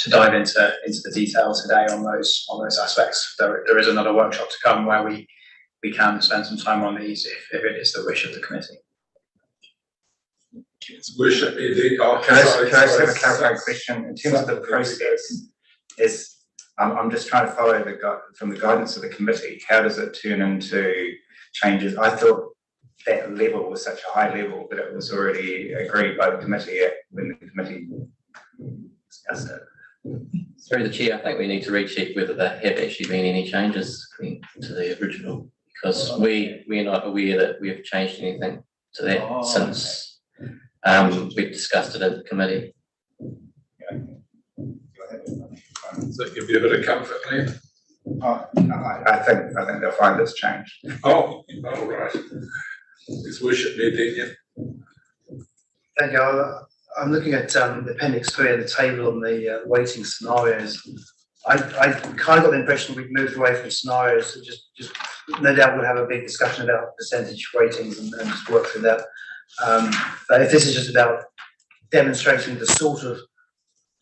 dive into the detail today on those aspects. There is another workshop to come where we can spend some time on these if it is the wish of the committee. Worship, can I just have a clarifying question in terms of the process? I'm just trying to follow from the guidance of the committee. How does it turn into changes? I thought that level was such a high level that it was already agreed by the committee when the committee discussed it. Through the chair, I think we need to recheck whether there have actually been any changes to the original, because we're not aware that we have changed anything to that since we've discussed it at the committee. Does that give you a bit of comfort, Liam? No, I think they'll find it's changed. Oh, right. Is worship there, Daniel? Thank you. I'm looking at Appendix 3 and the table on the weighting scenarios. I kind of got the impression we've moved away from scenarios. So just no doubt we'll have a big discussion about percentage weightings and just work through that. But if this is just about demonstrating the sort of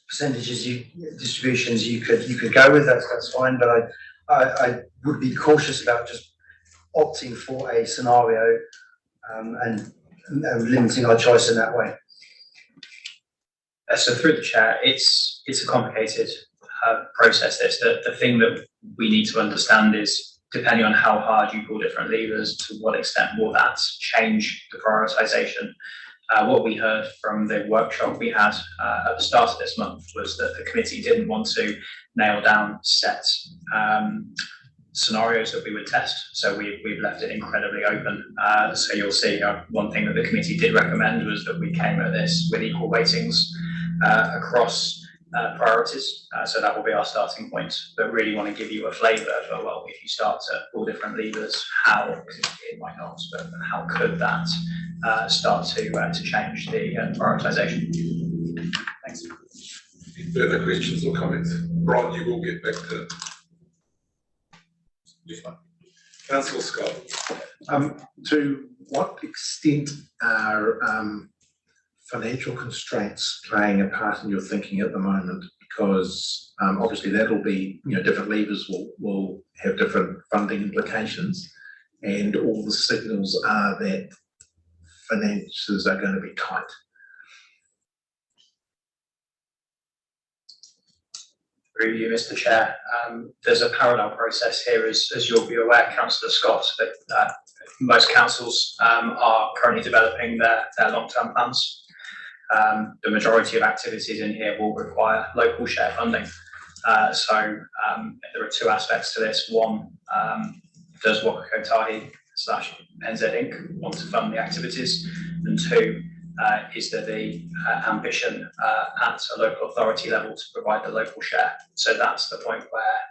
percentages distributions you could go with, that's fine. But I would be cautious about just opting for a scenario and limiting our choice in that way. So through the chair, it's a complicated process. The thing that we need to understand is, depending on how hard you pull different levers, to what extent will that change the prioritisation. What we heard from the workshop we had at the start of this month was that the committee didn't want to nail down set scenarios that we would test. So we've left it incredibly open. So you'll see one thing that the committee did recommend was that we came at this with equal weightings across priorities. So that will be our starting point, but really want to give you a flavour of, well, if you start to pull different levers, how, it might not, but how could that start to change the prioritisation. Thanks. Any further questions or comments? Brian, you will get back to this one. Councillor Scott. To what extent are financial constraints playing a part in your thinking at the moment? Because obviously that'll be, different levers will have different funding implications, and all the signals are that finances are going to be tight. Through you, Mr. Chair, there's a parallel process here, as you'll be aware, Councillor Scott, that most councils are currently developing their long-term plans. The majority of activities in here will require local share funding. So there are two aspects to this. One, does Waka Kotahi / NZ Inc. want to fund the activities? And two, is there the ambition at a local authority level to provide the local share? So that's the point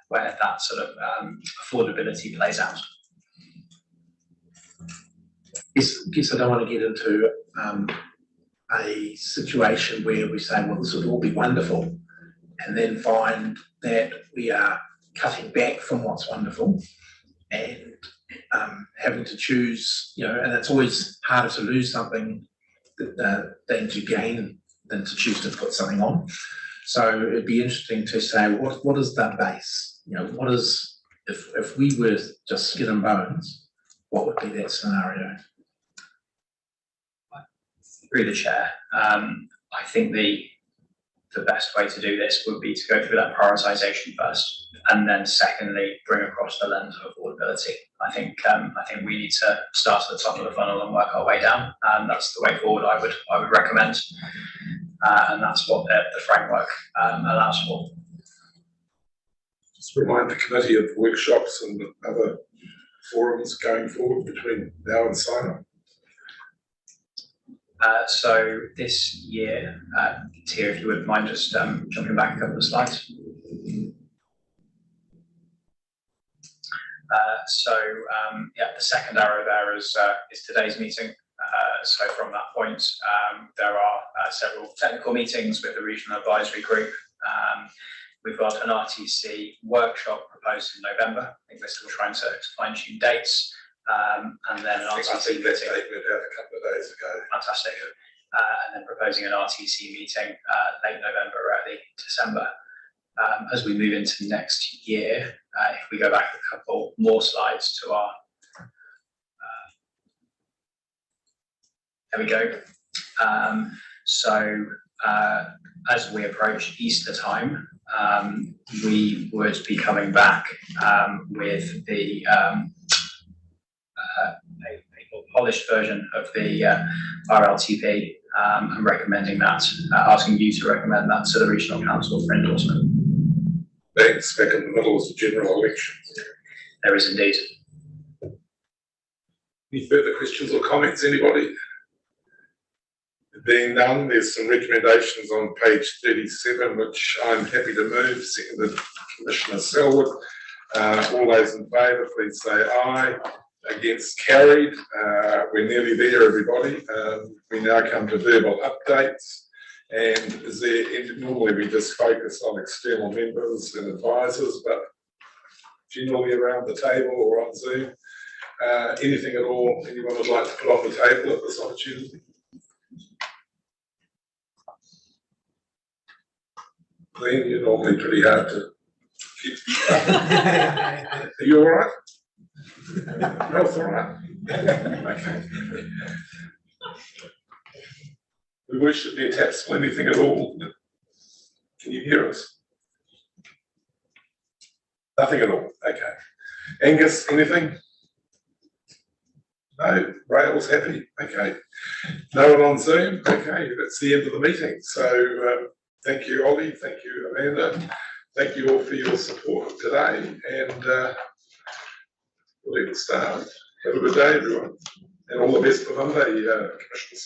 where that sort of affordability plays out. Guess I don't want to get into a situation where we say, well, this would all be wonderful, and then find that we are cutting back from what's wonderful and having to choose, and it's always harder to lose something than to gain, than to choose to put something on. So it'd be interesting to say, what is that base? What is, if we were just skin and bones, what would be that scenario? Through the chair, I think the best way to do this would be to go through that prioritisation first, and then secondly bring across the lens of affordability. I think we need to start at the top of the funnel and work our way down, and that's the way forward I would recommend. and that's what the framework allows for. Just remind the committee of workshops and other forums going forward between now and sign-up. So this year, Tia, if you wouldn't mind just jumping back a couple of slides. The second arrow there is today's meeting. So from that point, there are several technical meetings with the regional advisory group. We've got an RTC workshop proposed in November. I think we're still trying to fine-tune dates. And then an RTC meeting. A couple of days ago. Fantastic. And then proposing an RTC meeting late November, early December. As we move into next year, if we go back a couple more slides to our, there we go. As we approach Easter time, we would be coming back with the a more polished version of the RLTP and recommending that, asking you to recommend that to the Regional Council for endorsement. Thanks. Back in the middle is the general election. There is indeed. Any further questions or comments, anybody? Being none, there's some recommendations on page 37, which I'm happy to move. Seconded Commissioner Selwood. All those in favour, please say aye. Against, carried. We're nearly there, everybody. We now come to verbal updates. And is there, normally we just focus on external members and advisors, but generally around the table or on Zoom, anything at all anyone would like to put on the table at this opportunity? Glenn, you're normally pretty hard to keep. Are you all right? Health all right? Okay. We wish that the attached anything at all. Can you hear us? Nothing at all. Okay. Angus, anything? No. Rail's happy. Okay. No one on Zoom. Okay. That's the end of the meeting. So thank you, Ollie. Thank you, Amanda. Thank you all for your support today. And we'll leave it start. Have a good day, everyone. And all the best for Monday, Commissioner.